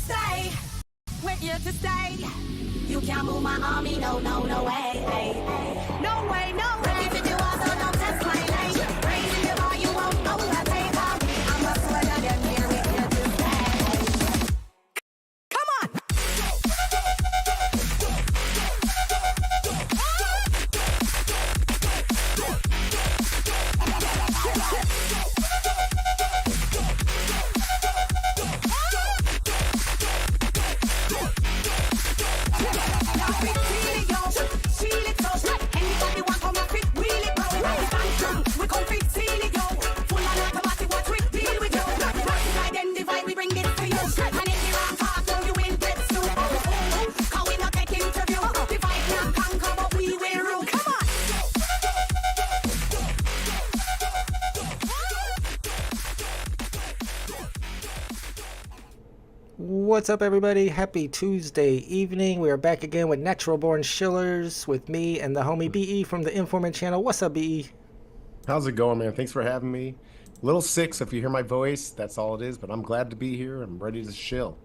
say we're here to stay. You can't move my army, no, no, no way. No way, no way. If you also don't test my name, raising the bar, you won't know who I take off. I'm a sweater, them here, we're here to stay. Come on. What's up, everybody? Happy Tuesday evening. We are back again with Natural Born Shillers with me and the homie BE from the Informant channel. What's up, BE? How's it going, man? Thanks for having me. A little sick, so if you hear my voice, that's all it is, but I'm glad to be here. I'm ready to chill.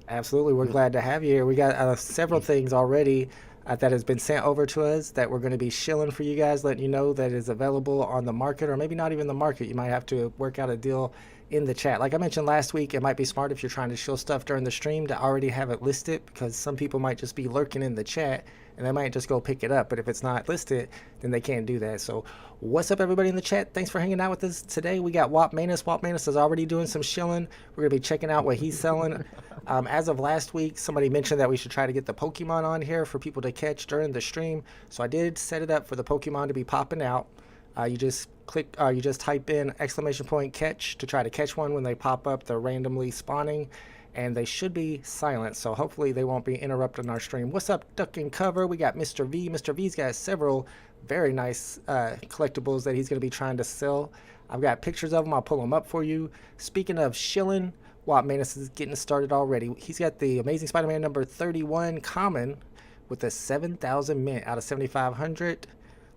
Absolutely. We're glad to have you here. We got several things already that has been sent over to us that we're going to be shilling for you guys, letting you know that is available on the market, or maybe not even the market. You might have to work out a deal in the chat. Like I mentioned last week, it might be smart if you're trying to shill stuff during the stream to already have it listed, because some people might just be lurking in the chat and they might just go pick it up. But if it's not listed, then they can't do that. So what's up, everybody in the chat? Thanks for hanging out with us today. We got Wop Manus. Wop Manus is already doing some shilling. We're going to be checking out what he's selling. As of last week, somebody mentioned that we should try to get the Pokemon on here for people to catch during the stream. So I did set it up for the Pokemon to be popping out. You just type in !catch to try to catch one when they pop up. They're randomly spawning, and they should be silent, so hopefully they won't be interrupting our stream. What's up, Duck and Cover? We got Mr. V. Mr. V's got several very nice collectibles that he's going to be trying to sell. I've got pictures of them. I'll pull them up for you. Speaking of shilling, Wop Manus is getting started already. He's got the Amazing Spider-Man number 31 common with a 7,000 mint out of 7,500.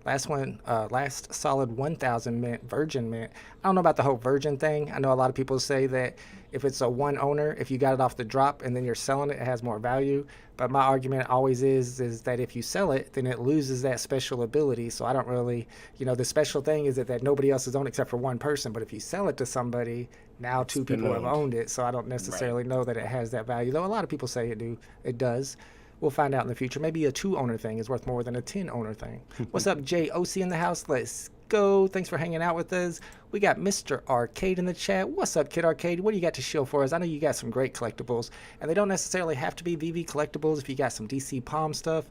Last solid 1,000 mint, virgin mint. I don't know about the whole virgin thing. I know a lot of people say that if it's a one owner, if you got it off the drop and then you're selling it, it has more value. But my argument always is that if you sell it, then it loses that special ability. So I don't really, the special thing is that nobody else is owned except for one person. But if you sell it to somebody, now two people have owned it. So I don't necessarily know that it has that value, though a lot of people say it does. We'll find out in the future. Maybe a 2-owner thing is worth more than a 10-owner thing. What's up, JOC in the house? Let's go. Thanks for hanging out with us. We got Mr. Arcade in the chat. What's up, Kid Arcade? What do you got to shill for us? I know you got some great collectibles, and they don't necessarily have to be VeVe collectibles if you got some DC Palm stuff.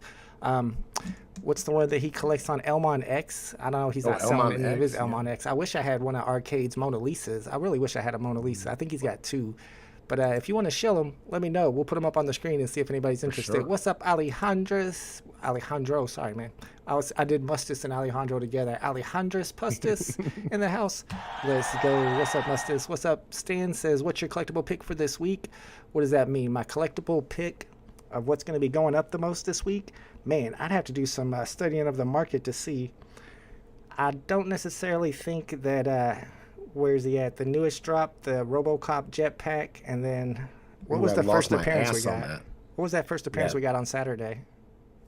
What's the one that he collects on Elmon X? I don't know. He's not selling any of his Elmon X. I wish I had one of Arcade's Mona Lisas. I really wish I had a Mona Lisa. I think he's got two. But if you want to shill them, let me know. We'll put them up on the screen and see if anybody's interested. Sure. What's up, Alejandro? Sorry, man. I did Mustus and Alejandro together. Alejandros Pustus in the house. Let's go. What's up, Mustus? What's up? Stan says, what's your collectible pick for this week? What does that mean? My collectible pick of what's going to be going up the most this week? Man, I'd have to do some studying of the market to see. I don't necessarily think that... where's he at? The newest drop, the RoboCop jetpack, and then what was the first appearance we got? What was that first appearance we got on Saturday?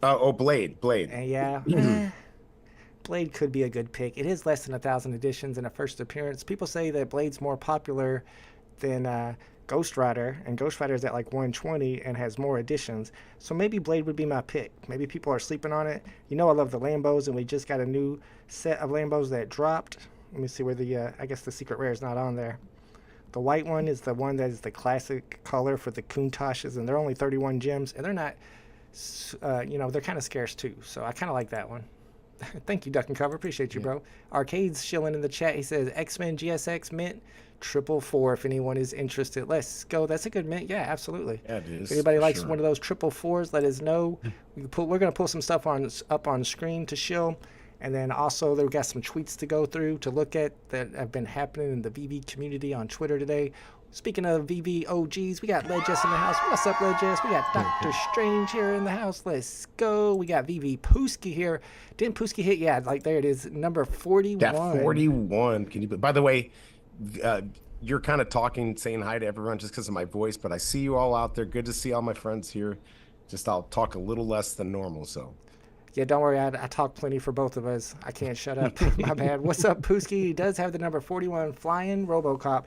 Blade. And Blade could be a good pick. It is less than 1,000 editions in a first appearance. People say that Blade's more popular than Ghost Rider, and Ghost Rider is at like 120 and has more editions. So maybe Blade would be my pick. Maybe people are sleeping on it. I love the Lambos, and we just got a new set of Lambos that dropped. Let me see where I guess the secret rare is not on there. The white one is the one that is the classic color for the Countachs, and they're only 31 gems, and they're not, they're kind of scarce too. So I kind of like that one. Thank you, Duck and Cover. Appreciate you, bro. Arcade's shilling in the chat. He says, X-Men GSX mint, 444 if anyone is interested. Let's go. That's a good mint. Yeah, absolutely. Yeah, it is. If anybody likes one of those 444s, let us know. We're going to pull some stuff up on screen to shill. And then also, we've got some tweets to go through to look at that have been happening in the VeVe community on Twitter today. Speaking of VeVe OGs, we got Legess in the house. What's up, Legess? We got Dr. Strange here in the house. Let's go. We got VeVe Pooski here. Didn't Pooski hit? Yeah, like there it is, number 41. That 41. Can you? By the way, you're kind of talking, saying hi to everyone just because of my voice, but I see you all out there. Good to see all my friends here. Just I'll talk a little less than normal, so. Yeah, don't worry. I talk plenty for both of us. I can't shut up. My bad. What's up, Pooski? He does have the number 41 Flying RoboCop.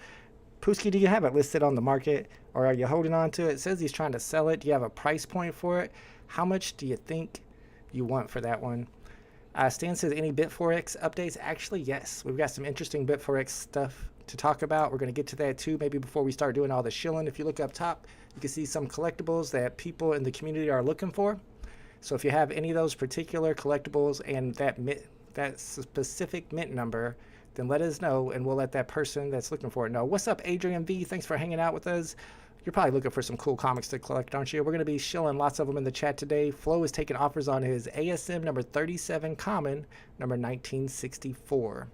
Pooski, do you have it listed on the market, or are you holding on to it? It says he's trying to sell it. Do you have a price point for it? How much do you think you want for that one? Stan says, any Bit4X updates? Actually, yes. We've got some interesting Bit4X stuff to talk about. We're going to get to that too, maybe before we start doing all the shilling. If you look up top, you can see some collectibles that people in the community are looking for. So if you have any of those particular collectibles and that specific mint number, then let us know, and we'll let that person that's looking for it know. What's up, Adrian V? Thanks for hanging out with us. You're probably looking for some cool comics to collect, aren't you? We're going to be shilling lots of them in the chat today. Flo is taking offers on his ASM number 37 common, number 1964.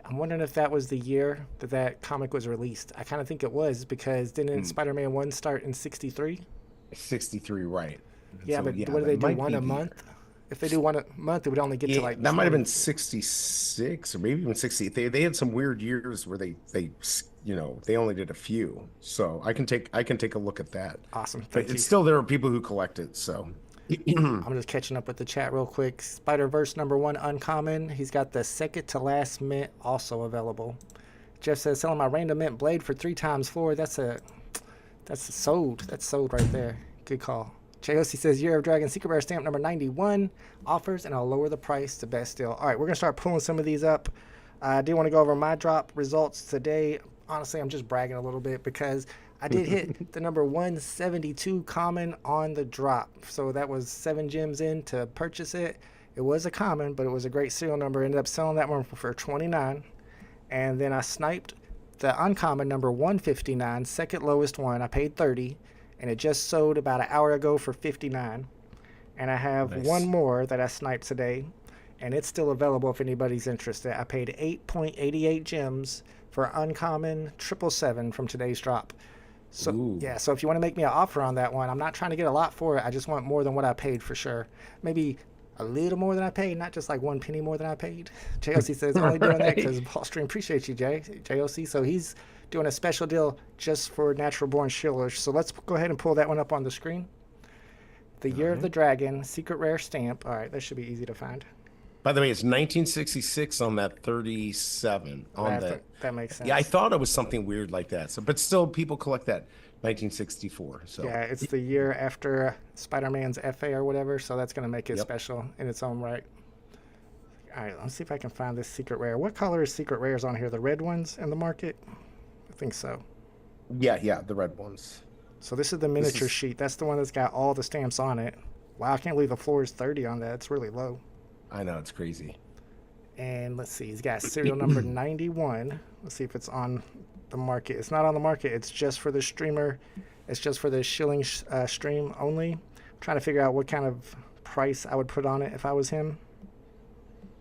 I'm wondering if that was the year that that comic was released. I kind of think it was, because didn't Spider-Man 1 start in 63? 63, right. Yeah, So, but yeah, what do they that do, might one be a the month? year. If they do one a month, it would only get to like that might have 20. been 66 or maybe even 60. They had some weird years where they they only did a few. So I can take a look at that. Awesome. But Thank you. it's still, there are people who collect it, so. I'm just catching up with the chat real quick. Spider-Verse number 1 uncommon. He's got the second to last mint also available. Jeff says, selling my random mint blade for 3 times 4. That's sold. That's sold right there. Good call. JOC says, Year of Dragon Secret Rare stamp number 91 offers, and I'll lower the price to best deal. All right, we're going to start pulling some of these up. I do want to go over my drop results today. Honestly, I'm just bragging a little bit because I did hit the number 172 common on the drop. So that was 7 gems in to purchase it. It was a common, but it was a great serial number. Ended up selling that one for 29. And then I sniped the uncommon number 159, second lowest one. I paid 30. And it just sold about an hour ago for 59. And I have one more that I sniped today, and it's still available if anybody's interested. I paid 8.88 gems for uncommon 777 from today's drop. So yeah, so if you want to make me an offer on that one, I'm not trying to get a lot for it. I just want more than what I paid for sure. Maybe a little more than I paid, not just like 1 penny more than I paid. JOC says only doing that because Ball Stream. Appreciate you, JOC. So he's doing a special deal just for Natural Born Shillers. So let's go ahead and pull that one up on the screen. The Year of the Dragon, secret rare stamp. All right, that should be easy to find. By the way, it's 1966 on that 37. That makes sense. Yeah, I thought it was something weird like that. So, but still, people collect that 1964. So yeah, it's the year after Spider-Man's FA or whatever. So that's going to make it special in its own right. All right, let's see if I can find this secret rare. What color is secret rares on here? The red ones in the market? I think so. Yeah, the red ones. So this is the miniature sheet. That's the one that's got all the stamps on it. Wow, I can't believe the floor is 30 on that. It's really low. I know, it's crazy. And let's see, he's got serial number 91. Let's see if it's on the market. It's not on the market. It's just for the streamer. It's just for the shilling stream only. I'm trying to figure out what kind of price I would put on it if I was him.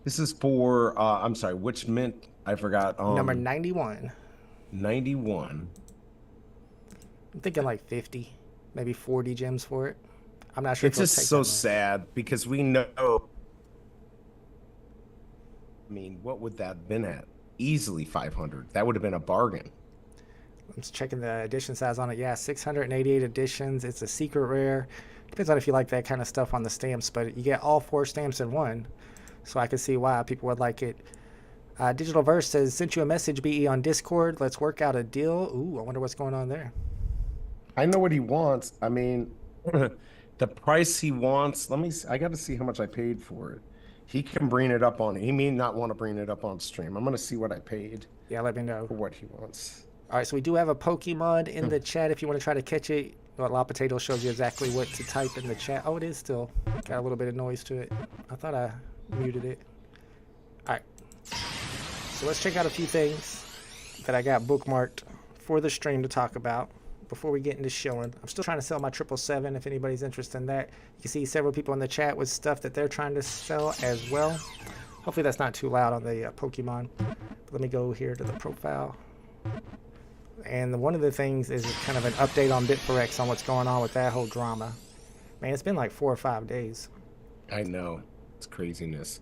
This is for, I'm sorry, which mint? I forgot. Number 91. 91. I'm thinking like 50, maybe 40 gems for it. I'm not sure. It's just so sad because we know. I mean, what would that have been at? Easily 500. That would have been a bargain. I'm just checking the edition size on it. Yeah, 688 editions. It's a secret rare. Depends on if you like that kind of stuff on the stamps, but you get all 4 stamps in one. So I can see why people would like it. Digital Verse says, sent you a message, BE, on Discord. Let's work out a deal. Ooh, I wonder what's going on there. I know what he wants. I mean, the price he wants. I got to see how much I paid for it. He can bring it up on. He may not want to bring it up on stream. I'm going to see what I paid. Yeah, let me know. For what he wants. All right, so we do have a Pokemon in the chat if you want to try to catch it. La Potato shows you exactly what to type in the chat. Oh, it is still got a little bit of noise to it. I thought I muted it. All right. So let's check out a few things that I got bookmarked for the stream to talk about before we get into shilling. I'm still trying to sell my 777 if anybody's interested in that. You can see several people in the chat with stuff that they're trying to sell as well. Hopefully that's not too loud on the Pokemon. But let me go here to the profile. And one of the things is kind of an update on Bit4X on what's going on with that whole drama. Man, it's been like 4 or 5 days. I know. It's craziness.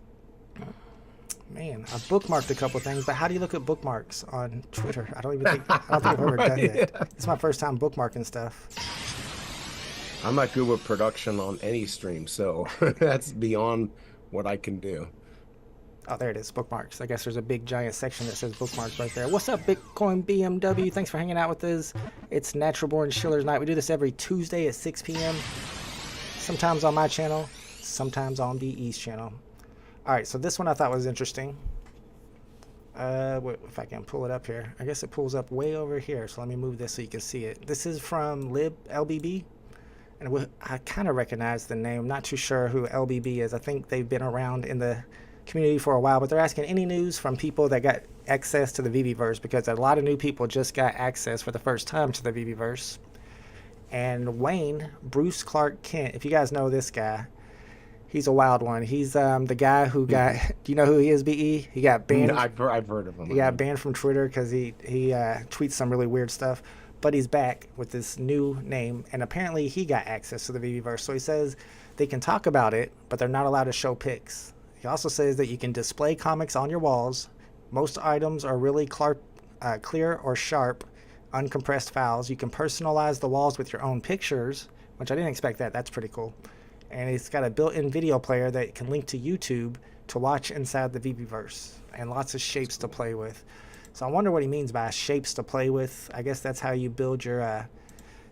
Man, I bookmarked a couple things, but how do you look at bookmarks on Twitter? I don't think I've ever done that. It's my first time bookmarking stuff. I'm not good with production on any stream, so that's beyond what I can do. Oh, there it is, bookmarks. I guess there's a big giant section that says bookmarks right there. What's up, Bitcoin BMW? Thanks for hanging out with us. It's Natural Born Shillers Night. We do this every Tuesday at 6 p.m. Sometimes on my channel, sometimes on VeVe's channel. All right, so this one I thought was interesting. If I can pull it up here. I guess it pulls up way over here, so let me move this so you can see it. This is from LBB. And I kind of recognize the name. I'm not too sure who LBB is. I think they've been around in the community for a while, but they're asking any news from people that got access to the VeVeverse, because a lot of new people just got access for the first time to the VeVeverse. And Wayne, Bruce Clark Kent, if you guys know this guy, he's a wild one. He's the guy who got, do you know who he is, BE? He got banned. I've heard of him. He got banned from Twitter because he tweets some really weird stuff. But he's back with this new name, and apparently he got access to the VeVeverse. So he says they can talk about it, but they're not allowed to show pics. He also says that you can display comics on your walls. Most items are really clear or sharp, uncompressed files. You can personalize the walls with your own pictures, which I didn't expect that. That's pretty cool. And it's got a built-in video player that can link to YouTube to watch inside the VeVeverse, and lots of shapes to play with. So I wonder what he means by shapes to play with. I guess that's how you build your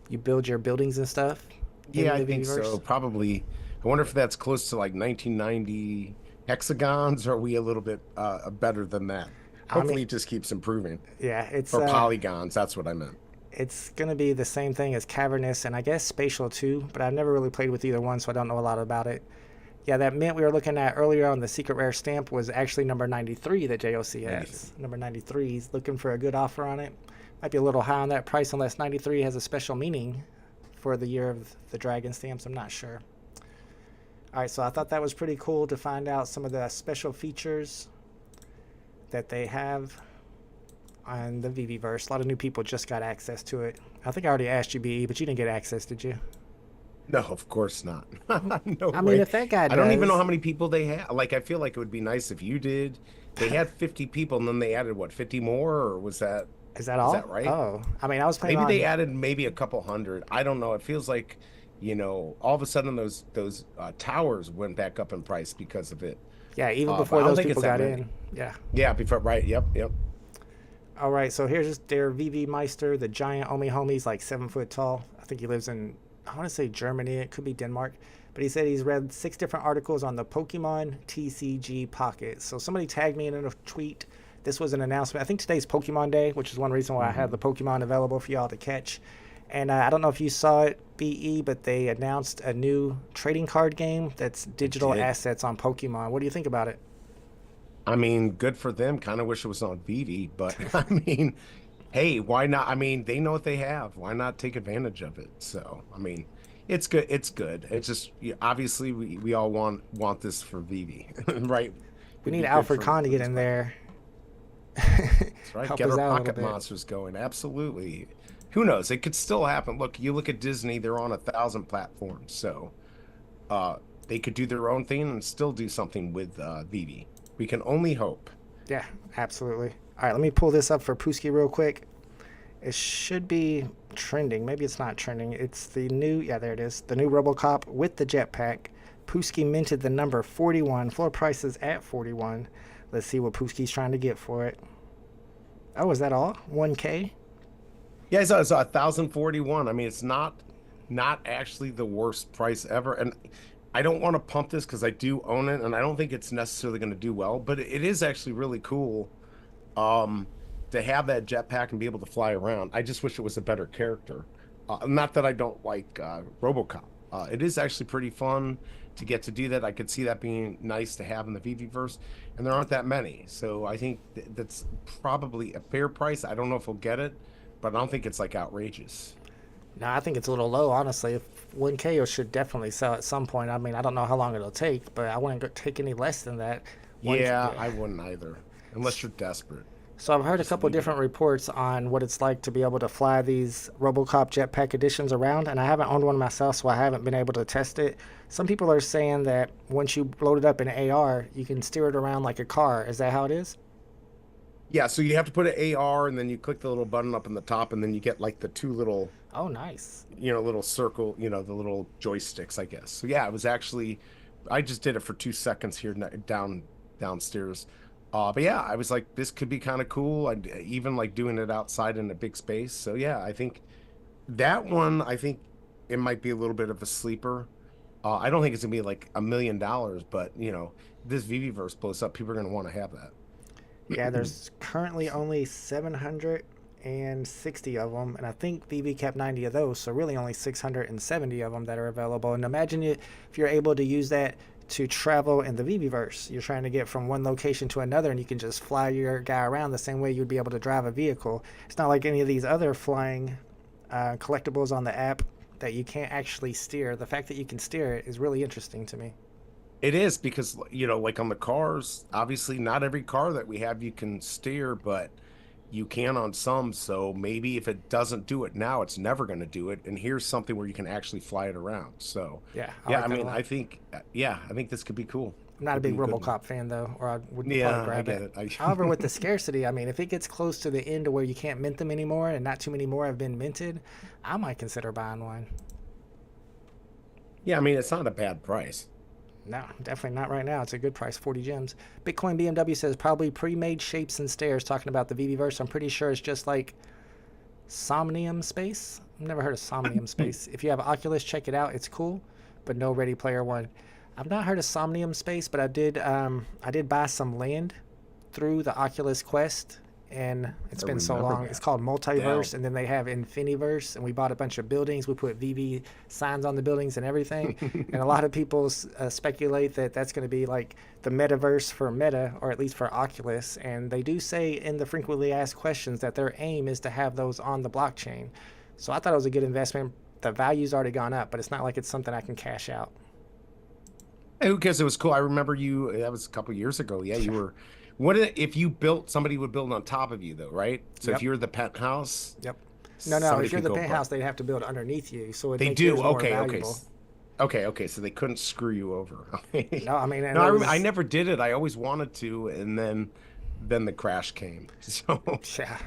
buildings and stuff. Yeah, I think so. Probably. I wonder if that's close to like 1990 hexagons, or are we a little bit better than that? Hopefully it just keeps improving. Yeah, it's or polygons. That's what I meant. It's going to be the same thing as cavernous and I guess spatial too, but I've never really played with either one, so I don't know a lot about it. Yeah, that mint we were looking at earlier on the secret rare stamp was actually number 93 that JOC has. Number 93, he's looking for a good offer on it. Might be a little high on that price unless 93 has a special meaning for the year of the dragon stamps. I'm not sure. All right, so I thought that was pretty cool to find out some of the special features that they have on the VeVeverse. A lot of new people just got access to it. I think I already asked you, BE, but you didn't get access, did you? No, of course not. No I way. mean, if that guy does, I don't even know how many people they have. Like, I feel like it would be nice if you did. They had 50 people, and then they added, what, 50 more? Or was that... Is that all? Is that right? Oh, I mean, I was playing Maybe they added maybe a couple hundred. I don't know. It feels like, you know, all of a sudden those towers went back up in price because of it. Yeah, even before those people got in. Yeah. Yeah, before, right. Yep. All right, so here's their VeVe Meister, the giant Omi homie's like 7 foot tall. I think he lives in, I want to say Germany, it could be Denmark. But he said he's read 6 different articles on the Pokemon TCG Pocket. So somebody tagged me in a tweet. This was an announcement. I think today's Pokemon Day, which is one reason why I have the Pokemon available for y'all to catch. And I don't know if you saw it, BE, but they announced a new trading card game that's digital assets on Pokemon. What do you think about it? I mean, good for them. Kind of wish it was on VeVe, but I mean, hey, why not? I mean, they know what they have. Why not take advantage of it? So, I mean, it's good. It's good. It's just, obviously, we all want this for VeVe, right? We need Alfred Kahn to get in there. That's right. Help Get us our out a pocket little bit. monsters going. Absolutely. Who knows? It could still happen. Look, you look at Disney, they're on 1,000 platforms. So they could do their own thing and still do something with VeVe. We can only hope. Yeah, absolutely. All right, let me pull this up for Pooski real quick. It should be trending. Maybe it's not trending. It's the new, yeah, there it is. The new RoboCop with the jetpack. Pooski minted the number 41. Floor price is at 41. Let's see what Pooski's trying to get for it. Oh, is that all? 1K? Yeah, it's 1,041. I mean, it's not actually the worst price ever. And I don't want to pump this because I do own it, and I don't think it's necessarily going to do well. But it is actually really cool to have that jetpack and be able to fly around. I just wish it was a better character. Not that I don't like RoboCop. It is actually pretty fun to get to do that. I could see that being nice to have in the VeVeverse, and there aren't that many. So I think that's probably a fair price. I don't know if we'll get it, but I don't think it's like outrageous. No, I think it's a little low, honestly. If 1K should definitely sell at some point. I mean, I don't know how long it'll take, but I wouldn't take any less than that. Yeah, I wouldn't either, unless you're desperate. So I've heard a couple different reports on what it's like to be able to fly these RoboCop jetpack editions around, and I haven't owned one myself, so I haven't been able to test it. Some people are saying that once you load it up in AR, you can steer it around like a car. Is that how it is? Yeah, so you have to put an AR and then you click the little button up in the top and then you get like the two little, Oh, nice. little circle, the little joysticks, I guess. So yeah, it was actually, I just did it for 2 seconds here downstairs. But yeah, I was like, this could be kind of cool. I even like doing it outside in a big space. So yeah, I think that one, I think it might be a little bit of a sleeper. I don't think it's gonna be like $1 million, but this VeVeverse blows up, people are gonna want to have that. Yeah, there's currently only 760 of them, and I think VeVe kept 90 of those, so really only 670 of them that are available. And imagine if you're able to use that to travel in the VeVeverse. You're trying to get from one location to another, and you can just fly your guy around the same way you'd be able to drive a vehicle. It's not like any of these other flying collectibles on the app that you can't actually steer. The fact that you can steer it is really interesting to me. It is because, like on the cars, obviously not every car that we have you can steer, but you can on some. So maybe if it doesn't do it now, it's never going to do it. And here's something where you can actually fly it around. So Yeah, yeah, like I that a mean, lot. I think this could be cool. I'm not a Could big be a good one. RoboCop fan though, or I wouldn't Yeah, probably I grab get it. it. However, with the scarcity, I mean, if it gets close to the end to where you can't mint them anymore, and not too many more have been minted, I might consider buying one. Yeah, I mean, it's not a bad price. No, definitely not right now. It's a good price, 40 gems. Bitcoin BMW says probably pre-made shapes and stairs. Talking about the VeVeverse, I'm pretty sure it's just like Somnium Space. I've never heard of Somnium Space. If you have Oculus, check it out. It's cool, but no Ready Player One. I've not heard of Somnium Space, but I did buy some land through the Oculus Quest, and it's I been so remember long. that. It's called Multiverse, Damn. and then they have Infiniverse, and we bought a bunch of buildings. We put VV signs on the buildings and everything, and a lot of people speculate that that's going to be like the metaverse for Meta, or at least for Oculus, and they do say in the frequently asked questions that their aim is to have those on the blockchain. So I thought it was a good investment. The value's already gone up, but it's not like it's something I can cash out. Hey, who cares? It was cool. I remember you. That was a couple years ago. Yeah, you were. If you built? Somebody would build on top of you, though, right? So Yep. if you're the penthouse, Yep. No, somebody if you're could the go penthouse, above. they'd have to build underneath you, so it They makes do. yours more Okay. valuable. Okay. So they couldn't screw you over. No, I mean, and No, it I was, never did it. I always wanted to, and then the crash came. So yeah,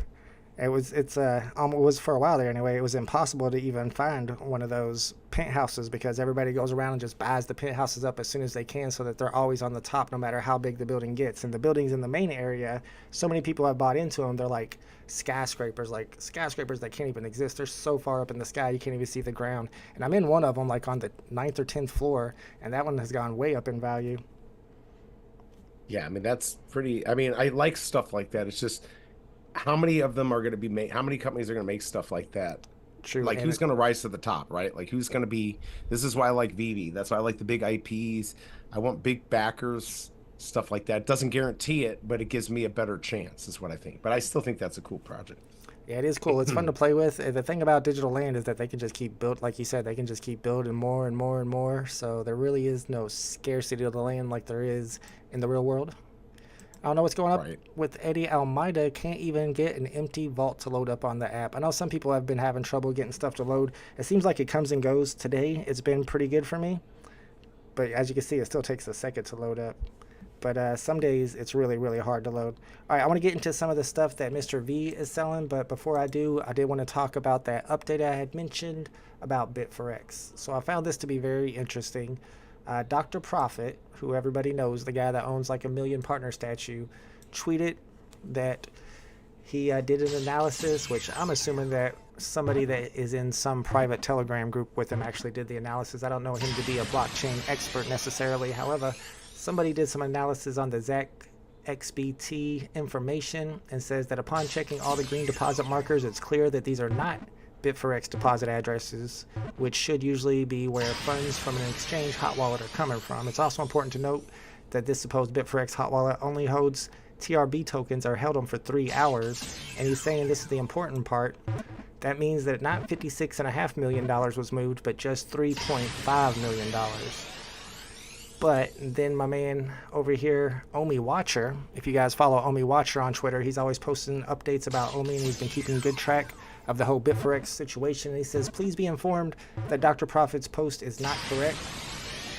it was for a while there anyway. It was impossible to even find one of those penthouses because everybody goes around and just buys the penthouses up as soon as they can, so that they're always on the top, no matter how big the building gets. And the buildings in the main area, so many people have bought into them. They're like skyscrapers that can't even exist. They're so far up in the sky you can't even see the ground. And I'm in one of them, like on the 9th or 10th floor, and that one has gone way up in value. yeah, I mean that's pretty. I mean, I like stuff like that. It's just how many of them are going to be made? How many companies are going to make stuff like that? True. Like and who's going to rise to the top, right? Like who's going to be? This is why I like VeVe. That's why I like the big IPs. I want big backers, stuff like that. It doesn't guarantee it, but it gives me a better chance, is what I think. But I still think that's a cool project. Yeah, it is cool. It's fun to play with. The thing about digital land is that they can just keep build, like you said, they can just keep building more and more and more. So there really is no scarcity of the land like there is in the real world. I don't know what's going up Right. with Eddie Almeida. Can't even get an empty vault to load up on the app. I know some people have been having trouble getting stuff to load. It seems like it comes and goes. Today, it's been pretty good for me. But as you can see, it still takes a second to load up. But some days, it's really, really hard to load. All right, I want to get into some of the stuff that Mr. V is selling. But before I do, I did want to talk about that update I had mentioned about Bit4X. So I found this to be very interesting. Dr. Profit, who everybody knows, the guy that owns like a million partner statue, tweeted that he did an analysis, which I'm assuming that somebody that is in some private Telegram group with him actually did the analysis. I don't know him to be a blockchain expert necessarily. However, somebody did some analysis on the ZAC XBT information and says that upon checking all the green deposit markers, it's clear that these are not Bit4X deposit addresses, which should usually be where funds from an exchange hot wallet are coming from. It's also important to note that this supposed Bit4X hot wallet only holds TRB tokens, or held them for 3 hours, and he's saying this is the important part. That means that not $56.5 million was moved, but just $3.5 million. But then my man over here, Omi Watcher, if you guys follow Omi Watcher on Twitter, he's always posting updates about Omi, and he's been keeping good track of the whole Bitforex situation. And he says, please be informed that Dr. Profit's post is not correct.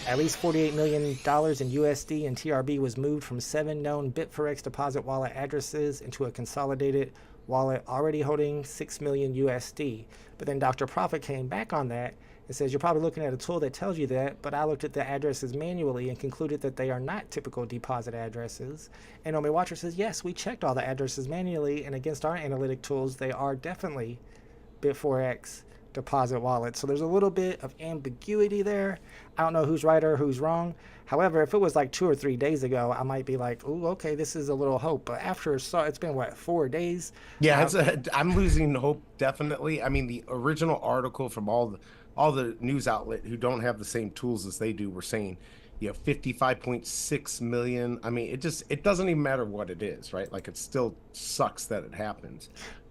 At least $48 million in USD and TRB was moved from 7 known Bitforex deposit wallet addresses into a consolidated wallet already holding 6 million USD. But then Dr. Profit came back on that. It says, you're probably looking at a tool that tells you that, but I looked at the addresses manually and concluded that they are not typical deposit addresses. And Omi Watcher says, yes, we checked all the addresses manually, and against our analytic tools, they are definitely Bitforex deposit wallets. So there's a little bit of ambiguity there. I don't know who's right or who's wrong. However, if it was like 2 or 3 days ago, I might be like, "Ooh, okay, this is a little hope." But after it's been what, 4 days? Yeah, I'm losing hope definitely. I mean, the original article from all the news outlet who don't have the same tools as they do were saying, 55.6 million. I mean, it doesn't even matter what it is, right? Like, it still sucks that it happens.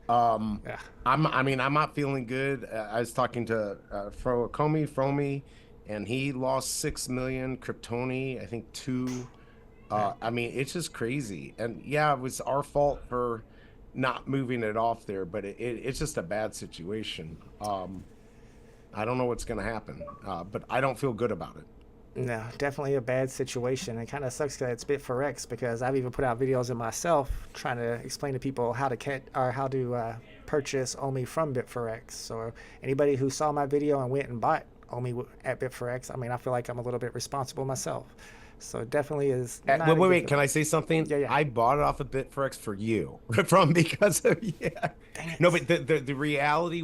Yeah. I'm not feeling good. I was talking to Fromi, and he lost 6 million. Kryptoni, I think 2. I mean, it's just crazy. And yeah, it was our fault for not moving it off there, but it's just a bad situation. I don't know what's going to happen, but I don't feel good about it. No, definitely a bad situation. It kind of sucks that it's Bitforex, because I've even put out videos of myself trying to explain to people how to purchase Omi from Bitforex. So anybody who saw my video and went and bought Omi at Bitforex, I mean, I feel like I'm a little bit responsible myself. So it definitely is. Wait, can I say something? Yeah. I bought it off of Bitforex for you, because of No, but the reality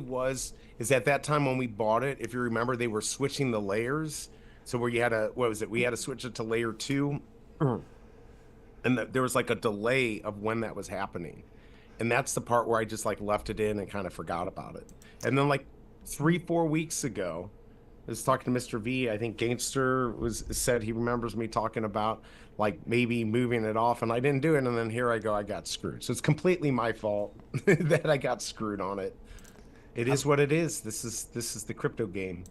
is at that time when we bought it, if you remember, they were switching the layers. So where you had we had to switch it to layer 2, and there was like a delay of when that was happening, and that's the part where I just like left it in and kind of forgot about it. And then like 3-4 weeks ago, I was talking to Mr. V. I think Gangster said he remembers me talking about like maybe moving it off, and I didn't do it. And then here I go, I got screwed. So it's completely my fault that I got screwed on it. It is what it is. This is the crypto game.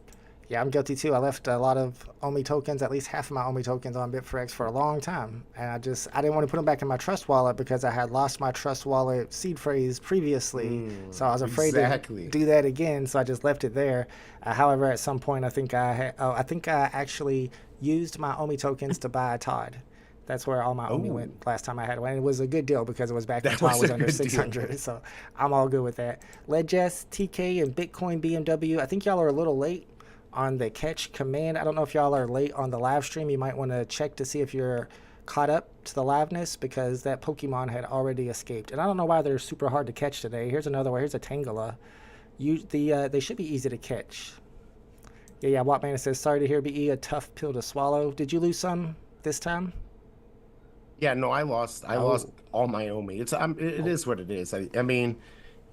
Yeah, I'm guilty too. I left a lot of Omi tokens, at least half of my Omi tokens, on Bitforex for a long time. And I didn't want to put them back in my trust wallet because I had lost my trust wallet seed phrase previously. So I was afraid to do that again. So I just left it there. However, at some point, I think I actually used my Omi tokens to buy a Todd. That's where all my Omi went last time I had one. And it was a good deal because it was back when Todd was under 600. So I'm all good with that. Ledges, TK, and Bitcoin BMW. I think y'all are a little late on the catch command. I don't know if y'all are late on the live stream. You might want to check to see if you're caught up to the liveness, because that Pokemon had already escaped. And I don't know why they're super hard to catch today. Here's another one. Here's a Tangela. They should be easy to catch. Yeah. Wattman says, sorry to hear BE, a tough pill to swallow. Did you lose some this time? Yeah, no, I lost all my Omi. It is what it is. I mean,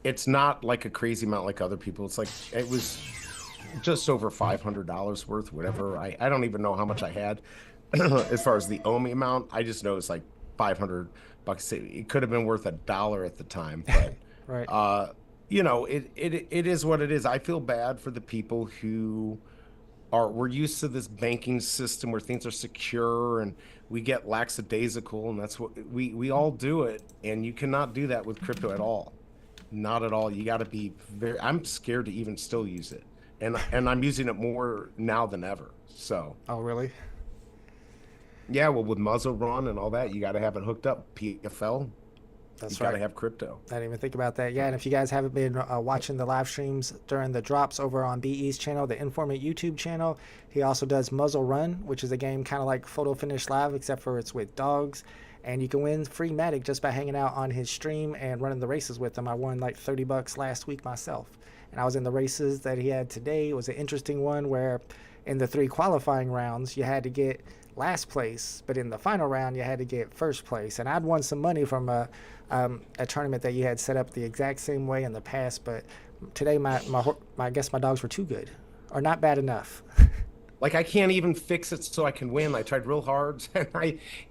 it's not like a crazy amount like other people. It's like, it was just over $500 worth, whatever. I don't even know how much I had as far as the Omi amount. I just know it's like $500. It could have been worth $1 at the time, but right. It is what it is. I feel bad for the people who we're used to this banking system where things are secure and we get lackadaisical, and that's what we all do it, and you cannot do that with crypto at all. Not at all. You got to be I'm scared to even still use it. And I'm using it more now than ever. So. Oh, really? Yeah, well, with muzzle run and all that, you got to have it hooked up. PFL. That's you right. got to have crypto. I didn't even think about that. Yeah, and if you guys haven't been watching the live streams during the drops over on BE's channel, the Informant YouTube channel, he also does Muzzle Run, which is a game kind of like Photo Finish Live, except for it's with dogs. And you can win free Matic just by hanging out on his stream and running the races with him. I won like $30 last week myself. And I was in the races that he had today. It was an interesting one where in the 3 qualifying rounds, you had to get last place, but in the final round, you had to get first place. And I'd won some money from a tournament that you had set up the exact same way in the past. But today, I guess my dogs were too good, or not bad enough. Like, I can't even fix it so I can win. I tried real hard,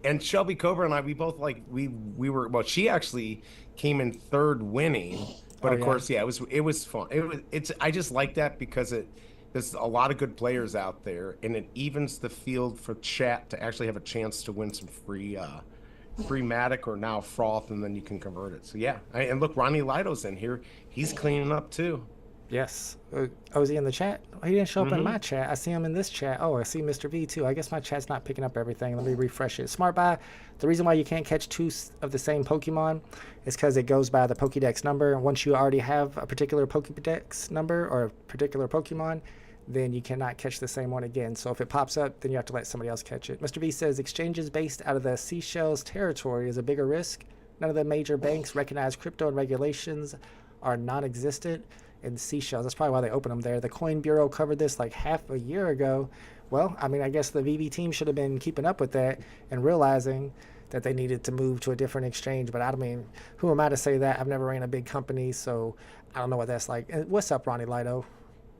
and Shelby Cobra and I, we both we were, well, she actually came in 3rd winning. But of course, yeah, it was fun. I just like that because there's a lot of good players out there, and it evens the field for chat to actually have a chance to win some free Matic or now Froth, and then you can convert it. So yeah, and look, Ronnie Lido's in here. He's cleaning up too. Yes. Oh, is he in the chat? Oh, he didn't show up in my chat. I see him in this chat. Oh, I see Mr. V too. I guess my chat's not picking up everything. Let me refresh it. Smart buy. The reason why you can't catch two of the same Pokemon is because it goes by the Pokédex number. And once you already have a particular Pokédex number or a particular Pokemon, then you cannot catch the same one again. So if it pops up, then you have to let somebody else catch it. Mr. V says exchanges based out of the Seychelles territory is a bigger risk. None of the major banks recognize crypto, and regulations are non-existent in Seychelles. That's probably why they opened them there. The Coin Bureau covered this like half a year ago. Well, I mean, I guess the VeVe team should have been keeping up with that and realizing that they needed to move to a different exchange. But I mean, who am I to say that? I've never ran a big company, so I don't know what that's like. And what's up, Ronnie Lido?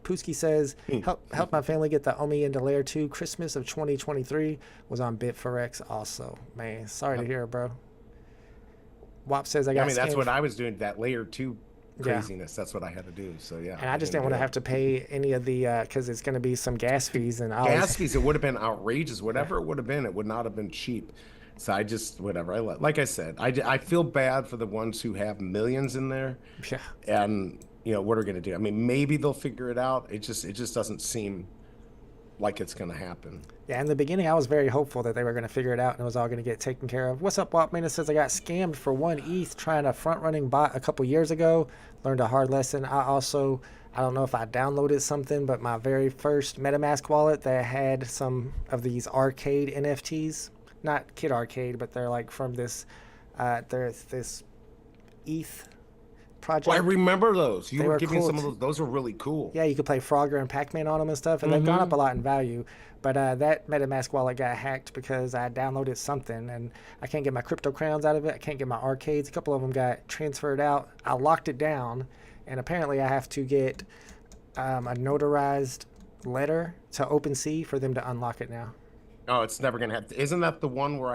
Pooski says, help my family get the Omi into Layer 2. Christmas of 2023 was on Bit4X also. Man, sorry to hear, bro. WAP says I mean, that's what I was doing, that Layer 2 craziness. That's what I had to do. So yeah, and I just didn't want to have to pay any of the because it's going to be some gas fees and gas fees. It would have been outrageous. Whatever it would have been, it would not have been cheap. So I just whatever. Like I said, I feel bad for the ones who have millions in there. Yeah. And you know what are going to do? I mean, maybe they'll figure it out. It just doesn't seem like it's going to happen. Yeah, in the beginning, I was very hopeful that they were going to figure it out and it was all going to get taken care of. What's up, Walkman? It says I got scammed for 1 ETH trying a front-running bot a couple years ago. Learned a hard lesson. I don't know if I downloaded something, but my very first MetaMask wallet that had some of these arcade NFTs, not Kid Arcade, but they're like from this, there's this ETH project. Well, I remember those. You were giving cool. some of those. Those were really cool. Yeah, you could play Frogger and Pac-Man on them and stuff, and they've gone up a lot in value. But that MetaMask wallet got hacked because I downloaded something, and I can't get my crypto crowns out of it. I can't get my arcades. A couple of them got transferred out. I locked it down, and apparently I have to get a notarized letter to OpenSea for them to unlock it now. Oh, it's never gonna happen. Isn't that the one where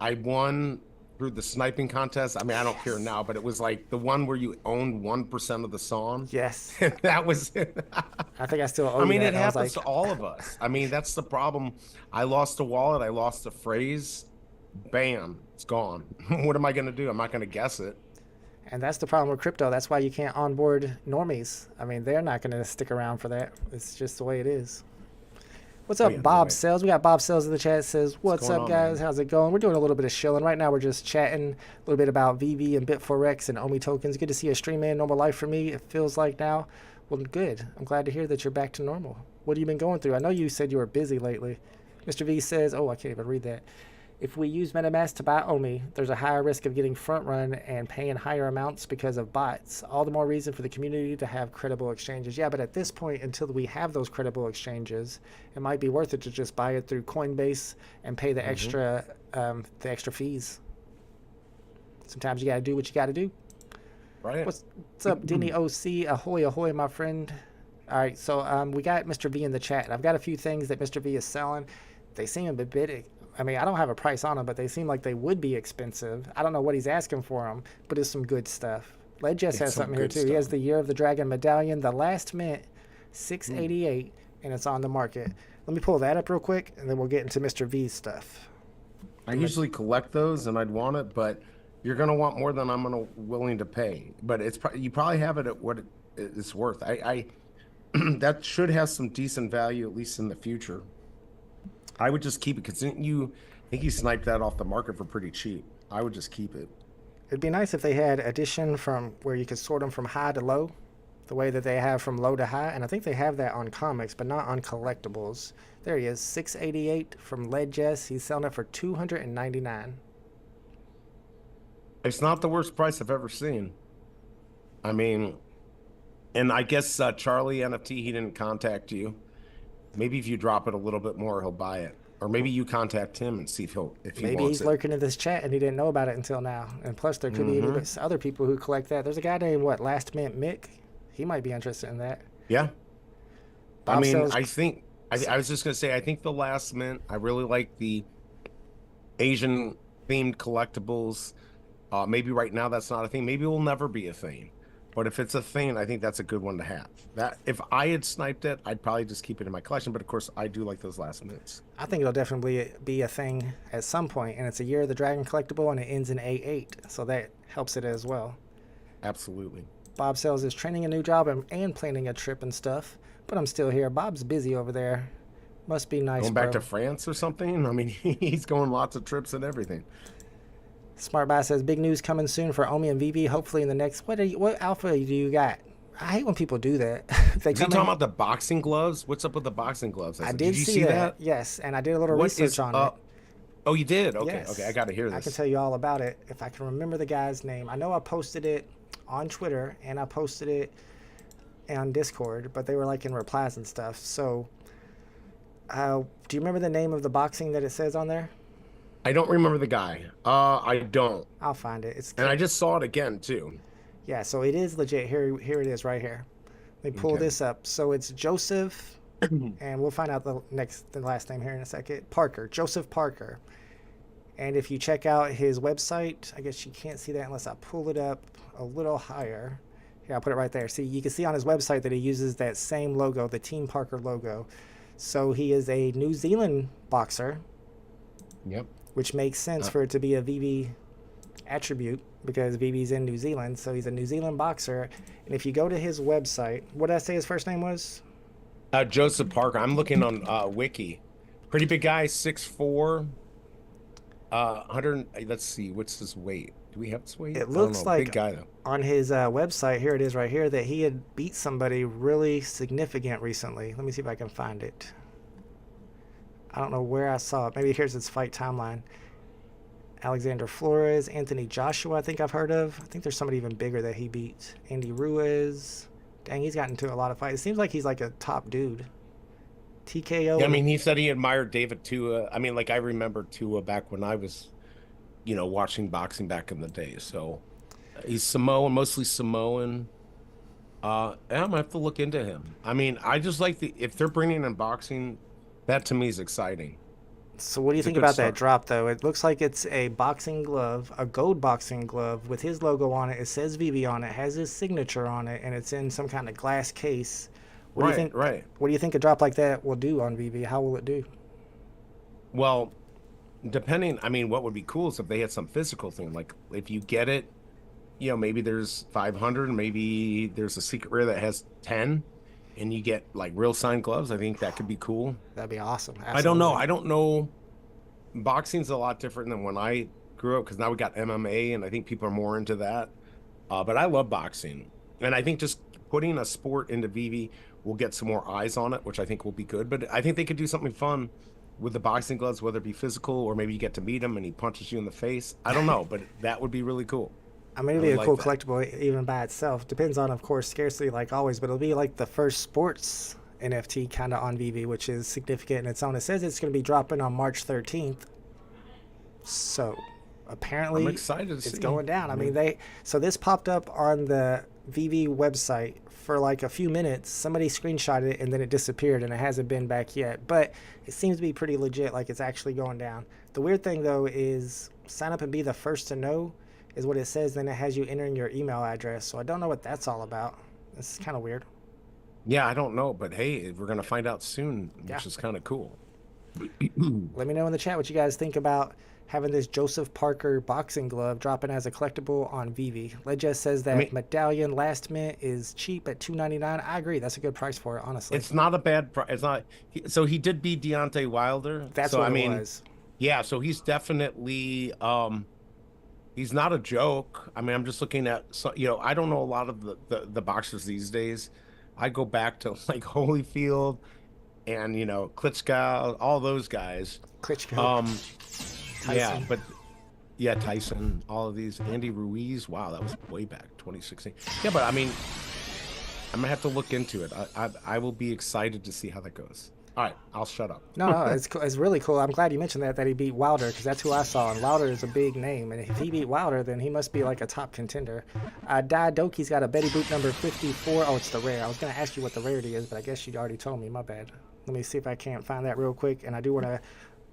I won through the sniping contest? I mean, I don't care now, but it was like the one where you owned 1% of the song. Yes. That was it. I think I still owe I mean, that. it happens to all of us. I mean, that's the problem. I lost a wallet. I lost a phrase. Bam, it's gone. What am I going to do? I'm not going to guess it. And that's the problem with crypto. That's why you can't onboard normies. I mean, they're not going to stick around for that. It's just the way it is. What's up, Bob Sells? We got Bob Sells in the chat. Says, what's up, guys? How's it going? We're doing a little bit of shilling. Right now, we're just chatting a little bit about VeVe and Bit4X and Omi tokens. Good to see a stream in normal life for me, it feels like now. Well, good. I'm glad to hear that you're back to normal. What have you been going through? I know you said you were busy lately. Mr. V says, oh, I can't even read that. If we use MetaMask to buy Omi, there's a higher risk of getting front run and paying higher amounts because of bots. All the more reason for the community to have credible exchanges. Yeah, but at this point, until we have those credible exchanges, it might be worth it to just buy it through Coinbase and pay the extra fees. Sometimes you got to do what you got to do. Right. What's up, Denny OC? Ahoy, ahoy, my friend. All right, so we got Mr. V in the chat. I've got a few things that Mr. V is selling. They seem a bit. I mean, I don't have a price on them, but they seem like they would be expensive. I don't know what he's asking for them, but it's some good stuff. Ledgess has something here, too. Stuff. He has the Year of the Dragon medallion, the last mint, 688, and it's on the market. Let me pull that up real quick, and then we'll get into Mr. V's stuff. I usually collect those, and I'd want it, but you're going to want more than I'm willing to pay. But you probably have it at what it's worth. That should have some decent value, at least in the future. I would just keep it because I think you sniped that off the market for pretty cheap. I would just keep it. It'd be nice if they had addition from where you could sort them from high to low, the way that they have from low to high. And I think they have that on comics, but not on collectibles. There he is, 688 from Ledgess. He's selling it for $299. It's not the worst price I've ever seen. I mean, and I guess Charlie NFT, he didn't contact you. Maybe if you drop it a little bit more, he'll buy it. Or maybe you contact him and see if he wants it. Maybe he's lurking in this chat and he didn't know about it until now. And plus, there could be other people who collect that. There's a guy named, Last Mint Mick? He might be interested in that. Yeah. Bob I mean, sells... I was just going to say, I think the Last Mint, I really like the Asian-themed collectibles. Maybe right now that's not a thing. Maybe it will never be a thing. But if it's a thing, I think that's a good one to have. That if I had sniped it, I'd probably just keep it in my collection. But of course, I do like those last minutes. I think it'll definitely be a thing at some point, and it's a Year of the Dragon collectible, and it ends in A8, so that helps it as well. Absolutely. Bob Sells is training a new job and planning a trip and stuff, but I'm still here. Bob's busy over there. Must be nice. Going back to France or something? I mean, he's going lots of trips and everything. Smart Guy says, big news coming soon for Omi and VeVe. Hopefully in the next... What alpha do you got? I hate when people do that. Is he talking about the boxing gloves? What's up with the boxing gloves? I did see that. Yes, and I did a little research on it. Oh, you did? Okay, yes. okay. I got to hear this. I can tell you all about it if I can remember the guy's name. I know I posted it on Twitter, and I posted it on Discord, but they were like in replies and stuff. So, do you remember the name of the boxing that it says on there? I don't remember the guy. I don't. I'll find it. And I just saw it again too. Yeah, so it is legit. Here it is right here. Let me pull this up. So it's Joseph, and we'll find out the last name here in a second. Parker, Joseph Parker. And if you check out his website, I guess you can't see that unless I pull it up a little higher. Here, I'll put it right there. See, you can see on his website that he uses that same logo, the Team Parker logo. So he is a New Zealand boxer. Yep. Which makes sense for it to be a VeVe attribute because VeVe's in New Zealand. So he's a New Zealand boxer. And if you go to his website, what did I say his first name was? Joseph Parker. I'm looking on Wiki. Pretty big guy, 6'4". 100. Let's see. What's his weight? Do we have his weight? It looks like big guy, though. On his website, here it is right here, that he had beat somebody really significant recently. Let me see if I can find it. I don't know where I saw it. Maybe here's his fight timeline. Alexander Flores, Anthony Joshua, I think I've heard of. I think there's somebody even bigger that he beat. Andy Ruiz. Dang, he's gotten into a lot of fights. It seems like he's like a top dude. TKO. Yeah, I mean, he said he admired David Tua. I mean, like, I remember Tua back when I was, watching boxing back in the day. So he's Samoan, mostly Samoan. I'm going to have to look into him. I mean, I just like if they're bringing in boxing, that to me is exciting. So what do you think about that drop, though? It looks like it's a boxing glove, a gold boxing glove with his logo on it. It says VeVe on it, has his signature on it, and it's in some kind of glass case. What do you think? Right. What do you think a drop like that will do on VeVe? How will it do? Well, depending, I mean, what would be cool is if they had some physical thing. Like, if you get it, maybe there's 500, maybe there's a secret rare that has 10. And you get like real signed gloves. I think that could be cool. That'd be awesome. Absolutely. I don't know. Boxing's a lot different than when I grew up because now we got MMA, and I think people are more into that. But I love boxing, and I think just putting a sport into VeVe will get some more eyes on it, which I think will be good. But I think they could do something fun with the boxing gloves, whether it be physical or maybe you get to meet him and he punches you in the face. I don't know, but that would be really cool. I mean, it'd be a cool collectible even by itself. Depends on, of course, scarcity like always, but it'll be like the first sports NFT kind of on VeVe, which is significant in its own. It says it's going to be dropping on March 13th. So apparently I'm excited to see. It's going down. I mean, so this popped up on the VeVe website for like a few minutes. Somebody screenshotted it and then it disappeared and it hasn't been back yet. But it seems to be pretty legit, like it's actually going down. The weird thing, though, is sign up and be the first to know is what it says. Then it has you entering your email address. So I don't know what that's all about. This is kind of weird. Yeah, I don't know. But hey, we're going to find out soon, which is kind of cool. Let me know in the chat what you guys think about having this Joseph Parker boxing glove dropping as a collectible on VeVe. Legest says that medallion last mint is cheap at $2.99. I agree. That's a good price for it, honestly. It's not a bad price. It's not. So he did beat Deontay Wilder. That's what it was. Yeah, so he's definitely he's not a joke. I mean, I'm just looking at, I don't know a lot of the boxers these days. I go back to like Holyfield and, Klitschko, all those guys. Klitschko. Tyson. Tyson, all of these. Andy Ruiz. Wow, that was way back, 2016. Yeah, but I mean, I'm going to have to look into it. I will be excited to see how that goes. All right, I'll shut up. No, it's cool. It's really cool. I'm glad you mentioned that he beat Wilder, because that's who I saw, and Wilder is a big name. And if he beat Wilder, then he must be like a top contender. Daidoki's got a Betty Boot number 54. Oh, it's the rare. I was going to ask you what the rarity is, but I guess you already told me. My bad. Let me see if I can't find that real quick. And I do want to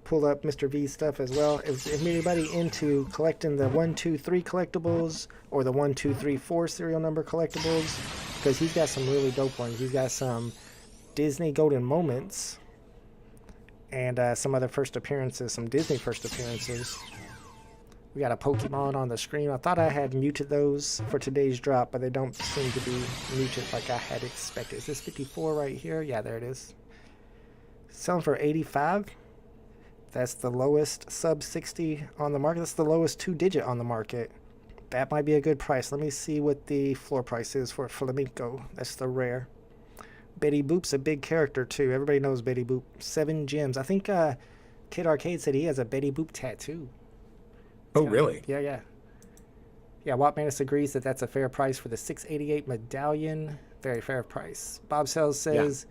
pull up Mr. V's stuff as well. If anybody into collecting the 1, 2, 3 collectibles or the 1, 2, 3, 4 serial number collectibles, because he's got some really dope ones. He's got some Disney Golden Moments and some other first appearances, some Disney first appearances. We got a Pokemon on the screen. I thought I had muted those for today's drop, but they don't seem to be muted like I had expected. Is this 54 right here? Yeah, there it is. Selling for 85. That's the lowest sub 60 on the market. That's the lowest 2-digit on the market. That might be a good price. Let me see what the floor price is for Flamenco. That's the rare. Betty Boop's a big character too. Everybody knows Betty Boop. 7 gems. I think Kid Arcade said he has a Betty Boop tattoo. Oh, really? Yeah. Yeah, Wattmanus agrees that that's a fair price for the 688 medallion. Very fair price. Bob Sells says,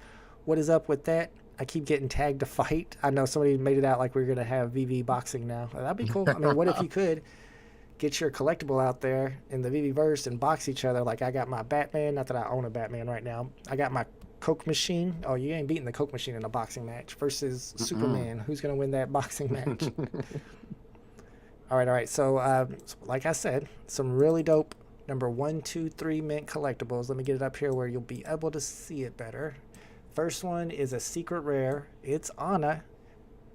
what is up with that? I keep getting tagged to fight. I know somebody made it out like we're going to have VeVe boxing now. That'd be cool. I mean, what if you could get your collectible out there in the VeVe verse and box each other? Like I got my Batman. Not that I own a Batman right now. I got my Coke machine. Oh, you ain't beating the Coke machine in a boxing match versus Superman. Who's going to win that boxing match? All right. So, like I said, some really dope number 1, 2, 3 mint collectibles. Let me get it up here where you'll be able to see it better. First one is a secret rare. It's Anna.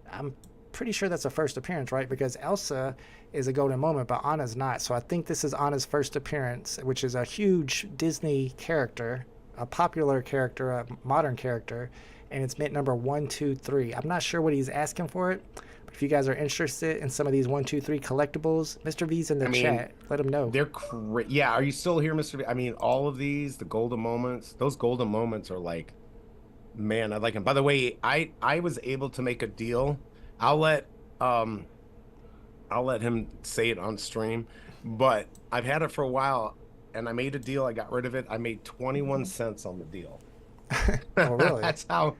I'm pretty sure that's a first appearance, right? Because Elsa is a golden moment, but Anna's not. So I think this is Anna's first appearance, which is a huge Disney character, a popular character, a modern character, and it's mint number 1, 2, 3. I'm not sure what he's asking for it. If you guys are interested in some of these 1, 2, 3 collectibles, Mr. V's in the chat. Let him know. They're yeah. Are you still here, Mr. V? I mean, all of these, the golden moments, those golden moments are like, man, I like them. By the way, I was able to make a deal. I'll let him say it on stream, but I've had it for a while, and I made a deal. I got rid of it. I made 21 cents on the deal. Oh, really? That's how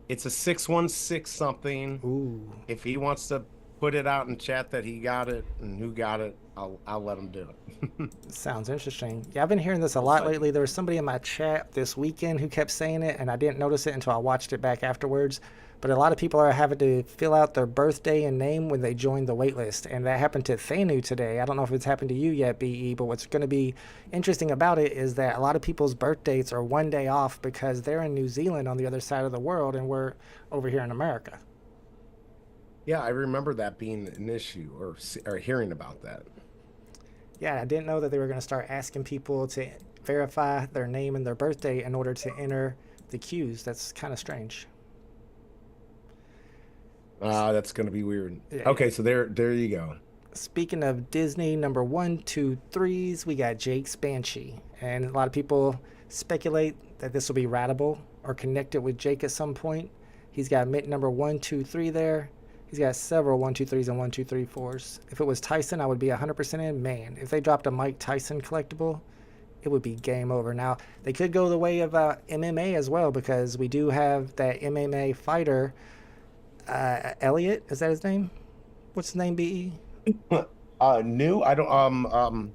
it's a 616 something. Ooh. If he wants to put it out in chat that he got it and who got it, I'll let him do it. Sounds interesting. Yeah, I've been hearing this a lot lately. There was somebody in my chat this weekend who kept saying it, and I didn't notice it until I watched it back afterwards. But a lot of people are having to fill out their birthday and name when they join the waitlist, and that happened to Thanu today. I don't know if it's happened to you yet, BE, but what's going to be interesting about it is that a lot of people's birth dates are one day off because they're in New Zealand on the other side of the world, and we're over here in America. Yeah, I remember that being an issue, or hearing about that. Yeah, I didn't know that they were going to start asking people to verify their name and their birthday in order to enter the queues. That's kind of strange. That's going to be weird. Yeah. Okay, so there you go. Speaking of Disney number 1, 2, 3s, we got Jake's Banshee. And a lot of people speculate that this will be ratable or connected with Jake at some point. He's got mint number 1, 2, 3 there. He's got several 1, 2, 3s and 1, 2, 3, 4s. If it was Tyson, I would be 100% in. Man, if they dropped a Mike Tyson collectible, it would be game over. Now, they could go the way of MMA as well, because we do have that MMA fighter, Elliot. Is that his name? What's his name, BE? New? I don't,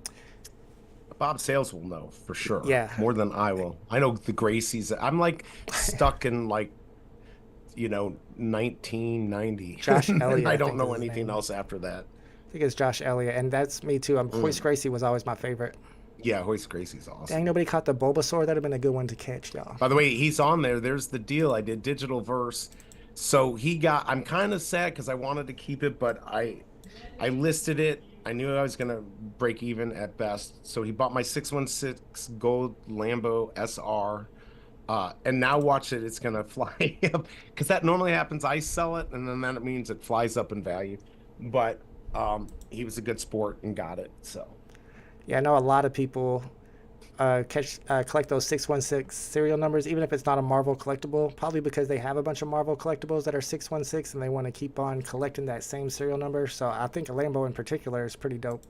Bob Sales will know for sure. Yeah. More than I will. I know the Gracies. I'm like stuck in like, 1990. Josh Elliott. I don't know anything else after that. I think it's Josh Elliott, and that's me too. Hoist Gracie was always my favorite. Yeah, Hoist Gracie's awesome. Dang, nobody caught the Bulbasaur. That'd have been a good one to catch, y'all. By the way, he's on there. There's the deal. I did digital verse. So I'm kind of sad because I wanted to keep it, but I listed it. I knew I was going to break even at best. So he bought my 616 gold Lambo SR. And now watch it. It's going to fly up because that normally happens. I sell it and then that means it flies up in value. But he was a good sport and got it. So yeah, I know a lot of people collect those 616 serial numbers, even if it's not a Marvel collectible, probably because they have a bunch of Marvel collectibles that are 616 and they want to keep on collecting that same serial number. So I think a Lambo in particular is pretty dope.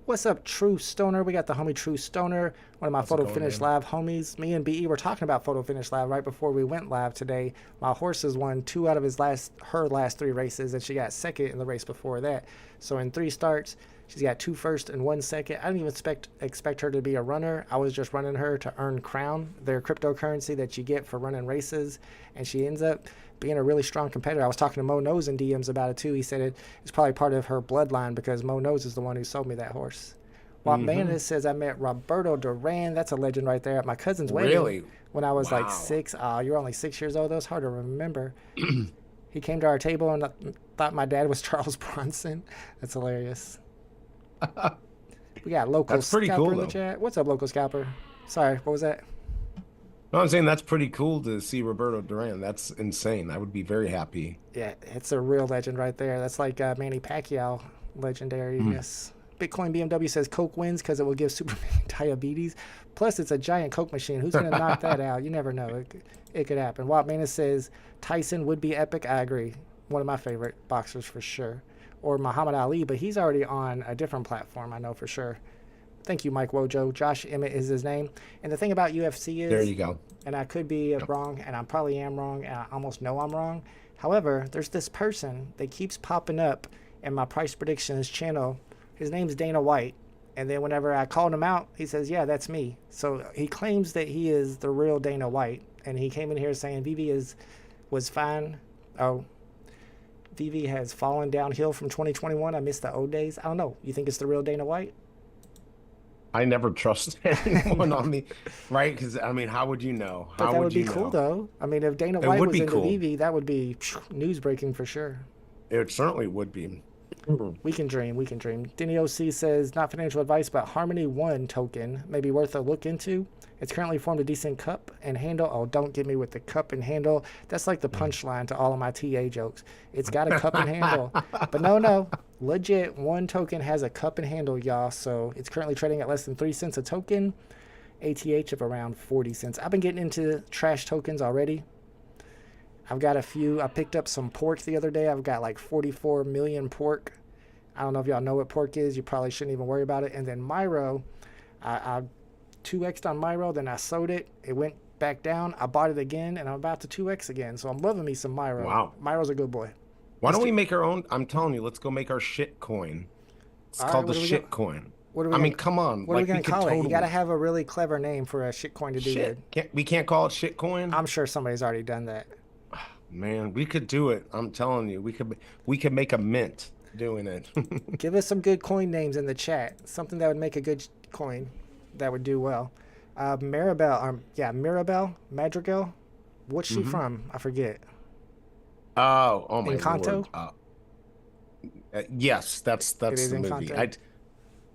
What's up, True Stoner? We got the homie True Stoner, one of my Photo Finish Live homies. Me and BE were talking about Photo Finish Live right before we went live today. My horses won 2 out of her last 3 races, and she got second in the race before that. So in 3 starts, She's got 2 firsts and 1 second. I didn't even expect her to be a runner. I was just running her to earn Crown, their cryptocurrency that you get for running races. And she ends up being a really strong competitor. I was talking to Mo Nose in DMs about it too. He said it's probably part of her bloodline because Mo Nose is the one who sold me that horse. While Bandit says, I met Roberto Duran. That's a legend right there at my cousin's wedding when I was like 6. You're only 6 years old. That was hard to remember. He came to our table and thought my dad was Charles Bronson. That's hilarious. We got local That's pretty scalper cool, in the though. chat. What's up, local scalper? Sorry, what was that? No, I'm saying that's pretty cool to see Roberto Duran. That's insane. I would be very happy. Yeah, it's a real legend right there. That's like Manny Pacquiao legendary. Yes. Bitcoin BMW says Coke wins because it will give Superman diabetes. Plus, it's a giant Coke machine. Who's going to knock that out? You never know. It could happen. Walt Manus says Tyson would be epic. I agree. One of my favorite boxers for sure. Or Muhammad Ali, but he's already on a different platform, I know for sure. Thank you, Mike Wojo. Josh Emmett is his name. And the thing about UFC is... There you go. And I could be wrong, and I probably am wrong, and I almost know I'm wrong. However, there's this person that keeps popping up in my price predictions channel. His name's Dana White. And then whenever I called him out, he says, yeah, that's me. So he claims that he is the real Dana White. And he came in here saying VeVe was fine. Oh, VeVe has fallen downhill from 2021. I missed the old days. I don't know. You think it's the real Dana White? I never trust anyone on me, right? Because, I mean, how would you know? But that would be cool, though. I mean, if Dana White was into VeVe, that would be news breaking for sure. It certainly would be. We can dream. We can dream. Denny OC says, not financial advice, but Harmony 1 token may be worth a look into. It's currently formed a decent cup and handle. Oh, don't get me with the cup and handle. That's like the punchline to all of my TA jokes. It's got a cup and handle. But no. Legit, 1 token has a cup and handle, y'all. So it's currently trading at less than 3 cents a token. ATH of around 40 cents. I've been getting into trash tokens already. I've got a few. I picked up some pork the other day. I've got like 44 million pork. I don't know if y'all know what pork is. You probably shouldn't even worry about it. And then Myro, I 2x'd on Myro, then I sold it. It went back down. I bought it again, and I'm about to 2x again. So I'm loving me some Myro. Wow. Myro's a good boy. Why don't we make our own? I'm telling you, let's go make our shit coin. It's called the shit coin. I mean, come on. What are we going to call it? You got to have a really clever name for a shit coin to do good. We can't call it shit coin? I'm sure somebody's already done that. Man, we could do it. I'm telling you. We could make a mint doing it. Give us some good coin names in the chat. Something that would make a good coin that would do well. Maribel, Madrigal. What's she from? I forget. Oh my Encanto? Lord. Yes, that's the movie.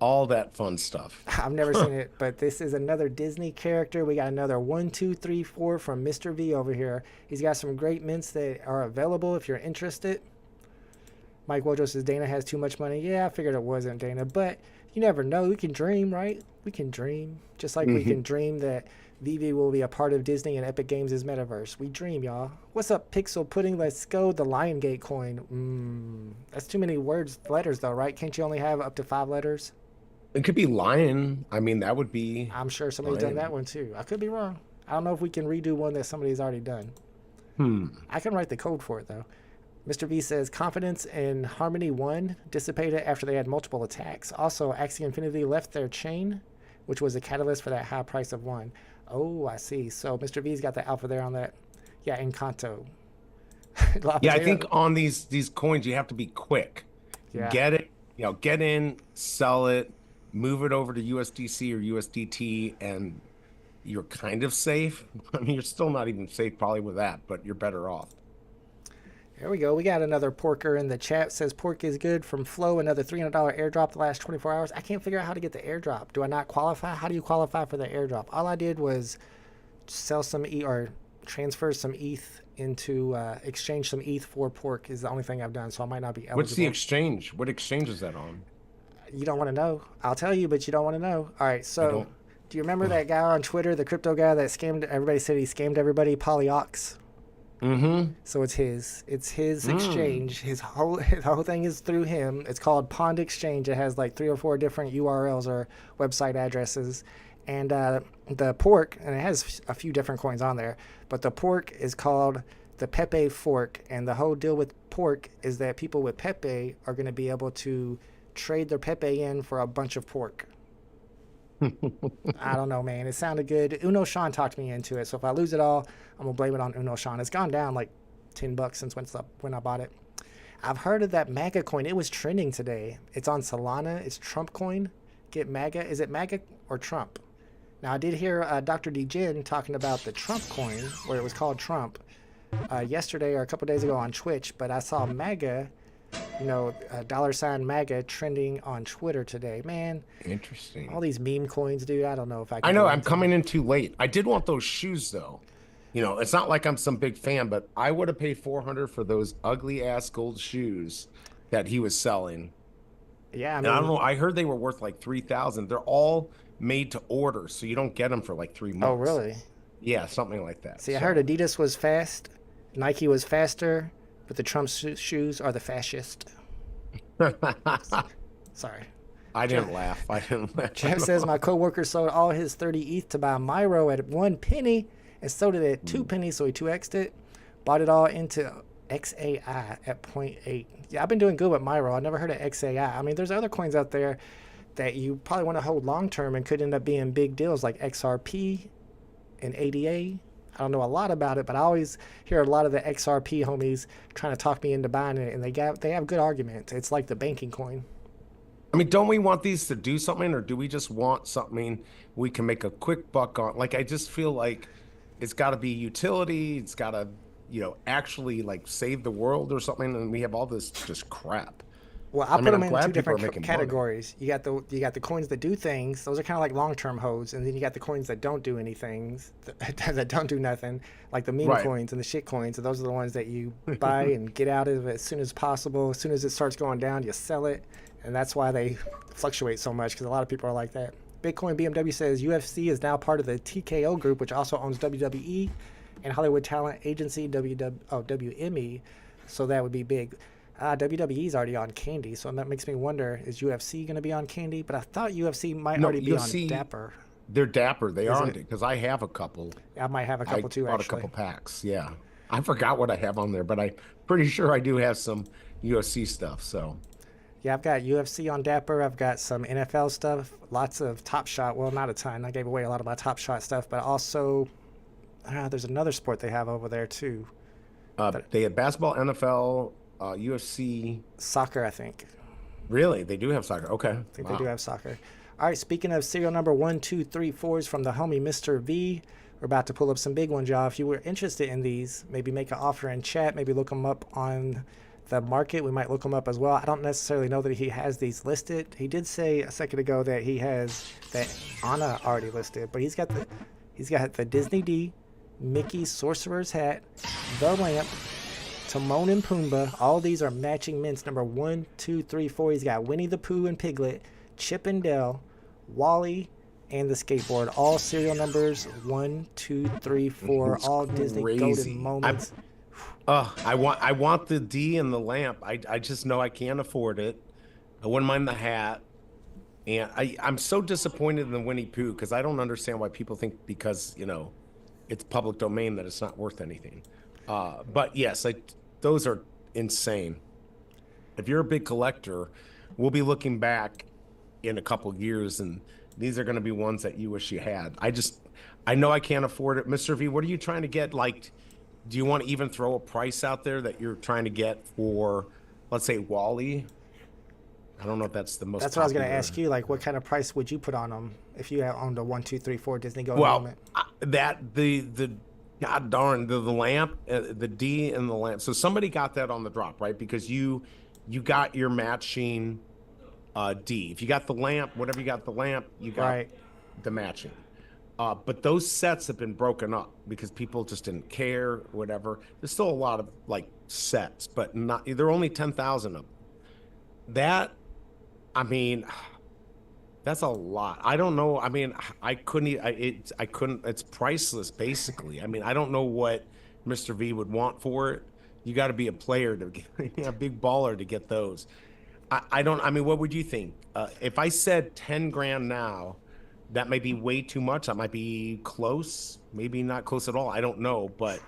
All that fun stuff. I've never seen it, but this is another Disney character. We got another 1, 2, 3, 4 from Mr. V over here. He's got some great mints that are available if you're interested. Mike Wojo says Dana has too much money. Yeah, I figured it wasn't Dana, but you never know. We can dream, right? We can dream. Just like we can dream that VeVe will be a part of Disney and Epic Games' metaverse. We dream, y'all. What's up, Pixel Pudding? Let's go. The Lion Gate coin. That's too many letters, though, right? Can't you only have up to 5 letters? It could be lion. I mean, that would be... I'm sure somebody's done that one, too. I could be wrong. I don't know if we can redo one that somebody's already done. I can write the code for it, though. Mr. V says, confidence in Harmony 1 dissipated after they had multiple attacks. Also, Axie Infinity left their chain, which was a catalyst for that high price of 1. Oh, I see. So Mr. V's got the alpha there on that. Yeah, Encanto. Yeah, I think on these coins, you have to be quick. Yeah. Get it, get in, sell it, move it over to USDC or USDT, and you're kind of safe. I mean, you're still not even safe probably with that, but you're better off. There we go. We got another porker in the chat. Says pork is good from Flow. Another $300 airdrop the last 24 hours. I can't figure out how to get the airdrop. Do I not qualify? How do you qualify for the airdrop? All I did was sell some ETH or transfer some ETH into exchange some ETH for pork is the only thing I've done. So I might not be eligible. What's the exchange? What exchange is that on? You don't want to know. I'll tell you, but you don't want to know. All right. So do you remember that guy on Twitter, the crypto guy that scammed everybody? Said he scammed everybody. Polyox. So it's his exchange. His whole thing is through him. It's called Pond Exchange. It has like 3 or 4 different URLs or website addresses, and the pork, and it has a few different coins on there, but the pork is called the Pepe fork, and the whole deal with pork is that people with Pepe are going to be able to trade their Pepe in for a bunch of pork. I don't know, man. It sounded good. Uno Sean talked me into it. So if I lose it all, I'm going to blame it on Uno Sean. It's gone down like $10 since when I bought it. I've heard of that MAGA coin. It was trending today. It's on Solana. It's Trump coin. Get MAGA. Is it MAGA or Trump? Now, I did hear Dr. DJin talking about the Trump coin, where it was called Trump, yesterday or a couple days ago on Twitch. But I saw MAGA, $sign MAGA trending on Twitter today. Man, interesting. All these meme coins, dude. I don't know if I can. I know I'm coming in too late. I did want those shoes, though. It's not like I'm some big fan, but I would have paid $400 for those ugly ass gold shoes that he was selling. Yeah, I don't know. I heard they were worth like $3,000. They're all made to order, so you don't get them for like 3 months. Oh, really? Yeah, something like that. See, I heard Adidas was fast, Nike was faster, but the Trump shoes are the fascist. Sorry. I didn't laugh. Jeff says my coworker sold all his 30 ETH to buy Myro at 1 penny and sold it at 2 pennies, so he 2x'd it. Bought it all into XAI at 0.8. Yeah, I've been doing good with Myro. I never heard of XAI. I mean, there's other coins out there that you probably want to hold long term and could end up being big deals like XRP and ADA. I don't know a lot about it, but I always hear a lot of the XRP homies trying to talk me into buying it, and they have good arguments. It's like the banking coin. I mean, don't we want these to do something, or do we just want something we can make a quick buck on? Like, I just feel like it's got to be utility. It's got to, actually like save the world or something. And we have all this just crap. Well, I put them in two different categories. You got the coins that do things. Those are kind of like long-term hoes, and then you got the coins that don't do anything, that don't do nothing, like the meme coins and the shit coins. And those are the ones that you buy and get out of it as soon as possible. As soon as it starts going down, you sell it, and that's why they fluctuate so much, because a lot of people are like that. Bitcoin BMW says UFC is now part of the TKO group, which also owns WWE and Hollywood Talent Agency, WME. So that would be big. WWE is already on Candy, so that makes me wonder, is UFC going to be on Candy? But I thought UFC might already be on Dapper. They're Dapper. They are, because I have a couple. I might have a couple too, actually. I bought a couple packs, yeah. I forgot what I have on there, but I'm pretty sure I do have some UFC stuff, so. Yeah, I've got UFC on Dapper. I've got some NFL stuff, lots of Top Shot. Well, not a ton. I gave away a lot of my Top Shot stuff, but also, there's another sport they have over there too. They have basketball, NFL, UFC, soccer, I think. Really? They do have soccer. Okay. I think they do have soccer. All right, speaking of serial number 1234s from the homie Mr. V, we're about to pull up some big ones, y'all. If you were interested in these, maybe make an offer in chat, maybe look them up on the market. We might look them up as well. I don't necessarily know that he has these listed. He did say a second ago that he has that Anna already listed, but he's got the Disney D, Mickey Sorcerer's Hat, the Lamp, Timon and Pumbaa. All these are matching mints. Number 1, 2, 3, 4. He's got Winnie the Pooh and Piglet, Chip and Dale, Wally, and the skateboard. All serial numbers 1, 2, 3, 4. It's all crazy. Disney golden moments. I want the D and the lamp. I just know I can't afford it. I wouldn't mind the hat. And I'm so disappointed in the Winnie Pooh, because I don't understand why people think because, it's public domain that it's not worth anything. But yes, those are insane. If you're a big collector, we'll be looking back in a couple years, and these are going to be ones that you wish you had. I know I can't afford it. Mr. V, what are you trying to get? Like, do you want to even throw a price out there that you're trying to get for, let's say, Wally? I don't know if that's the most. That's what I was going to ask you. Like, what kind of price would you put on them if you owned a 1, 2, 3, 4 Disney Go moment? The God darn, the lamp, the D and the lamp. So somebody got that on the drop, right? Because you got your matching D. If you got the lamp, whatever you got the lamp, you got the matching. But those sets have been broken up because people just didn't care or whatever. There's still a lot of like sets, but there are only 10,000 of them. That, I mean, that's a lot. I don't know. I mean, I couldn't. It's priceless, basically. I mean, I don't know what Mr. V would want for it. You got to be a player to get a big baller to get those. I don't. I mean, what would you think? If I said 10 grand now, that might be way too much. That might be close. Maybe not close at all. I don't know. But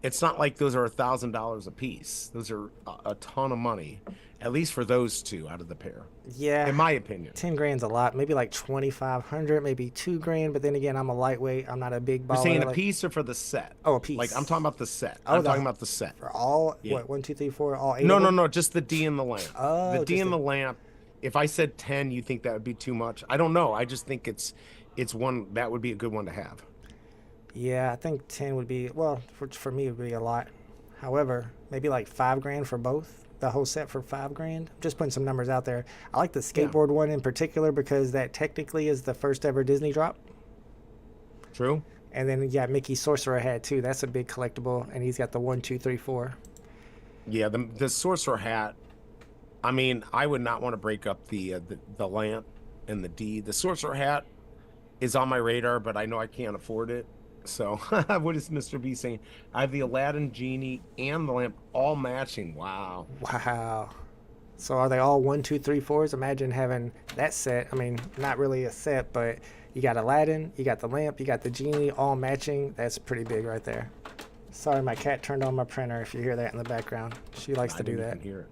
it's not like those are $1,000 a piece. Those are a ton of money. At least for those two out of the pair. Yeah. In my opinion. 10 grand's a lot. Maybe like 2,500, maybe 2 grand. But then again, I'm a lightweight. I'm not a big baller. You're saying a like, piece or for the set? Oh, a piece. Like I'm talking about the set. Oh, I'm talking about the set. For all, Yeah. what, 1, 2, 3, 4, all 8 No, of no, them? no, just the D and the lamp. Oh, the D just and the- the lamp. If I said 10, you think that would be too much? I don't know. I just think it's one that would be a good one to have. Yeah, I think 10 would be, well, for me, it would be a lot. However, maybe like 5 grand for both. The whole set for 5 grand. Just putting some numbers out there. I like the skateboard one in particular because that technically is the first ever Disney drop. True. And then you got Mickey Sorcerer hat too. That's a big collectible, and he's got the 1, 2, 3, 4. Yeah, the sorcerer hat. I mean, I would not want to break up the lamp and the D. The sorcerer hat is on my radar, but I know I can't afford it. So, what is Mr. B saying? I have the Aladdin genie and the lamp all matching. Wow. Wow. So are they all 1, 2, 3, 4s? Imagine having that set. I mean, not really a set, but you got Aladdin, you got the lamp, you got the genie, all matching. That's pretty big right there. Sorry, my cat turned on my printer. If you hear that in the background, she likes to do that. I didn't hear it.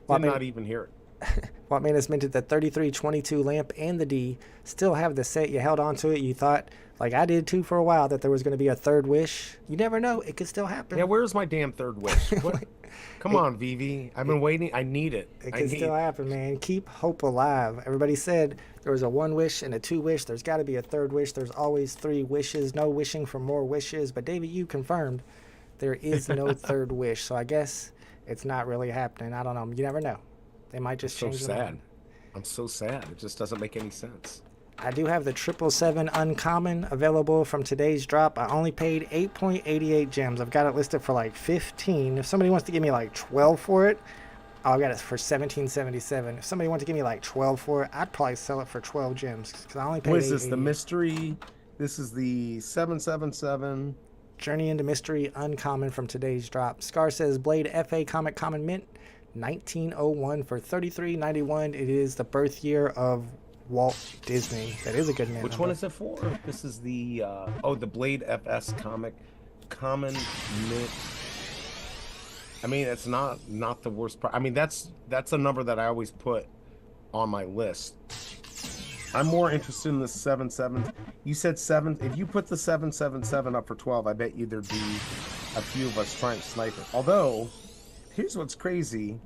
Well, Did not even hear it. Walkman has minted the 3322 lamp and the D. Still have the set. You held on to it. You thought, like I did too for a while, that there was going to be a third wish. You never know. It could still happen. Yeah, where's my damn third wish? What? Come on, VeVe. I've been waiting. I need it. It can still happen, man. Keep hope alive. Everybody said there was a 1 wish and a 2 wish. There's got to be a third wish. There's always 3 wishes. No wishing for more wishes. But David, you confirmed there is no third wish. So I guess it's not really happening. I don't know. You never know. They might just So change the sad. mind. I'm so sad. It just doesn't make any sense. I do have the 777 Uncommon available from today's drop. I only paid 8.88 gems. I've got it listed for like 15. If somebody wants to give me like 12 for it, I'll get it for 17.77. If somebody wants to give me like 12 for it, I'd probably sell it for 12 gems because I only paid. What is this? The 8.88. mystery? This is the 777. Journey into Mystery Uncommon from today's drop. Scar says Blade FA Comic Common Mint 1901 for $33.91. It is the birth year of Walt Disney. That is a good mint. Which one is it for? This is the the Blade FS comic common mint. I mean, it's not the worst part. I mean, that's a number that I always put on my list. I'm more interested in the 77. You said 7. If you put the 777 up for 12, I bet you there'd be a few of us trying to snipe it. Although, here's what's crazy.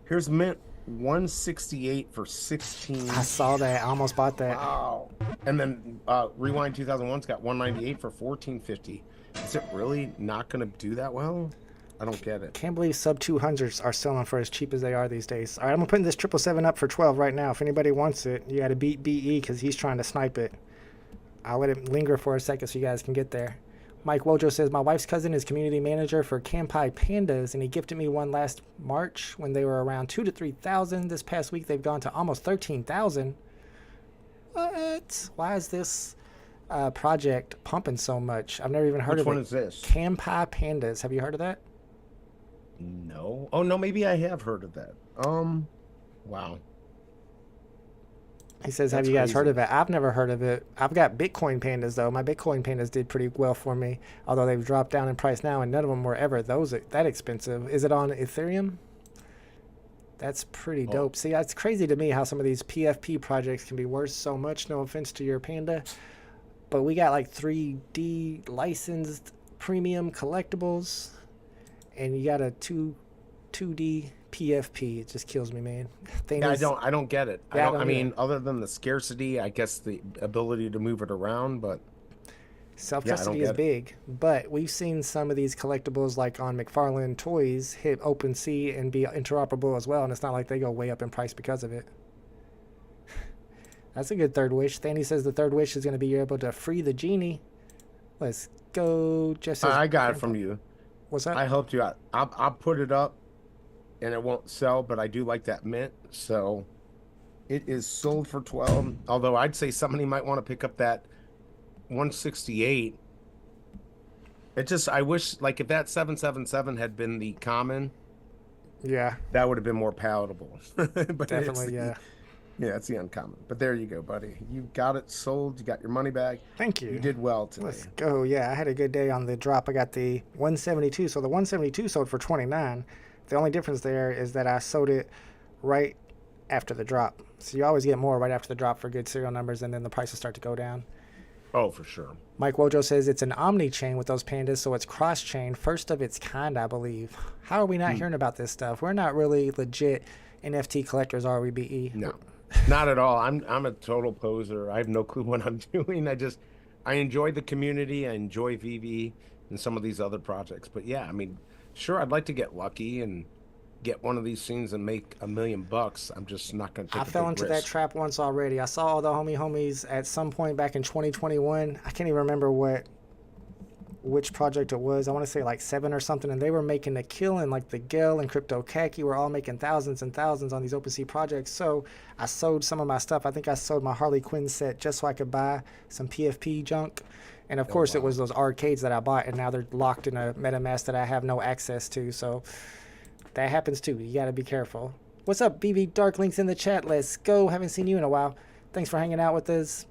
Here's mint 168 for 16. I saw that. I almost bought that. Wow. And then Rewind 2001's got 198 for 1450. Is it really not going to do that well? I don't get it. Can't believe sub 200s are selling for as cheap as they are these days. All right, I'm gonna put this 777 up for 12 right now. If anybody wants it, you got to beat BE because he's trying to snipe it. I'll let it linger for a second so you guys can get there. Mike Wojo says my wife's cousin is community manager for Kampai Pandas, and he gifted me one last March when they were around 2,000 to 3,000. This past week they've gone to almost 13,000. What? Why is this project pumping so much? I've never even heard of it. Which one is this? Kampai Pandas. Have you heard of that? No. Oh no, maybe I have heard of that. Wow. He says, That's have you guys heard crazy. of it? I've never heard of it. I've got Bitcoin Pandas, though. My Bitcoin Pandas did pretty well for me, although they've dropped down in price now, and none of them were ever that expensive. Is it on Ethereum? That's pretty dope. See, it's crazy to me how some of these PFP projects can be worth so much. No offense to your Panda, but we got like 3D licensed premium collectibles, and you got a 2D PFP. It just kills me, man. Yeah, I don't get it. Yeah, I mean, either. other than the scarcity, I guess the ability to move it around, but Self-custody get is it. big, but we've seen some of these collectibles like on McFarlane Toys hit OpenSea and be interoperable as well, and it's not like they go way up in price because of it. That's a good third wish. Thanny says the third wish is going to be you're able to free the genie. Let's go. Jeff says, I got it from you. What's that? I helped you out. I'll put it up, and it won't sell, but I do like that mint, so it is sold for 12. Although I'd say somebody might want to pick up that 168. I wish, like, if that 777 had been the common, Yeah, that would have been more palatable. But definitely, yeah. Yeah, it's the uncommon. But there you go, buddy. You got it sold. You got your money back. Thank you. You did well today. Let's go. Yeah, I had a good day on the drop. I got the 172. So the 172 sold for 29. The only difference there is that I sold it right after the drop. So you always get more right after the drop for good serial numbers, and then the prices start to go down. Oh, for sure. Mike Wojo says it's an omni chain with those pandas, so it's cross chain, first of its kind, I believe. How are we not hearing about this stuff? We're not really legit NFT collectors, are we, BE? No, not at all. I'm a total poser. I have no clue what I'm doing. I enjoy the community. I enjoy VeVe and some of these other projects. But yeah, I mean, sure, I'd like to get lucky and get one of these things and make $1 million. I'm just not going to take I fell into that trap once already. I saw all the homies at some point back in 2021. I can't even remember which project it was. I want to say like 7 or something, and they were making a killing. Like the Gel and Crypto Khaki were all making thousands and thousands on these OpenSea projects. So I sold some of my stuff. I think I sold my Harley Quinn set just so I could buy some PFP junk. And of course, it was those arcades that I bought, and now they're locked in a MetaMask that I have no access to. So that happens too. You got to be careful. What's up, BB Dark? Links in the chat. Let's go. Haven't seen you in a while. Thanks for hanging out with us.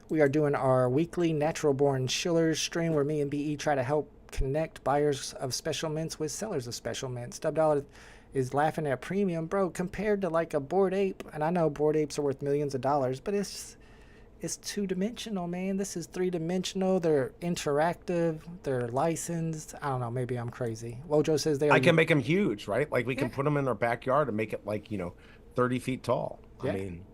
We are doing our weekly Natural Born Shillers stream where me and BE try to help connect buyers of special mints with sellers of special mints. Dub Dollar is laughing at premium, bro, compared to like a Bored Ape. And I know Bored Apes are worth millions of dollars, but it's two-dimensional, man. This is three-dimensional. They're interactive. They're licensed. I don't know. Maybe I'm crazy. Wojo says they are... I can make them huge, right? Like we can put them in our backyard and make it like, 30 feet tall. Yeah. I mean...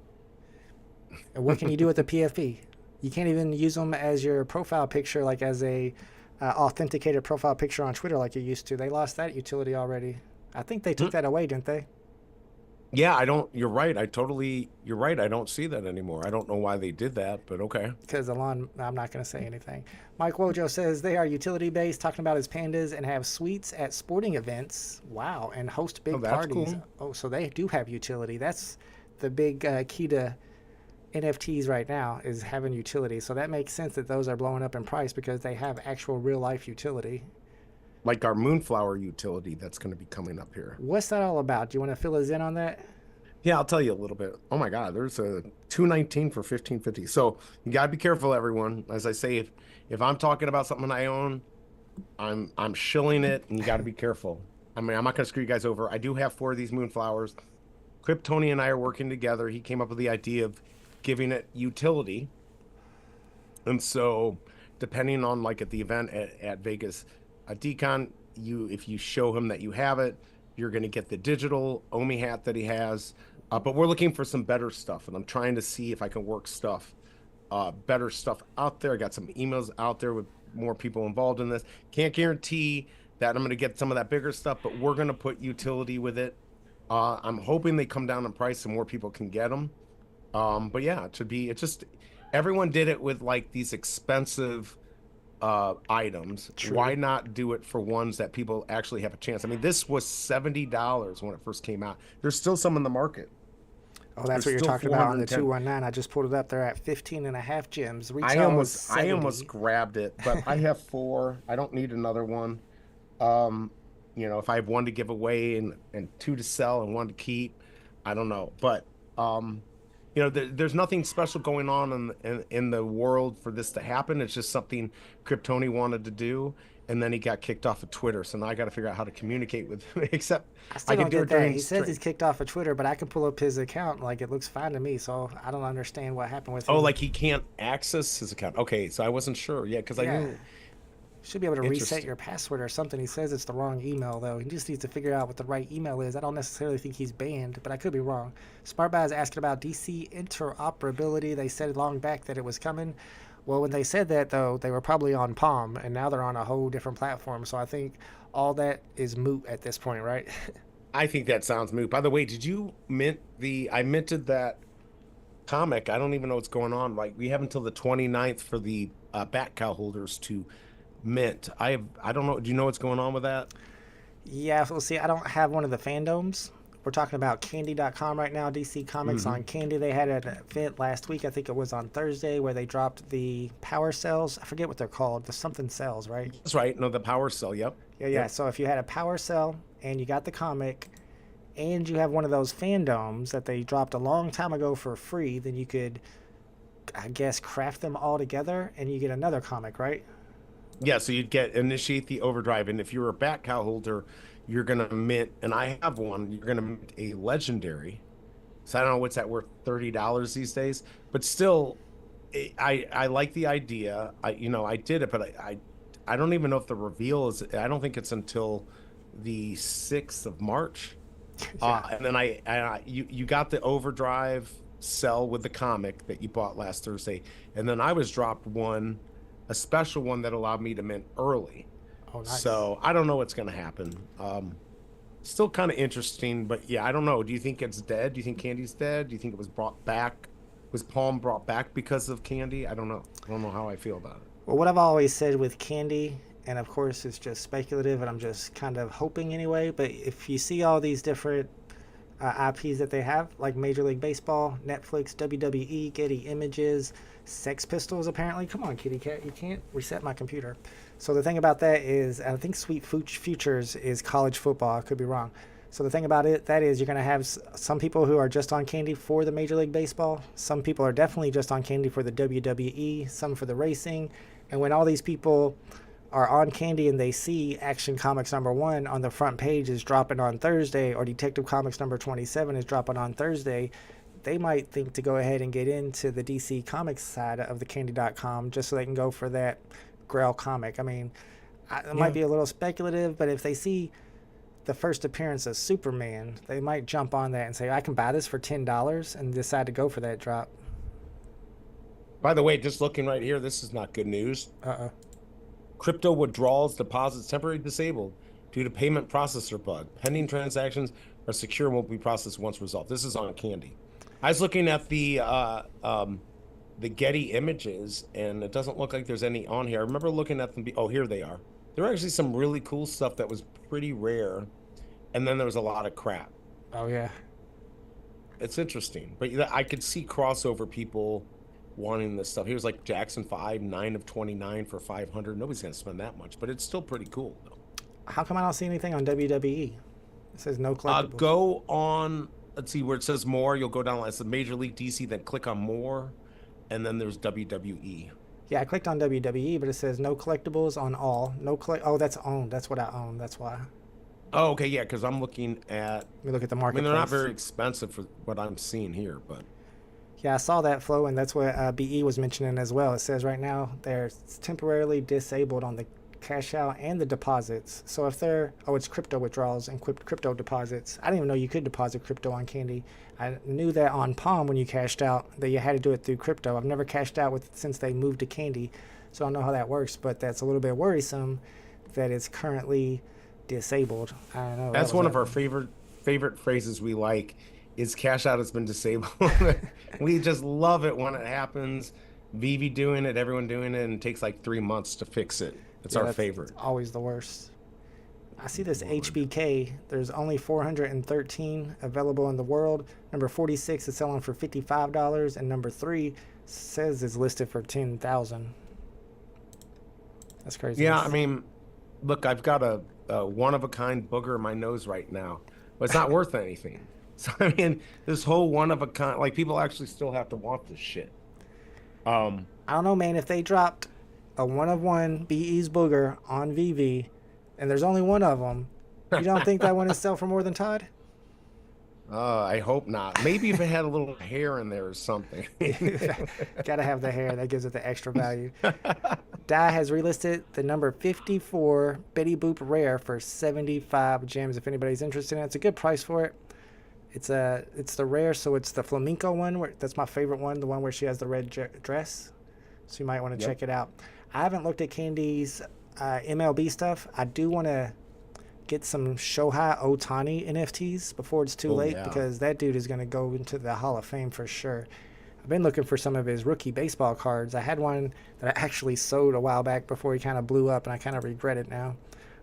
And what can you do with the PFP? You can't even use them as your profile picture, like as a authenticated profile picture on Twitter like you used to. They lost that utility already. I think they took that away, didn't they? Yeah, you're right. You're right. I don't see that anymore. I don't know why they did that, but okay. Because Elon, I'm not going to say anything. Mike Wojo says they are utility-based, talking about his pandas, and have suites at sporting events. Wow, and host big parties. Cool. Oh, so they do have utility. That's the big key to NFTs right now, is having utility. So that makes sense that those are blowing up in price because they have actual real-life utility. Like our Moonflower utility that's going to be coming up here. What's that all about? Do you want to fill us in on that? Yeah, I'll tell you a little bit. Oh my God, there's a 219 for 1550. So you gotta be careful, everyone. As I say, if I'm talking about something I own, I'm shilling it, and you gotta be careful. I mean, I'm not gonna screw you guys over. I do have 4 of these Moonflowers. Kryptoni and I are working together. He came up with the idea of giving it utility, and so depending on like at the event at Vegas, Decon, if you show him that you have it, you're going to get the digital Omi hat that he has. But we're looking for some better stuff, and I'm trying to see if I can work better stuff out there. I got some emails out there with more people involved in this. Can't guarantee that I'm going to get some of that bigger stuff, but we're going to put utility with it. I'm hoping they come down in price so more people can get them. But yeah, it's just, everyone did it with like these expensive items. True. Why not do it for ones that people actually have a chance? I mean, this was $70 when it first came out. There's still some in the market. Oh, that's what you're talking about on the 219. I just pulled it up. They're at 15.5 gems. I almost grabbed it, but I have 4. I don't need another one. If I have 1 to give away and 2 to sell and 1 to keep, I don't know. But there's nothing special going on in the world for this to happen. It's just something Kryptoni wanted to do, and then he got kicked off of Twitter. So now I got to figure out how to communicate with him. Except I still don't get that. He says he's kicked off of Twitter, but I can pull up his account. Like, it looks fine to me. So I don't understand what happened with him. Oh, like he can't access his account. Okay, so I wasn't sure. Yeah, because I knew. Should be able to reset your password or something. He says it's the wrong email, though. He just needs to figure out what the right email is. I don't necessarily think he's banned, but I could be wrong. SmartBuy is asking about DC interoperability. They said long back that it was coming. Well, when they said that, though, they were probably on Palm, and now they're on a whole different platform. So I think all that is moot at this point, right? I think that sounds moot. By the way, did you mint I minted that comic. I don't even know what's going on. Like, we have until the 29th for the Bat Cow holders to mint. I don't know. Do you know what's going on with that? Yeah, we'll see. I don't have one of the fandoms. We're talking about candy.com right now. DC Comics on Candy. They had an event last week. I think it was on Thursday where they dropped the power cells. I forget what they're called. The something cells, right? That's right. No, the power cell. Yep. Yeah. Yep. So if you had a power cell and you got the comic and you have one of those fandoms that they dropped a long time ago for free, then you could, I guess, craft them all together and you get another comic, right? Yeah, so you'd initiate the overdrive, and if you're a Bat Cow holder, you're gonna mint, and I have one. You're gonna mint a legendary. So I don't know what's that worth, $30 these days, but still, I like the idea. I did it, but I don't even know if the reveal is. I don't think it's until the 6th of March. And then you got the overdrive cell with the comic that you bought last Thursday, and then I was dropped a special one that allowed me to mint early. Oh, nice. So I don't know what's going to happen. Still kind of interesting, but yeah, I don't know. Do you think it's dead? Do you think Candy's dead? Do you think it was brought back? Was Palm brought back because of Candy? I don't know. I don't know how I feel about it. Well, what I've always said with Candy, and of course it's just speculative, and I'm just kind of hoping anyway, but if you see all these different IPs that they have, like Major League Baseball, Netflix, WWE, Getty Images, Sex Pistols, apparently. Come on, kitty cat, you can't reset my computer. So the thing about that is, I think Sweet Futures is college football. I could be wrong. So the thing about it, that is, you're going to have some people who are just on Candy for the Major League Baseball. Some people are definitely just on Candy for the WWE, some for the racing. And when all these people are on Candy and they see Action Comics #1 on the front page is dropping on Thursday, or Detective Comics #27 is dropping on Thursday, they might think to go ahead and get into the DC Comics side of the Candy.com just so they can go for that Grail comic. I mean, it might be a little speculative, but if they see the first appearance of Superman, they might jump on that and say, I can buy this for $10 and decide to go for that drop. By the way, just looking right here, this is not good news. Crypto withdrawals deposits temporarily disabled due to payment processor bug. Pending transactions are secure and won't be processed once resolved. This is on Candy. I was looking at the Getty Images, and it doesn't look like there's any on here. I remember looking at them. Oh, here they are. There were actually some really cool stuff that was pretty rare, and then there was a lot of crap. Oh, yeah. It's interesting. But I could see crossover people wanting this stuff. Here's like Jackson 5, 9 of 29 for 500. Nobody's going to spend that much, but it's still pretty cool, though. How come I don't see anything on WWE? It says no collectibles. Go on, let's see, where it says more, you'll go down, it's the Major League DC, then click on more, and then there's WWE. Yeah, I clicked on WWE, but it says no collectibles on all. Oh, that's owned. That's what I own. That's why. Oh, okay, yeah, because I'm looking at... Let me look at the I marketplace. mean, they're not very expensive for what I'm seeing here, but... Yeah, I saw that flow, and that's what BE was mentioning as well. It says right now they're temporarily disabled on the cash out and the deposits. So if they're... Oh, it's crypto withdrawals and crypto deposits. I didn't even know you could deposit crypto on Candy. I knew that on Palm when you cashed out that you had to do it through crypto. I've never cashed out since they moved to Candy, so I don't know how that works, but that's a little bit worrisome that it's currently disabled. I don't know. That's one of our favorite phrases we like, is cash out has been disabled. We just love it when it happens. VeVe doing it, everyone doing it, and it takes like 3 months to fix it. It's our favorite. Always the worst. I see this HBK. There's only 413 available in the world. Number 46 is selling for $55, and number 3 says is listed for $10,000. That's crazy. Yeah, I mean, look, I've got a one-of-a-kind booger in my nose right now, but it's not worth anything. So, I mean, this whole one-of-a-kind, like, people actually still have to want this shit. I don't know, man. If they dropped a one-of-one BE's booger on VeVe, and there's only one of them, you don't think that one is sell for more than Todd? I hope not. Maybe if it had a little hair in there or something. Gotta have the hair. That gives it the extra value. Dye has relisted the number 54 Betty Boop Rare for 75 gems. If anybody's interested in it, it's a good price for it. It's the rare, so it's the flamenco one. That's my favorite one, the one where she has the red dress. So you might want to check it out. I haven't looked at Candy's MLB stuff. I do want to get some Shohei Ohtani NFTs before it's too late, because that dude is going to go into the Hall of Fame for sure. I've been looking for some of his rookie baseball cards. I had one that I actually sold a while back before he kind of blew up, and I kind of regret it now.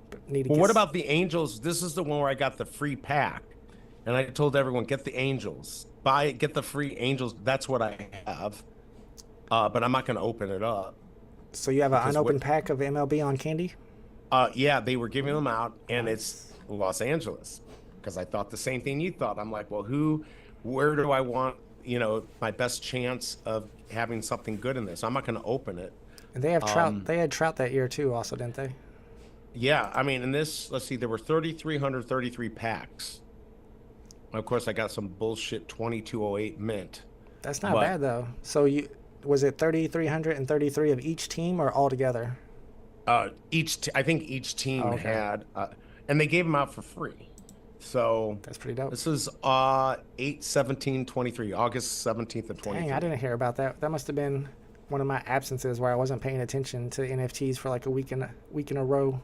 But what about the Angels? This is the one where I got the free pack, and I told everyone, get the Angels. Buy it, get the free Angels. That's what I have. But I'm not going to open it up. So you have an unopened pack of MLB on Candy? Yeah, they were giving them out, and it's Los Angeles, because I thought the same thing you thought. I'm like, well, where do I want, my best chance of having something good in this? I'm not going to open it. And they have Trout. They had Trout that year too, also, didn't they? Yeah, I mean, in this, let's see, there were 3,333 packs. Of course, I got some bullshit 2208 mint, That's not but bad though. So you was it 3,333 of each team or all together? I think each Oh, team okay, had, and they gave them out for free. So that's pretty dope. this is 8/17/23, August 17th of Dang, I 23. didn't hear about that. That must have been one of my absences where I wasn't paying attention to NFTs for like a week in a row.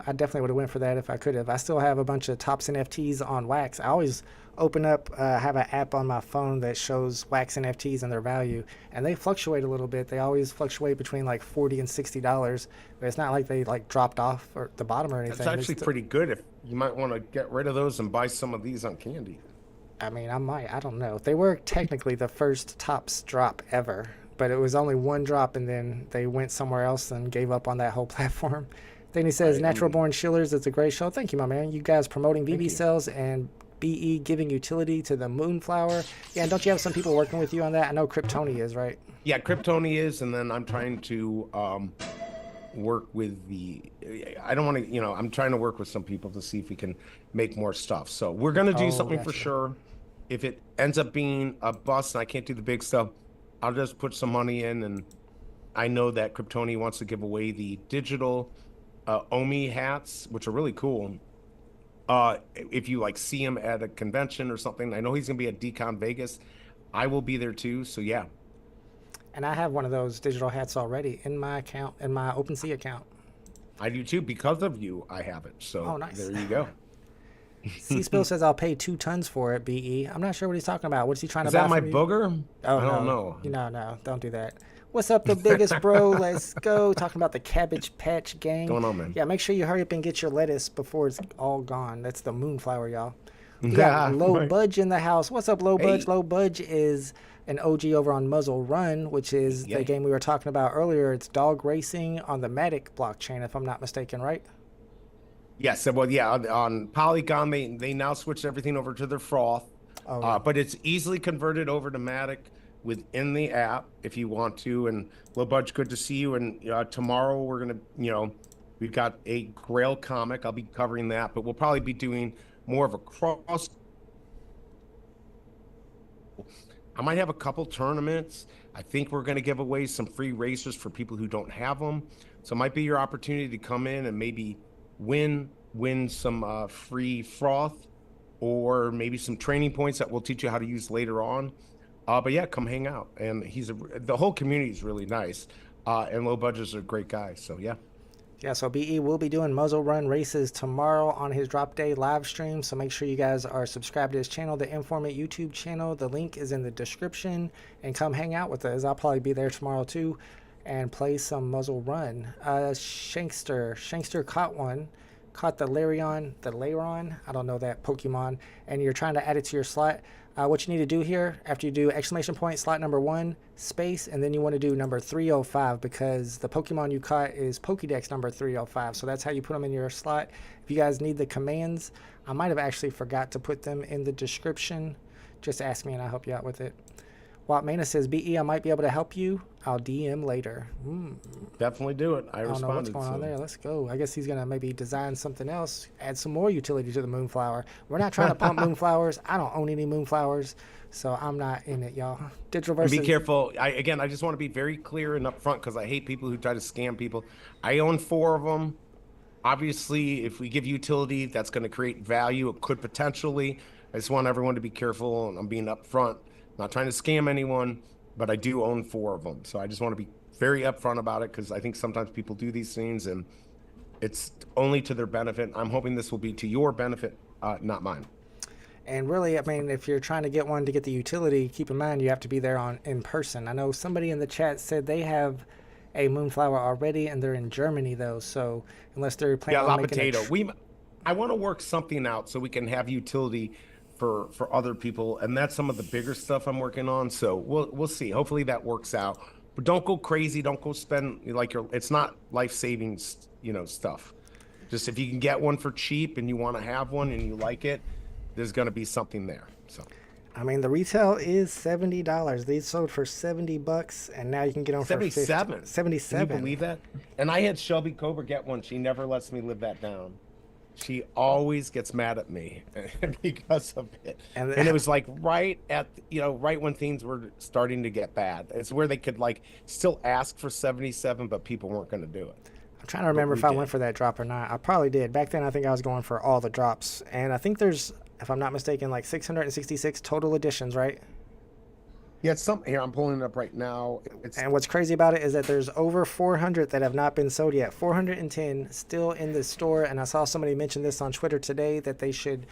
I definitely would have went for that if I could have. I still have a bunch of Tops NFTs on Wax. I always open up, have an app on my phone that shows Wax NFTs and their value, and they fluctuate a little bit. They always fluctuate between like $40 and $60, but it's not like they like dropped off or the bottom or anything. That's actually pretty good. If you might want to get rid of those and buy some of these on Candy. I mean, I might. I don't know. They were technically the first Tops drop ever, but it was only one drop, and then they went somewhere else and gave up on that whole platform. Then he says, Natural Born Shillers, it's a great show. Thank you, my man. You guys promoting VeVe cells and BE giving utility to the Moonflower. Yeah, and don't you have some people working with you on that? I know Kryptoni is, right? Yeah, Kryptoni is, and then I'm trying to work with the. I don't want to, I'm trying to work with some people to see if we can make more stuff. So we're gonna do something for gotcha. sure. If it ends up being a bust and I can't do the big stuff, I'll just put some money in, and I know that Kryptoni wants to give away the digital Omi hats, which are really cool. If you like see him at a convention or something, I know he's gonna be at Decon Vegas. I will be there too. So yeah, And I have one of those digital hats already in my account, in my OpenSea account. I do too. Because of you, I have it. So Oh, nice. there you go. C-Spill says I'll pay 2 tons for it, BE. I'm not sure what he's talking about. What's he trying Is to buy that my from you? booger? Oh, I don't no. know. No, don't do that. What's up, the biggest bro? Let's go. Talking about the Cabbage Patch gang. Going on, man? Yeah, make sure you hurry up and get your lettuce before it's all gone. That's the Moonflower, y'all. We got Low Right. Budge in the house. What's up, Low Budge? Hey. Low Budge is an OG over on Muzzle Run, which is Yeah. the game we were talking about earlier. It's dog racing on the Matic blockchain, if I'm not mistaken, right? Yes. Well, yeah. On Polygon, they now switched everything over to their froth, Oh, yeah. but it's easily converted over to Matic within the app if you want to. And Lil Budge, good to see you. And tomorrow we're gonna, we've got a Grail comic. I'll be covering that, but we'll probably be doing more of a cross. I might have a couple tournaments. I think we're going to give away some free racers for people who don't have them. So it might be your opportunity to come in and maybe win some free froth, or maybe some training points that we'll teach you how to use later on. But yeah, come hang out. And the whole community is really nice. And Low Budge is a great guy. So yeah. Yeah, so BE will be doing Muzzle Run races tomorrow on his Drop Day live stream. So make sure you guys are subscribed to his channel, the Informate YouTube channel. The link is in the description. And come hang out with us. I'll probably be there tomorrow too and play some Muzzle Run. Shankster caught one. Caught the Lairon, I don't know that Pokemon, and you're trying to add it to your slot. What you need to do here, after you do exclamation point slot number 1, space, and then you want to do number 305, because the Pokemon you caught is Pokédex number 305. So that's how you put them in your slot. If you guys need the commands, I might have actually forgot to put them in the description. Just ask me and I'll help you out with it. Watmana says, BE, I might be able to help you. I'll DM later. Definitely do it. I don't know what's responded. going on there. Let's go. I guess he's going to maybe design something else, add some more utility to the Moonflower. We're not trying to pump Moonflowers. I don't own any Moonflowers, so I'm not in it, y'all. Digital And versus... be careful. I just want to be very clear and upfront because I hate people who try to scam people. I own 4 of them. Obviously, if we give utility, that's going to create value. It could potentially. I just want everyone to be careful, and I'm being upfront. Not trying to scam anyone, but I do own 4 of them. So I just want to be very upfront about it because I think sometimes people do these things and it's only to their benefit. I'm hoping this will be to your benefit, not mine. And really, I mean, if you're trying to get one to get the utility, keep in mind you have to be there in person. I know somebody in the chat said they have a Moonflower already and they're in Germany though. So unless they're planning on making potato. I want to work something out so we can have utility for other people, and that's some of the bigger stuff I'm working on. So we'll see. Hopefully that works out. But don't go crazy. Don't go spend it's not life-saving, stuff. Just if you can get one for cheap and you want to have one and you like it, there's going to be something there. So I mean, the retail is $70. These sold for $70, and now you can get them for 77. Can you 77. believe that? And I had Shelby Cobra get one. She never lets me live that down. She always gets mad at me because of it. And it was like right at, right when things were starting to get bad. It's where they could like still ask for 77, but people weren't going to do it. I'm trying to remember if I went for that drop or not. I probably did. Back then, I think I was going for all the drops. And I think there's, if I'm not mistaken, like 666 total editions, right? Yeah, it's something here. I'm pulling it up right now. And what's crazy about it is that there's over 400 that have not been sold yet. 410 still in the store. And I saw somebody mention this on Twitter today that they should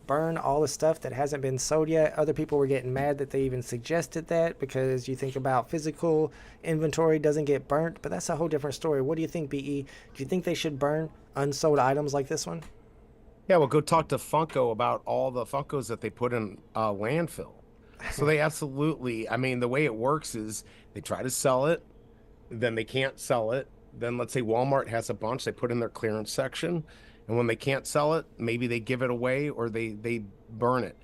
burn all the stuff that hasn't been sold yet. Other people were getting mad that they even suggested that, because you think about physical inventory doesn't get burnt, but that's a whole different story. What do you think, BE? Do you think they should burn unsold items like this one? Yeah, well, go talk to Funko about all the Funkos that they put in landfill. So they absolutely, I mean, the way it works is they try to sell it, then they can't sell it. Then let's say Walmart has a bunch, they put in their clearance section. And when they can't sell it, maybe they give it away or they burn it.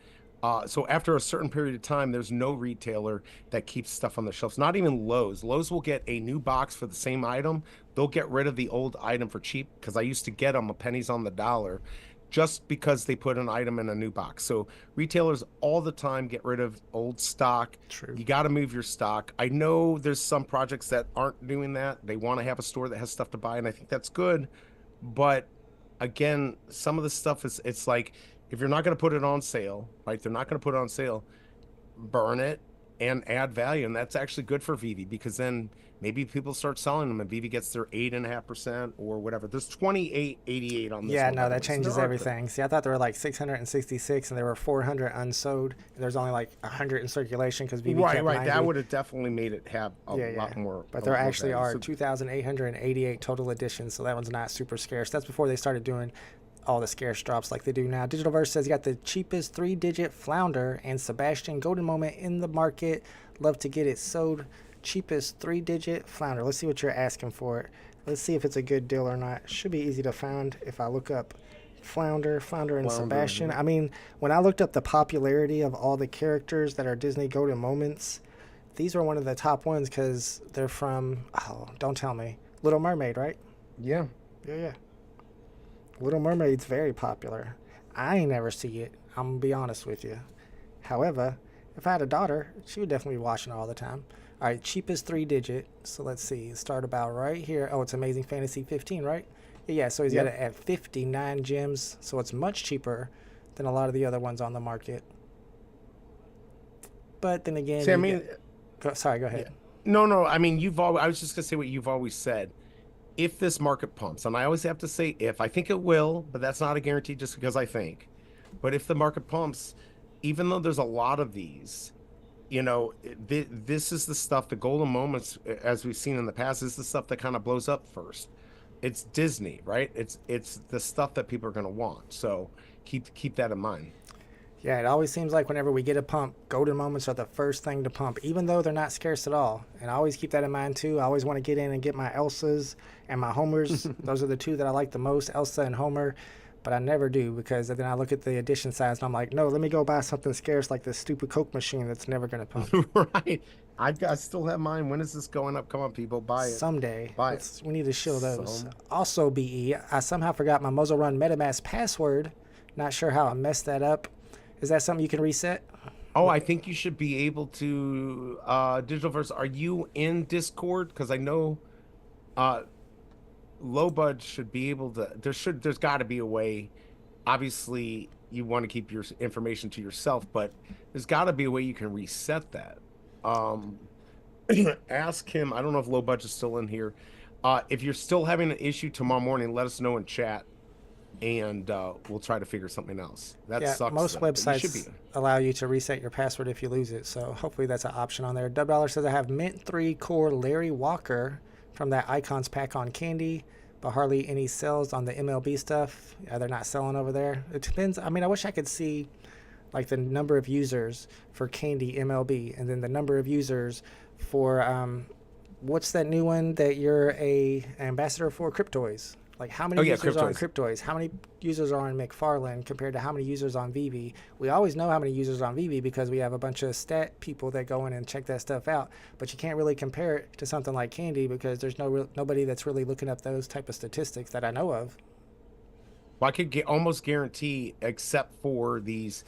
So after a certain period of time, there's no retailer that keeps stuff on the shelves. Not even Lowe's. Lowe's will get a new box for the same item. They'll get rid of the old item for cheap, because I used to get them a pennies on the dollar just because they put an item in a new box. So retailers all the time get rid of old stock. True. You got to move your stock. I know there's some projects that aren't doing that. They want to have a store that has stuff to buy, and I think that's good. But again, some of the stuff is, it's like, if you're not going to put it on sale, right? They're not going to put it on sale, burn it and add value. And that's actually good for VeVe, because then maybe people start selling them and VeVe gets their 8.5% or whatever. There's 28.88 on this. Yeah, one, no, that changes there everything. See, I thought there were like 666 and there were 400 unsold, and there's only like 100 in circulation because VeVe kept 90. That would have definitely made it have a lot more. But there actually are 2,888 total editions, so that one's not super scarce. That's before they started doing all the scarce drops like they do now. Digitalverse says you got the cheapest 3-digit flounder and Sebastian golden moment in the market. Love to get it sold. Cheapest 3-digit flounder. Let's see what you're asking for it. Let's see if it's a good deal or not. Should be easy to find if I look up flounder and Sebastian. I mean, when I looked up the popularity of all the characters that are Disney golden moments, these were one of the top ones because they're from, don't tell me, Little Mermaid, right? Yeah. Yeah. Little Mermaid's very popular. I ain't never see it, I'm gonna be honest with you. However, if I had a daughter, she would definitely be watching it all the time. All right, cheapest 3-digit. So let's see, start about right here. Oh, it's Amazing Fantasy 15, right? Yeah, so he's got it at 59 gems, so it's much cheaper than a lot of the other ones on the market. But then again, sorry, go ahead. No, I mean, I was just gonna say what you've always said. If this market pumps, and I always have to say if, I think it will, but that's not a guarantee just because I think. But if the market pumps, even though there's a lot of these, this is the stuff, the golden moments, as we've seen in the past, is the stuff that kind of blows up first. It's Disney, right? It's the stuff that people are going to want. So keep that in mind. Yeah, it always seems like whenever we get a pump, golden moments are the first thing to pump, even though they're not scarce at all. And I always keep that in mind, too. I always want to get in and get my Elsas and my Homers. Those are the two that I like the most, Elsa and Homer. But I never do, because then I look at the edition size and I'm like, no, let me go buy something scarce like this stupid Coke machine that's never going to pump. Right. I still have mine. When is this going up? Come on, people, buy it. Someday. Buy it. We need to show those. Also, BE, I somehow forgot my Muzzle Run MetaMask password. Not sure how I messed that up. Is that something you can reset? Oh, I think you should be able to. Digitalverse, are you in Discord? Because I know Low Bud should be able to. There's got to be a way. Obviously, you want to keep your information to yourself, but there's got to be a way you can reset that. Ask him. I don't know if Low Bud is still in here. If you're still having an issue tomorrow morning, let us know in chat. And we'll try to figure something else. That sucks. Most websites allow you to reset your password if you lose it, so hopefully that's an option on there. Dub Dollar says I have Mint 3 Core Larry Walker from that Icons pack on Candy, but hardly any sales on the MLB stuff. They're not selling over there. It depends. I mean, I wish I could see like the number of users for Candy MLB, and then the number of users for what's that new one that you're a ambassador for, Cryptoys. Like how many users are on Cryptoys? How many users are on McFarlane compared to how many users on VeVe? We always know how many users on VeVe because we have a bunch of stat people that go in and check that stuff out. But you can't really compare it to something like Candy because there's nobody that's really looking up those type of statistics that I know of. Well, I could almost guarantee, except for these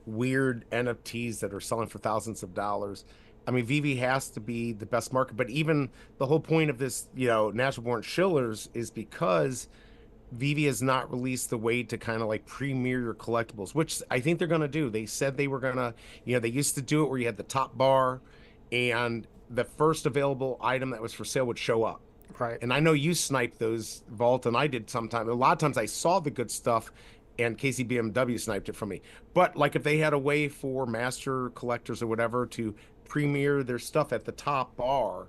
weird NFTs that are selling for thousands of dollars. I mean, VeVe has to be the best market, but even the whole point of this, Natural Born Shillers is because VeVe has not released the way to kind of like premiere your collectibles, which I think they're going to do. They said they were going to, they used to do it where you had the top bar and the first available item that was for sale would show up. Right. And I know you sniped those, Vault, and I did sometimes. A lot of times I saw the good stuff and KCBMW sniped it from me. But like if they had a way for master collectors or whatever to premiere their stuff at the top bar,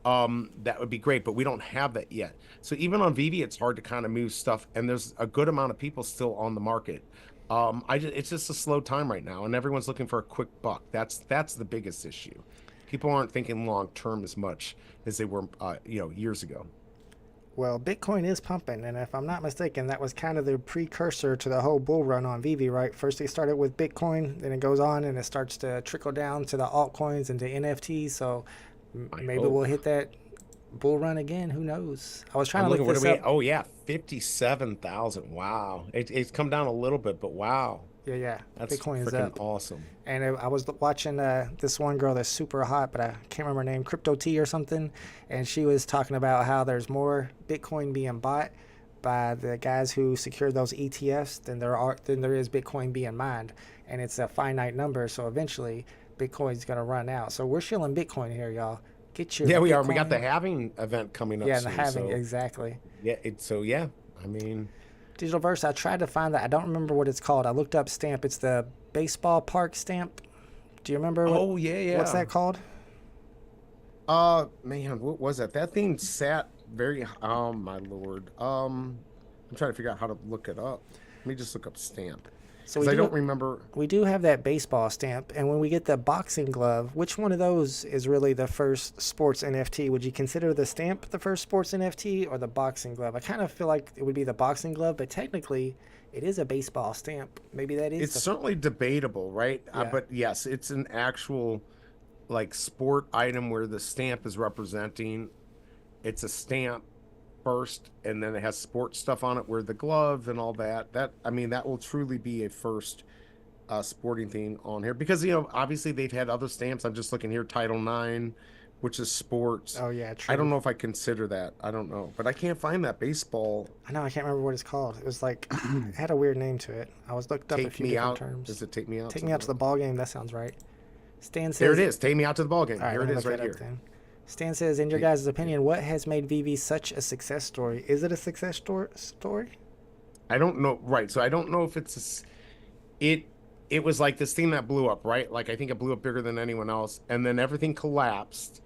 that would be great, but we don't have that yet. So even on VeVe, it's hard to kind of move stuff, and there's a good amount of people still on the market. It's just a slow time right now, and everyone's looking for a quick buck. That's the biggest issue. People aren't thinking long term as much as they were, years ago. Well, Bitcoin is pumping, and if I'm not mistaken, that was kind of the precursor to the whole bull run on VeVe, right? First they started with Bitcoin, then it goes on and it starts to trickle down to the altcoins and to NFTs. So maybe we'll hit that bull run again. Who knows? I was trying to look this up. Oh yeah, 57,000. Wow, it's come down a little bit, but wow. Yeah. That's Bitcoin is up. Awesome. And I was watching this one girl that's super hot, but I can't remember her name, Crypto T or something. And she was talking about how there's more Bitcoin being bought by the guys who secured those ETFs than there is Bitcoin being mined. And it's a finite number, so eventually Bitcoin's going to run out. So we're shilling Bitcoin here, y'all. Get your we Bitcoin. are. We got the halving event coming up. Yeah, soon, the halving, exactly. Yeah. I mean, Digital Verse, I tried to find that. I don't remember what it's called. I looked up stamp. It's the baseball park stamp. Do you remember? What's that called? Man, what was that? That thing sat very. Oh my lord. I'm trying to figure out how to look it up. Let me just look up stamp. So I don't remember. We do have that baseball stamp, and when we get the boxing glove, which one of those is really the first sports NFT? Would you consider the stamp the first sports NFT or the boxing glove? I kind of feel like it would be the boxing glove, but technically it is a baseball stamp. Maybe that is. It's certainly debatable, right? Yeah. But yes, it's an actual like sport item where the stamp is representing. It's a stamp first, and then it has sports stuff on it where the glove and all that that will truly be a first sporting thing on here, because obviously they've had other stamps. I'm just looking here, Title IX, which is sports. Oh yeah, true. I don't know if I consider that. I don't know, but I can't find that baseball. I know, I can't remember what it's called. It was like it had a weird name to it. I was looked up a few different terms. Does it take me out? Take me out to the ball game. That sounds right. Stan says, there it is. Take me out to the ball game. All right, here it is right here. Stan says, in your guys' opinion, what has made VeVe such a success story? Is it a success story? I don't know. Right. So I don't know if it was like this thing that blew up, right? Like I think it blew up bigger than anyone else, and then everything collapsed.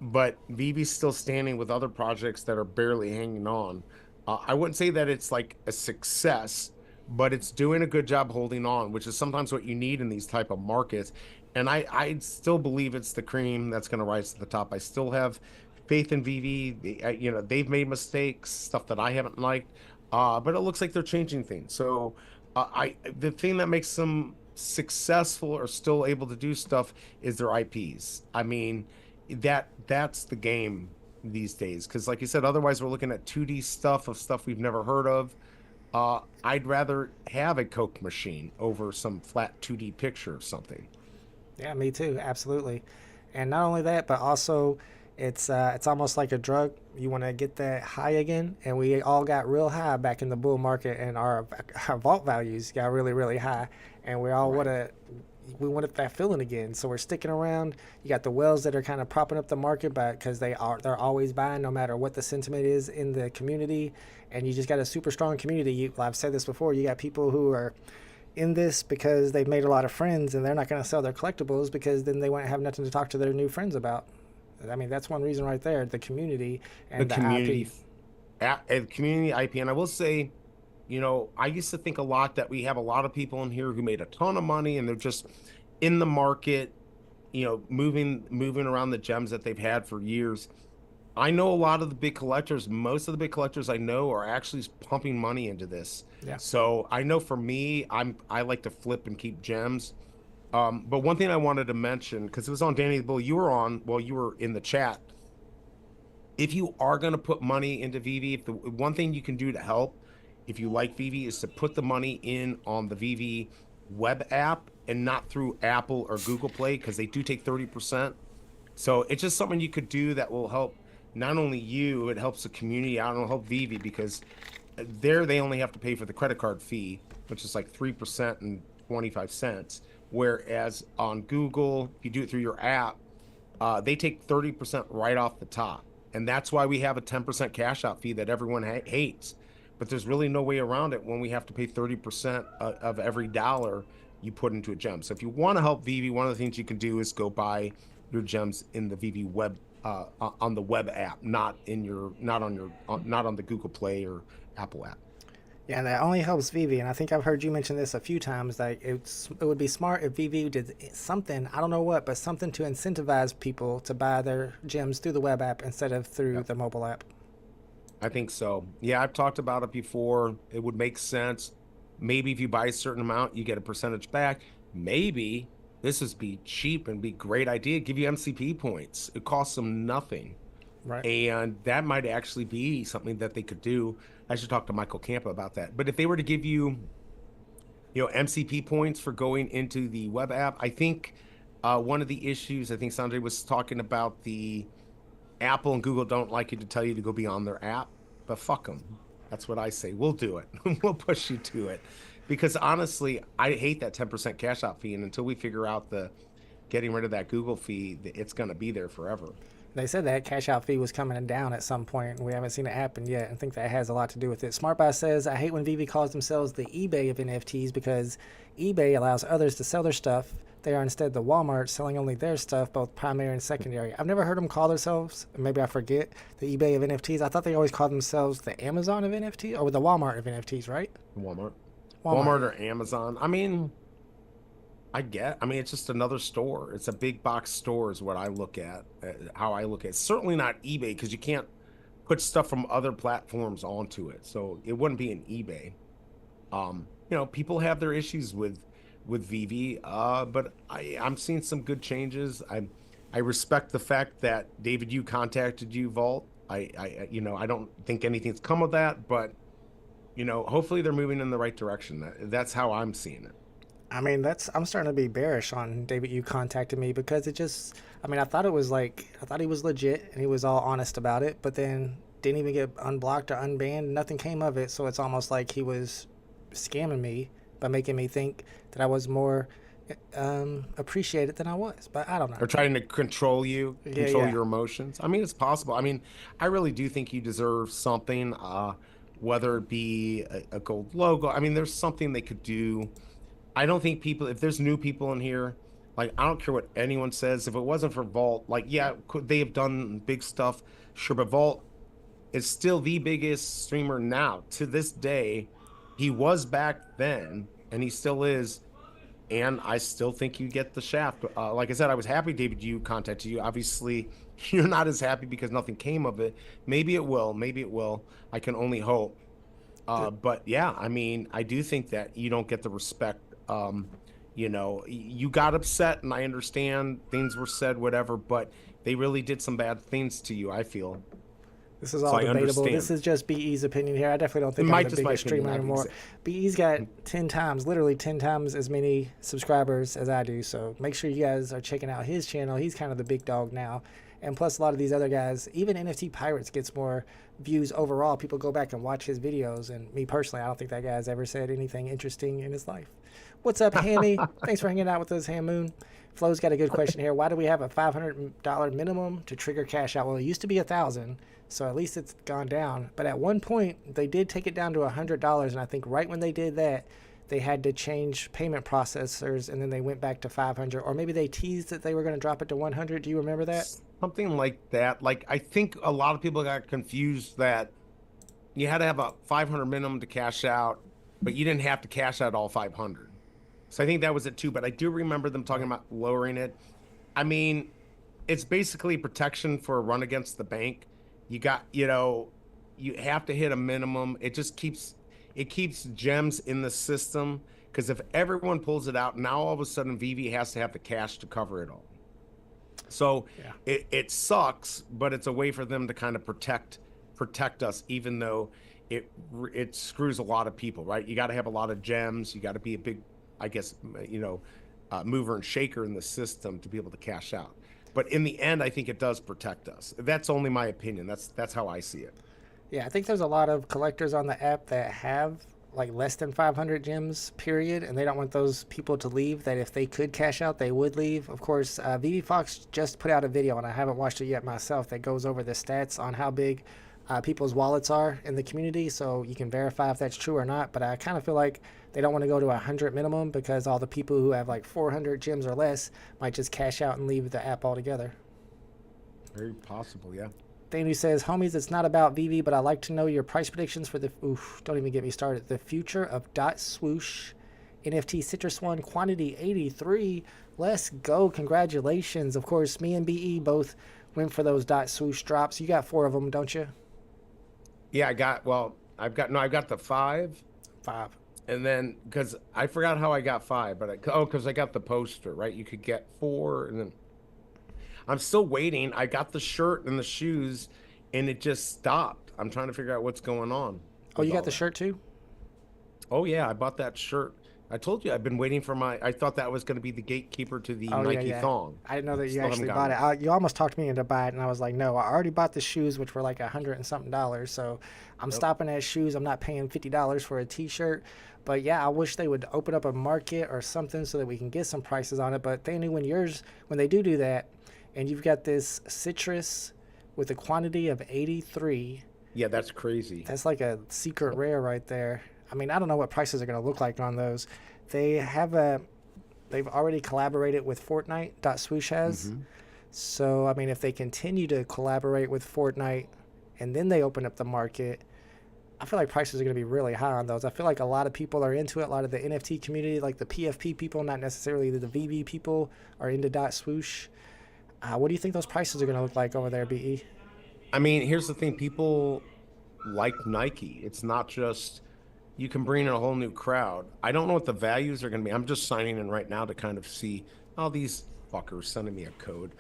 But VeVe's still standing with other projects that are barely hanging on. I wouldn't say that it's like a success, but it's doing a good job holding on, which is sometimes what you need in these type of markets. And I still believe it's the cream that's going to rise to the top. I still have faith in VeVe. They've made mistakes, stuff that I haven't liked, but it looks like they're changing things. So the thing that makes them successful or still able to do stuff is their IPs. I mean, that's the game these days. Because like you said, otherwise we're looking at 2D stuff we've never heard of. I'd rather have a Coke machine over some flat 2D picture of something. Yeah, me too. Absolutely. And not only that, but also it's almost like a drug. You want to get that high again. And we all got real high back in the bull market, and our vault values got really, really high. And we all we wanted that feeling again. So we're sticking around. You got the whales that are kind of propping up the market because they're always buying no matter what the sentiment is in the community. And you just got a super strong community. I've said this before. You got people who are in this because they've made a lot of friends, and they're not going to sell their collectibles because then they won't have nothing to talk to their new friends about. I mean, that's one reason right there, the community and the community IP. Community IP. And I will say, I used to think a lot that we have a lot of people in here who made a ton of money and they're just in the market, moving around the gems that they've had for years. I know a lot of the big collectors, most of the big collectors I know are actually pumping money into this. Yeah. So I know for me, I like to flip and keep gems. But one thing I wanted to mention, because it was on Danny the Bull, you were on, well, you were in the chat. If you are going to put money into VeVe, if the one thing you can do to help, if you like VeVe, is to put the money in on the VeVe web app and not through Apple or Google Play, because they do take 30%. So it's just something you could do that will help not only you, it helps the community out and it'll help VeVe, because there they only have to pay for the credit card fee, which is like 3% and 25 cents. Whereas on Google, if you do it through your app, they take 30% right off the top. And that's why we have a 10% cash out fee that everyone hates. But there's really no way around it when we have to pay 30% of every dollar you put into a gem. So if you want to help VeVe, one of the things you can do is go buy your gems in the VeVe web on the web app, not on the Google Play or Apple app. Yeah, and that only helps VeVe, and I think I've heard you mention this a few times. Like it would be smart if VeVe did something, I don't know what, but something to incentivize people to buy their gems through the web app instead of through the mobile app. I think so. Yeah, I've talked about it before. It would make sense. Maybe if you buy a certain amount, you get a percentage back. Maybe this would be cheap and be a great idea. Give you MCP points. It costs them nothing. Right. And that might actually be something that they could do. I should talk to Michael Campa about that. But if they were to give you, MCP points for going into the web app, I think one of the issues, I think Sanjay was talking about, the Apple and Google don't like you to tell you to go beyond their app, but fuck them. That's what I say. We'll do it. We'll push you to it. Because honestly, I hate that 10% cash out fee. And until we figure out the getting rid of that Google fee, it's going to be there forever. They said that cash out fee was coming down at some point, and we haven't seen it happen yet. I think that has a lot to do with it. SmartBuy says, I hate when VeVe calls themselves the eBay of NFTs because eBay allows others to sell their stuff. They are instead the Walmart selling only their stuff, both primary and secondary. I've never heard them call themselves, maybe I forget, the eBay of NFTs. I thought they always called themselves the Amazon of NFTs, or the Walmart of NFTs, right? Walmart or Amazon. I mean, it's just another store. It's a big box store is what I look at, how I look at it. Certainly not eBay, because you can't put stuff from other platforms onto it. So it wouldn't be an eBay. People have their issues with VeVe, but I'm seeing some good changes. I respect the fact that David, you contacted you, Vault. I don't think anything's come of that, but hopefully they're moving in the right direction. That's how I'm seeing it. I mean, I'm starting to be bearish on David. You contacted me because I thought he was legit and he was all honest about it, but then didn't even get unblocked or unbanned. Nothing came of it. So it's almost like he was scamming me by making me think that I was more appreciated than I was. But I don't know. Or trying to control you, your emotions. I mean, it's possible. I mean, I really do think you deserve something, whether it be a gold logo. I mean, there's something they could do. I don't think if there's new people in here, like, I don't care what anyone says. If it wasn't for Vault, like, yeah, could they have done big stuff? Sure, but Vault is still the biggest streamer now. To this day, he was back then, and he still is. And I still think you get the shaft. Like I said, I was happy David, you contacted you. Obviously, you're not as happy because nothing came of it. Maybe it will. Maybe it will. I can only hope. But yeah, I mean, I do think that you don't get the respect. You got upset, and I understand things were said, whatever, but they really did some bad things to you, I feel. This is all debatable. This is just BE's opinion here. I definitely don't think I'm the biggest streamer anymore. BE's got literally 10 times as many subscribers as I do. So make sure you guys are checking out his channel. He's kind of the big dog now. And plus a lot of these other guys, even NFT Pirates gets more views overall. People go back and watch his videos. And me personally, I don't think that guy's ever said anything interesting in his life. What's up, Hammy? Thanks for hanging out with us, Ham Moon. Flo's got a good question here. Why do we have a $500 minimum to trigger cash out? Well, it used to be $1,000, so at least it's gone down. But at one point, they did take it down to $100, and I think right when they did that, they had to change payment processors, and then they went back to $500, or maybe they teased that they were going to drop it to $100. Do you remember that? Something like that. Like, I think a lot of people got confused that you had to have a $500 minimum to cash out, but you didn't have to cash out all $500. So I think that was it too, but I do remember them talking about lowering it. I mean, it's basically protection for a run against the bank. You got, you have to hit a minimum. It keeps gems in the system, because if everyone pulls it out, now all of a sudden VeVe has to have the cash to cover it all. So Yeah. it sucks, but it's a way for them to kind of protect us, even though it screws a lot of people, right? You got to have a lot of gems. You got to be a big, I guess, mover and shaker in the system to be able to cash out. But in the end, I think it does protect us. That's only my opinion. That's how I see it. Yeah, I think there's a lot of collectors on the app that have like less than 500 gems, period, and they don't want those people to leave. That if they could cash out, they would leave. Of course, VeVe Fox just put out a video, and I haven't watched it yet myself, that goes over the stats on how big people's wallets are in the community, so you can verify if that's true or not. But I kind of feel like they don't want to go to 100 minimum, because all the people who have like 400 gems or less might just cash out and leave the app altogether. Very possible, yeah. Danny says, homies, it's not about VeVe, but I'd like to know your price predictions for the, don't even get me started, the future of Dot Swoosh, NFT Citrus One, quantity 83. Let's go. Congratulations. Of course, me and BE both went for those Dot Swoosh drops. You got 4 of them, don't you? Yeah, I've got the 5. 5. And then, because I forgot how I got 5, but because I got the poster, right? You could get 4, and then I'm still waiting. I got the shirt and the shoes, and it just stopped. I'm trying to figure out what's going on. Oh, you got the shirt too? Oh, yeah, I bought that shirt. I told you I've been waiting for I thought that was going to be the gatekeeper to the Nike thong. I didn't know that you Still actually haven't bought it. You almost talked me into buying it, and I was like, no, I already bought the shoes, which were like $100 and something. So I'm stopping at shoes. I'm not paying $50 for a t-shirt. But yeah, I wish they would open up a market or something so that we can get some prices on it. But they knew when they do that, and you've got this citrus with a quantity of 83. Yeah, that's crazy. That's like a secret rare right there. I mean, I don't know what prices are going to look like on those. They've already collaborated with Fortnite. Dot Swoosh has. Mm-hmm. So, I mean, if they continue to collaborate with Fortnite and then they open up the market, I feel like prices are going to be really high on those. I feel like a lot of people are into it. A lot of the NFT community, like the PFP people, not necessarily the VeVe people, are into Dot Swoosh. What do you think those prices are going to look like over there, BE? I mean, here's the thing. People like Nike. It's not just, you can bring in a whole new crowd. I don't know what the values are going to be. I'm just signing in right now to kind of see all these fuckers sending me a code.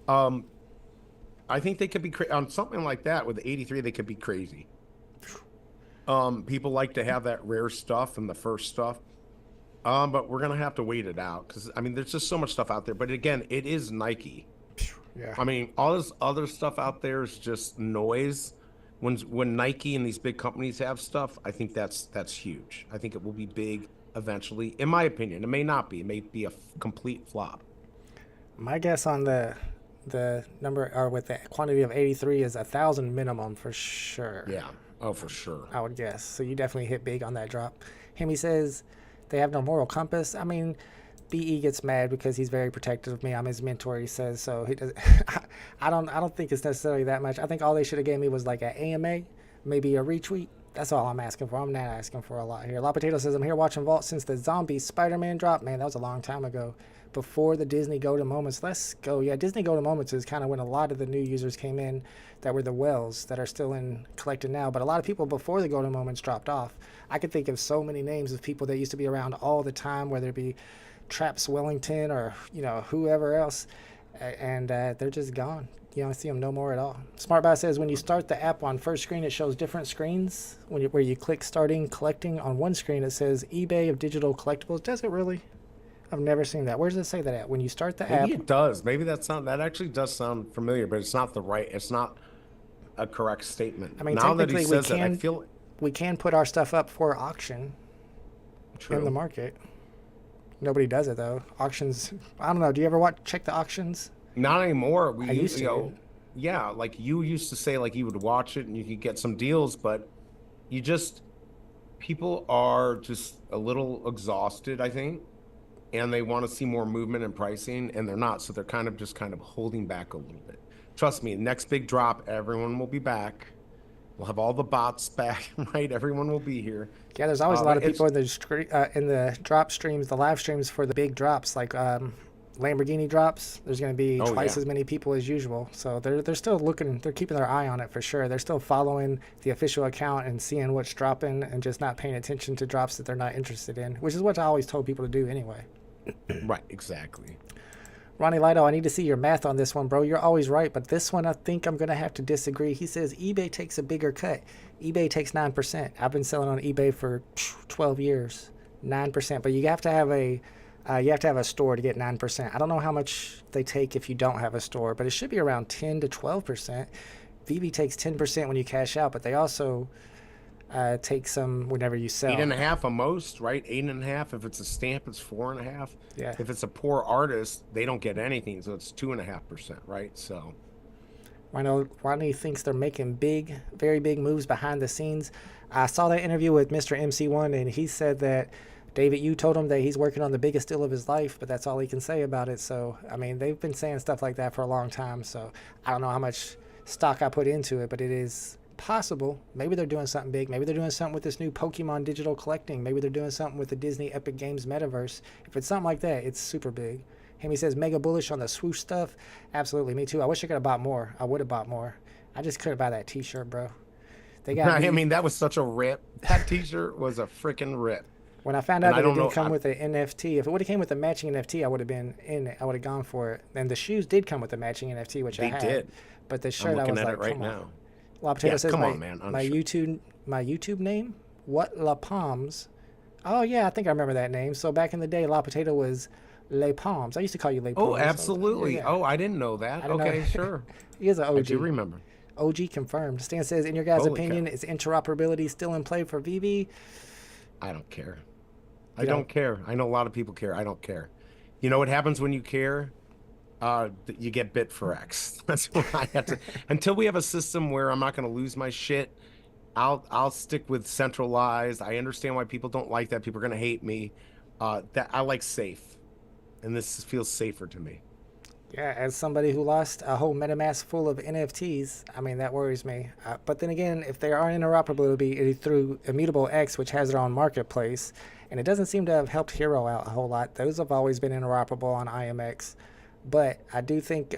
I think they could be on something like that with 83. They could be crazy. People like to have that rare stuff and the first stuff. But we're gonna have to wait it out, because I mean, there's just so much stuff out there. But again, it is Nike. Yeah. I mean, all this other stuff out there is just noise. When Nike and these big companies have stuff, I think that's huge. I think it will be big eventually. In my opinion, it may not be. It may be a complete flop. My guess on the number, or with the quantity of 83, is 1,000 minimum for sure. Yeah. Oh, for sure. I would guess. So you definitely hit big on that drop. Hemi says they have no moral compass. I mean, BE gets mad because he's very protective of me. I'm his mentor, he says. So he does. I don't think it's necessarily that much. I think all they should have gave me was like an AMA, maybe a retweet. That's all I'm asking for. I'm not asking for a lot here. La Potato says, I'm here watching Vault since the zombie Spider-Man drop. Man, that was a long time ago. Before the Disney Go to Moments. Let's go. Yeah, Disney Go to Moments is kind of when a lot of the new users came in that were the whales that are still in collected now. But a lot of people before the Go to Moments dropped off. I could think of so many names of people that used to be around all the time, whether it be Traps Wellington or, whoever else. And they're just gone. You don't see them no more at all. SmartBot says when you start the app on first screen, it shows different screens. Where you click starting collecting on one screen, it says eBay of digital collectibles. Does it really? I've never seen that. Where does it say that at? When you start the app? Maybe it does. Maybe that actually does sound familiar, but it's not it's not a correct statement. I mean, now that he technically says that, I feel we can put our stuff up for auction in the market. Nobody does it though. Auctions. I don't know. Do you ever check the auctions? Not anymore. I used to. Yeah, like you used to say, like you would watch it and you could get some deals, but people are just a little exhausted, I think, and they want to see more movement and pricing, and they're not, so they're kind of holding back a little bit. Trust me, next big drop, everyone will be back. We'll have all the bots back, right? Everyone will be here. Yeah, there's always a lot of people in the drop streams, the live streams for the big drops. Like Lamborghini drops, there's going to be Oh, twice yeah. as many people as usual. So they're still looking, they're keeping their eye on it for sure. They're still following the official account and seeing what's dropping and just not paying attention to drops that they're not interested in, which is what I always told people to do anyway. Right, exactly. Ronnie Lido, I need to see your math on this one, bro. You're always right, but this one I think I'm going to have to disagree. He says eBay takes a bigger cut. eBay takes 9%. I've been selling on eBay for 12 years. 9%, but you have to have a store to get 9%. I don't know how much they take if you don't have a store, but it should be around 10 to 12%. VeVe takes 10% when you cash out, but they also take some whenever you sell. 8.5 a most, right? 8.5. If it's a stamp, it's 4.5. Yeah. If it's a poor artist, they don't get anything, so it's 2.5%, right? So Ronnie thinks they're making big, very big moves behind the scenes. I saw that interview with Mr. MC1, and he said that David, you told him that he's working on the biggest deal of his life, but that's all he can say about it. So, I mean, they've been saying stuff like that for a long time. So, I don't know how much stock I put into it, but it is possible. Maybe they're doing something big. Maybe they're doing something with this new Pokemon digital collecting. Maybe they're doing something with the Disney Epic Games metaverse. If it's something like that, it's super big. Hemi says, mega bullish on the swoosh stuff. Absolutely, me too. I wish I could have bought more. I would have bought more. I just couldn't buy that t-shirt, bro. They got I mean, that was such a rip. That t-shirt was a freaking rip. When I found out that it didn't come I- with an NFT, if it would have came with a matching NFT, I would have been in it. I would have gone for it. And the shoes did come with a matching NFT, which I They had. did. But the shirt, I'm I looking was at like, it right come on. now. La Potato Yeah, says come my, on, man. my YouTube name? What La Palms? Oh yeah, I think I remember that name. So back in the day, La Potato was Les Palms. I used to call you Les Palms. Oh, absolutely. Yeah. Oh, I didn't know that. I didn't know Okay, that. sure. He is an OG. I do remember. OG confirmed. Stan says, in your guys' Holy opinion, cow. is interoperability still in play for VeVe? I don't care. I You don't don't? care. I know a lot of people care. I don't care. You know what happens when you care? You get bit for X. That's what I have to. Until we have a system where I'm not going to lose my shit, I'll stick with centralized. I understand why people don't like that. People are going to hate me. That I like safe, and this feels safer to me. Yeah, as somebody who lost a whole MetaMask full of NFTs, I mean, that worries me. But then again, if they are interoperable, it'll be through Immutable X, which has their own marketplace. And it doesn't seem to have helped Hero out a whole lot. Those have always been interoperable on IMX. But I do think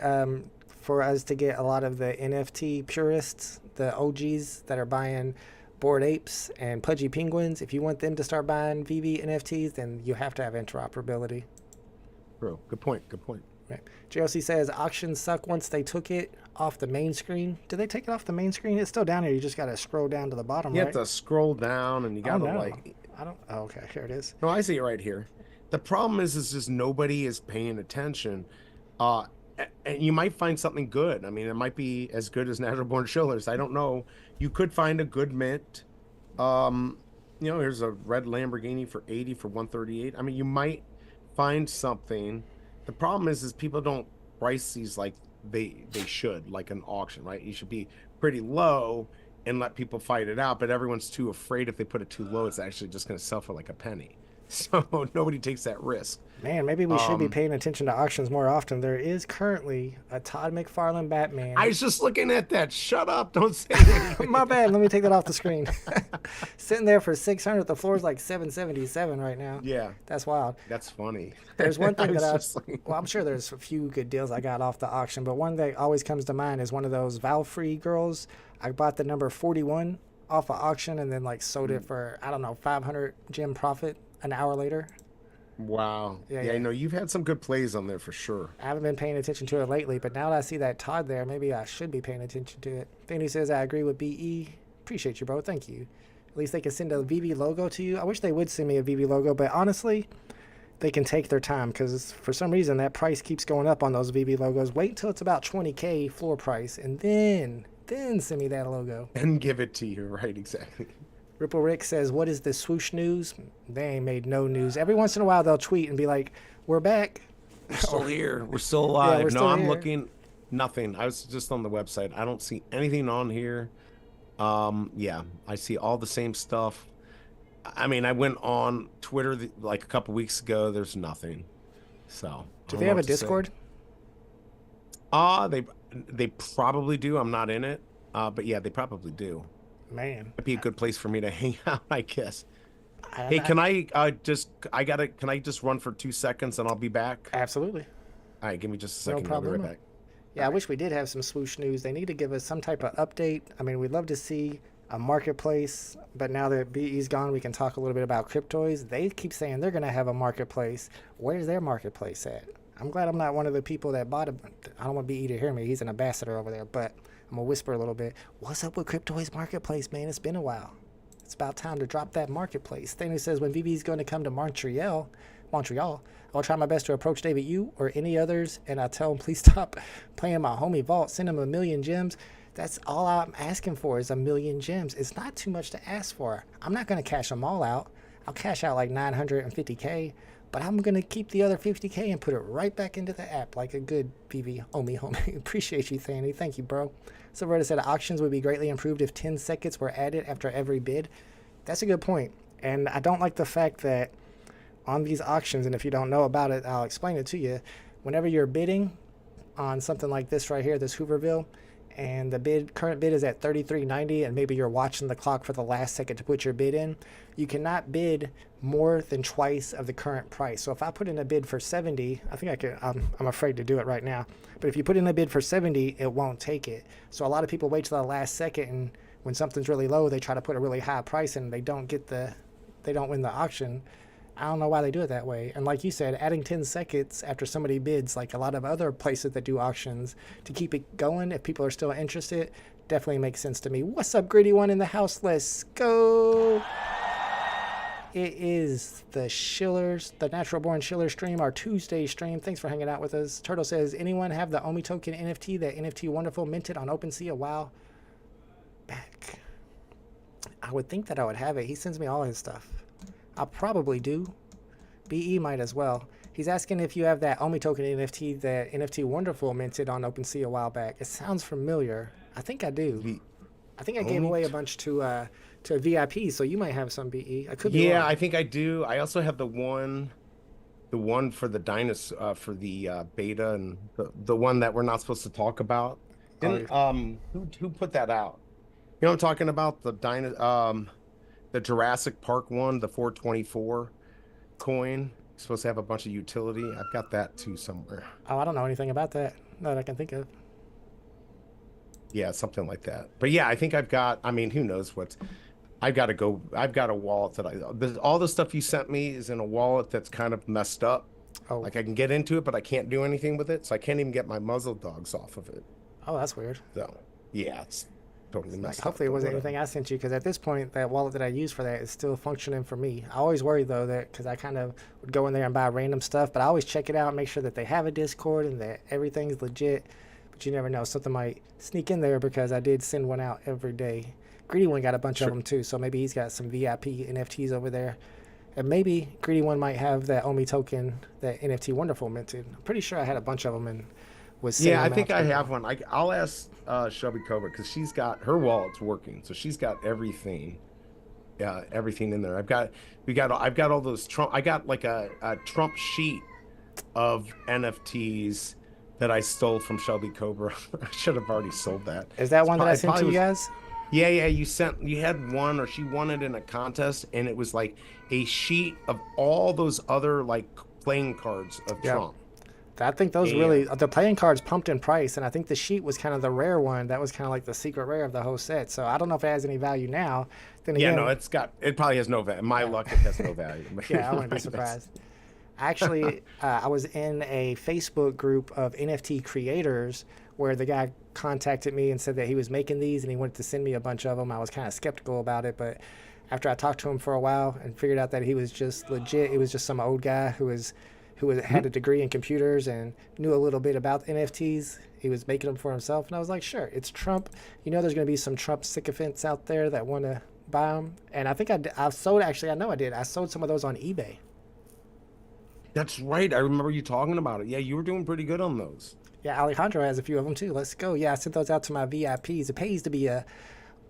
for us to get a lot of the NFT purists, the OGs that are buying Bored Apes and Pudgy Penguins, if you want them to start buying VeVe NFTs, then you have to have interoperability. Bro, good point. Good point. Right. JLC says auctions suck once they took it off the main screen. Did they take it off the main screen? It's still down here. You just got to scroll down to the bottom, You right? have to scroll down, and you got to no. like. I don't. Oh, okay, here it is. No, I see it right here. The problem is just nobody is paying attention. And you might find something good. I mean, it might be as good as Natural Born Shillers. I don't know. You could find a good mint. Here's a red Lamborghini for 80 for 138. I mean, you might find something. The problem is people don't price these like they should, like an auction, right? You should be pretty low and let people fight it out, but everyone's too afraid if they put it too low, it's actually just going to sell for like a penny. So nobody takes that risk. Man, maybe we should be paying attention to auctions more often. There is currently a Todd McFarlane Batman. I was just looking at that. Shut up. Don't say anything. My bad. Let me take that off the screen. Sitting there for 600. The floor is like 777 right now. Yeah. That's wild. That's funny. There's one thing I was that just like- well, I'm sure there's a few good deals I got off the auction, but one that always comes to mind is one of those Val-free girls. I bought the number 41 off of auction and then like sold it for, I don't know, 500 gem profit an hour later. Wow. Yeah, Yeah, yeah. no, you've had some good plays on there for sure. I haven't been paying attention to it lately, but now that I see that Todd there, maybe I should be paying attention to it. Fanny says, I agree with BE. Appreciate you, bro. Thank you. At least they can send a VeVe logo to you. I wish they would send me a VeVe logo, but honestly, they can take their time because for some reason that price keeps going up on those VeVe logos. Wait until it's about 20K floor price and then send me that logo. And give it to you, right? Exactly. Ripple Rick says, what is the swoosh news? They ain't made no news. Every once in a while they'll tweet and be like, we're back. We're still here. We're still alive. we're No, still I'm here. looking. Nothing. I was just on the website. I don't see anything on here. Yeah, I see all the same stuff. I mean, I went on Twitter like a couple weeks ago. There's nothing. So. I Do don't they know have a what to say. Discord? They probably do. I'm not in it. But yeah, they probably do. Man. It'd be a good place for me to hang out, I guess. I- Hey, can I just run for 2 seconds and I'll be back? Absolutely. All right, give me just a No second. I'll be right problemo. back. Yeah, I wish we did have some swoosh news. They need to give us some type of update. I mean, we'd love to see a marketplace, but now that BE's gone, we can talk a little bit about cryptoys. They keep saying they're going to have a marketplace. Where's their marketplace at? I'm glad I'm not one of the people that bought it. I don't want BE to hear me. He's an ambassador over there, but I'm going to whisper a little bit. What's up with Cryptoys Marketplace, man? It's been a while. It's about time to drop that marketplace. Stanley says when VeVe's going to come to Montreal, I'll try my best to approach David, you or any others, and I tell him please stop playing my homie Vault. Send him 1,000,000 gems. That's all I'm asking for is 1,000,000 gems. It's not too much to ask for. I'm not going to cash them all out. I'll cash out like 950K, but I'm going to keep the other 50K and put it right back into the app like a good VeVe homie. Appreciate you, Thanny. Thank you, bro. So Rhoda said auctions would be greatly improved if 10 seconds were added after every bid. That's a good point. And I don't like the fact that on these auctions, and if you don't know about it, I'll explain it to you. Whenever you're bidding on something like this right here, this Hooverville, and the current bid is at $33.90, and maybe you're watching the clock for the last second to put your bid in, you cannot bid more than twice of the current price. So if I put in a bid for 70, I think I can. I'm afraid to do it right now. But if you put in a bid for 70, it won't take it. So a lot of people wait till the last second, and when something's really low, they try to put a really high price in. They don't win the auction. I don't know why they do it that way. And like you said, adding 10 seconds after somebody bids, like a lot of other places that do auctions, to keep it going if people are still interested, definitely makes sense to me. What's up, Gritty One in the house? Let's go. It is the Shillers, the Natural Born Shiller stream, our Tuesday stream. Thanks for hanging out with us. Turtle says, anyone have the Omi token NFT that NFT Wonderful minted on OpenSea a while back? I would think that I would have it. He sends me all his stuff. I'll probably do. BE might as well. He's asking if you have that Omi token NFT that NFT Wonderful minted on OpenSea a while back. It sounds familiar. I think I do. I think I gave away a bunch to VIP, so you might have some BE. I could be wrong. I think I do. I also have the one for the dinosaur, for the beta, and the one that we're not supposed to talk about. Who put that out? You know what I'm talking about? The Jurassic Park one, the 424 coin. It's supposed to have a bunch of utility. I've got that too somewhere. Oh, I don't know anything about that I can think of. Yeah, something like that. But yeah, I think I've got, I mean, who knows what's, I've got a wallet that all the stuff you sent me is in a wallet that's kind of messed up. Oh. Like I can get into it, but I can't do anything with it. So I can't even get my muzzle dogs off of it. Oh, that's weird. So yeah, it's totally messed up. Hopefully it wasn't anything I sent you, because at this point, that wallet that I use for that is still functioning for me. I always worry, though, that because I kind of would go in there and buy random stuff, but I always check it out, make sure that they have a Discord and that everything's legit. But you never know. Something might sneak in there because I did send one out every day. Greedy One got a bunch of them, too, so maybe he's got some VIP NFTs over there. And maybe Greedy One might have that Omi token that NFT Wonderful minted. I'm pretty sure I had a bunch of them and was sending them I think out I to have one. I'll ask Shelby Cobra, because she's got her wallet's working, so she's got everything. Yeah, everything in there. I've got all those Trump. I got like a Trump sheet of NFTs that I stole from Shelby Cobra. I should have already sold that. Is that one that I sent to you guys? Yeah, you had one, or she won it in a contest, and it was like a sheet of all those other like playing cards of Trump. I think those the playing cards pumped in price, and I think the sheet was kind of the rare one. That was kind of like the secret rare of the whole set. So I don't know if it has any value now. Then again, no, it probably has no value. My luck, it has no value. Yeah, I wouldn't be surprised. Actually, I was in a Facebook group of NFT creators where the guy contacted me and said that he was making these and he wanted to send me a bunch of them. I was kind of skeptical about it, but after I talked to him for a while and figured out that he was just legit, it was just some old guy who had a degree in computers and knew a little bit about NFTs. He was making them for himself, and I was like, sure, it's Trump. You know, there's going to be some Trump sycophants out there that want to buy them. And I think I sold some of those on eBay. That's right. I remember you talking about it. Yeah, you were doing pretty good on those. Yeah, Alejandro has a few of them too. Let's go. Yeah, I sent those out to my VIPs. It pays to be I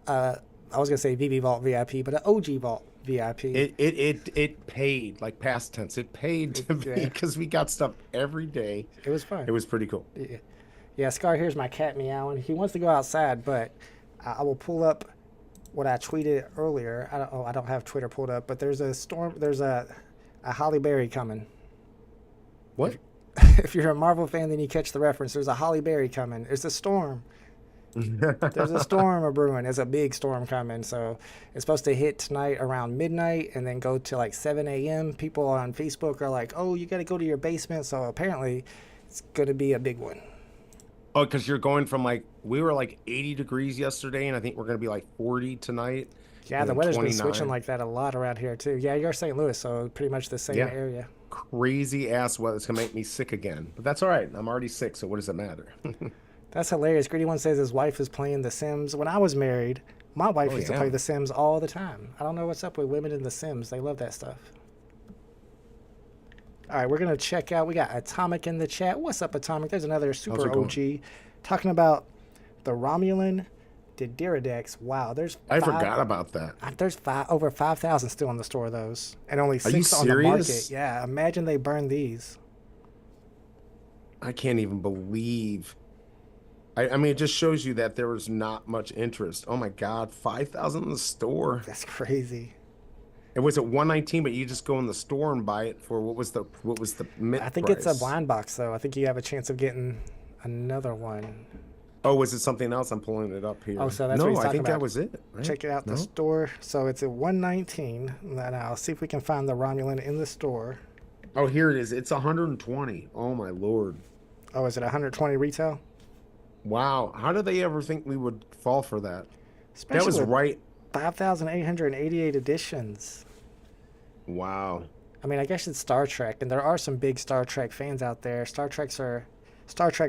was going to say VeVe Vault VIP, but an OG Vault VIP. It paid, like past tense. It paid to be, because we got stuff every day. It was fun. It was pretty cool. Yeah, Scar, here's my cat meowing. He wants to go outside, but I will pull up what I tweeted earlier. I don't have Twitter pulled up, but there's a Holly Berry coming. What? if you're a Marvel fan, then you catch the reference. There's a Holly Berry coming. There's a storm. There's a storm a brewing. There's a big storm coming. So it's supposed to hit tonight around midnight and then go to like 7 a.m. People on Facebook are like, oh, you got to go to your basement. So apparently it's going to be a big one. Oh, because you're going from like, we were like 80 degrees yesterday, and I think we're going to be like 40 tonight. Yeah, the weather's been switching like that a lot around here too. Yeah, you're St. Louis, so pretty much the same area. Crazy ass weather. It's going to make me sick again. But that's all right. I'm already sick, so what does it matter? That's hilarious. Greedy One says his wife is playing The Sims. When I was married, my wife used to play The Sims all the time. I don't know what's up with women in The Sims. They love that stuff. All right, we're going to check out. We got Atomic in the chat. What's up, Atomic? There's another super OG talking about the Romulan Didiridex. Wow, I forgot about that. There's over 5,000 still in the store of those, and only 6 on the market. Yeah, imagine they burn these. I can't even believe. I mean, it just shows you that there was not much interest. Oh my God, 5,000 in the store. That's crazy. It was at 119, but you just go in the store and buy it for what was the mint I think price? It's a blind box though. I think you have a chance of getting another one. Oh, was it something else? I'm pulling it up here. Oh, so that's what he's talking I think about. that was it. Right? Check it out the store. So it's at 119. And I'll see if we can find the Romulan in the store. Oh, here it is. It's 120. Oh my Lord. Oh, is it 120 retail? Wow. How did they ever think we would fall for that? Especially that was right. 5,888 editions. Wow. I mean, I guess it's Star Trek, and there are some big Star Trek fans out there. Star Trek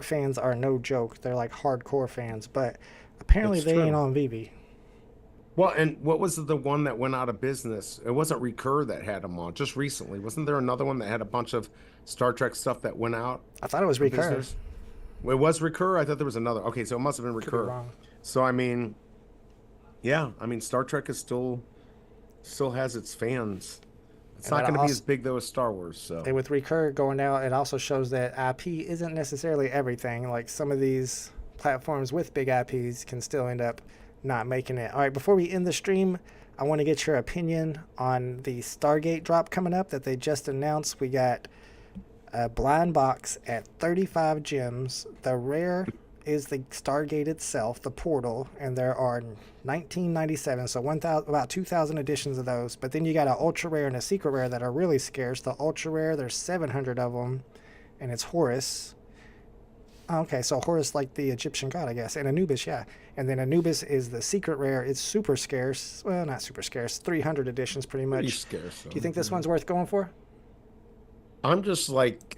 fans are no joke. They're like hardcore fans, but apparently they ain't on VeVe. Well, and what was the one that went out of business? It wasn't Recur that had them on just recently. Wasn't there another one that had a bunch of Star Trek stuff that went out? I thought it was Recur. It was Recur? I thought there was another. Okay, so it must have been Recur. Could be wrong. So, I mean, yeah, I mean, Star Trek is still has its fans. It's not going to be as big, though, as Star Wars. So. And with Recur going out, it also shows that IP isn't necessarily everything. Like some of these platforms with big IPs can still end up not making it. All right, before we end the stream, I want to get your opinion on the Stargate drop coming up that they just announced. We got a blind box at 35 gems. The rare is the Stargate itself, the portal, and there are 1997, so about 2,000 editions of those. But then you got an ultra rare and a secret rare that are really scarce. The ultra rare, there's 700 of them, and it's Horus. Okay, so Horus, like the Egyptian god, I guess, and Anubis, yeah. And then Anubis is the secret rare. It's super scarce. Well, not super scarce. 300 editions, pretty much. Pretty scarce. Do you think this one's worth going for? I'm just like,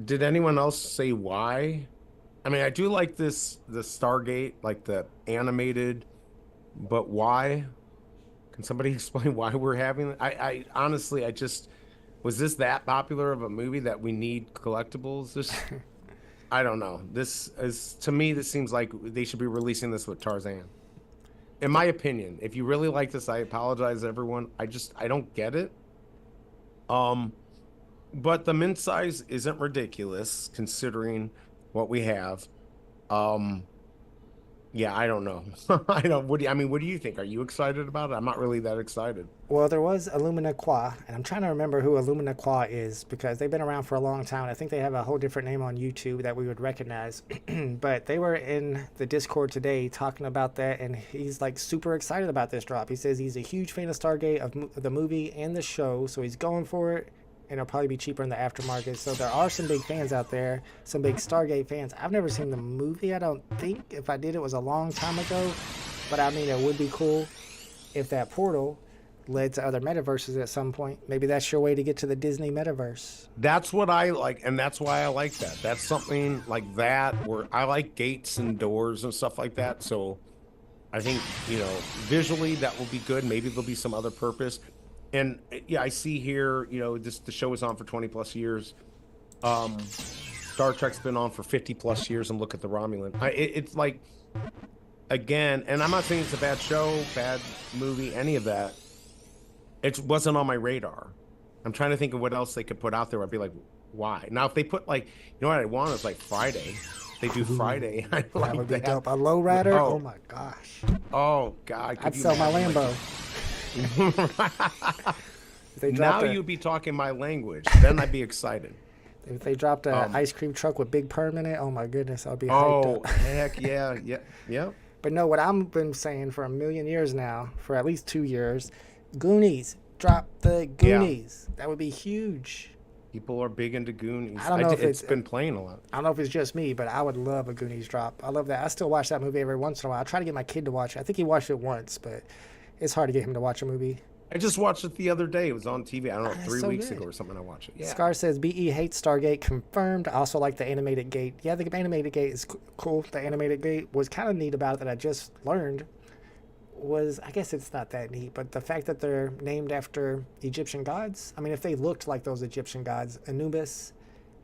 did anyone else say why? I mean, I do like the Stargate, like the animated, but why? Can somebody explain why we're having it? I honestly, was this that popular of a movie that we need collectibles? I don't know. To me, this seems like they should be releasing this with Tarzan. In my opinion, if you really like this, I apologize, everyone. I don't get it. But the mint size isn't ridiculous considering what we have. Yeah, I don't know. What do you think? Are you excited about it? I'm not really that excited. Well, there was Illumina Qua, and I'm trying to remember who Illumina Qua is because they've been around for a long time. I think they have a whole different name on YouTube that we would recognize. But they were in the Discord today talking about that, and he's like super excited about this drop. He says he's a huge fan of Stargate, of the movie and the show, so he's going for it. And it'll probably be cheaper in the aftermarket. So there are some big fans out there, some big Stargate fans. I've never seen the movie, I don't think. If I did, it was a long time ago. But I mean, it would be cool if that portal led to other metaverses at some point. Maybe that's your way to get to the Disney metaverse. That's what I like, and that's why I like that. That's something like that where I like gates and doors and stuff like that. So I think, visually that will be good. Maybe there'll be some other purpose. And yeah, I see here, the show is on for 20 plus years. Star Trek's been on for 50 plus years, and look at the Romulan. It's like, again, and I'm not saying it's a bad show, bad movie, any of that. It wasn't on my radar. I'm trying to think of what else they could put out there. I'd be like, why? Now, if they put what I want is like Friday. They do Friday. That would be dope. A lowrider? Oh my gosh. Oh God. I'd sell my Lambo. Now you'd be talking my language. Then I'd be excited. If they dropped a ice cream truck with Big Perm in it, oh my goodness, I'll be hyped Oh up. heck yeah, yeah, yeah. But no, what I've been saying for a million years now, for at least 2 years, Goonies. Drop the Goonies. That would be huge. People are big into Goonies. I don't know if it's been playing a lot. I don't know if it's just me, but I would love a Goonies drop. I love that. I still watch that movie every once in a while. I try to get my kid to watch it. I think he watched it once, but it's hard to get him to watch a movie. I just watched it the other day. It was on TV. I don't know, That's 3 so weeks good. ago or something. I watched it. Yeah. Scar says BE hates Stargate. Confirmed. I also like the animated gate. Yeah, the animated gate is cool. The animated gate was kind of neat about it that I just learned was, I guess it's not that neat, but the fact that they're named after Egyptian gods. I mean, if they looked like those Egyptian gods, Anubis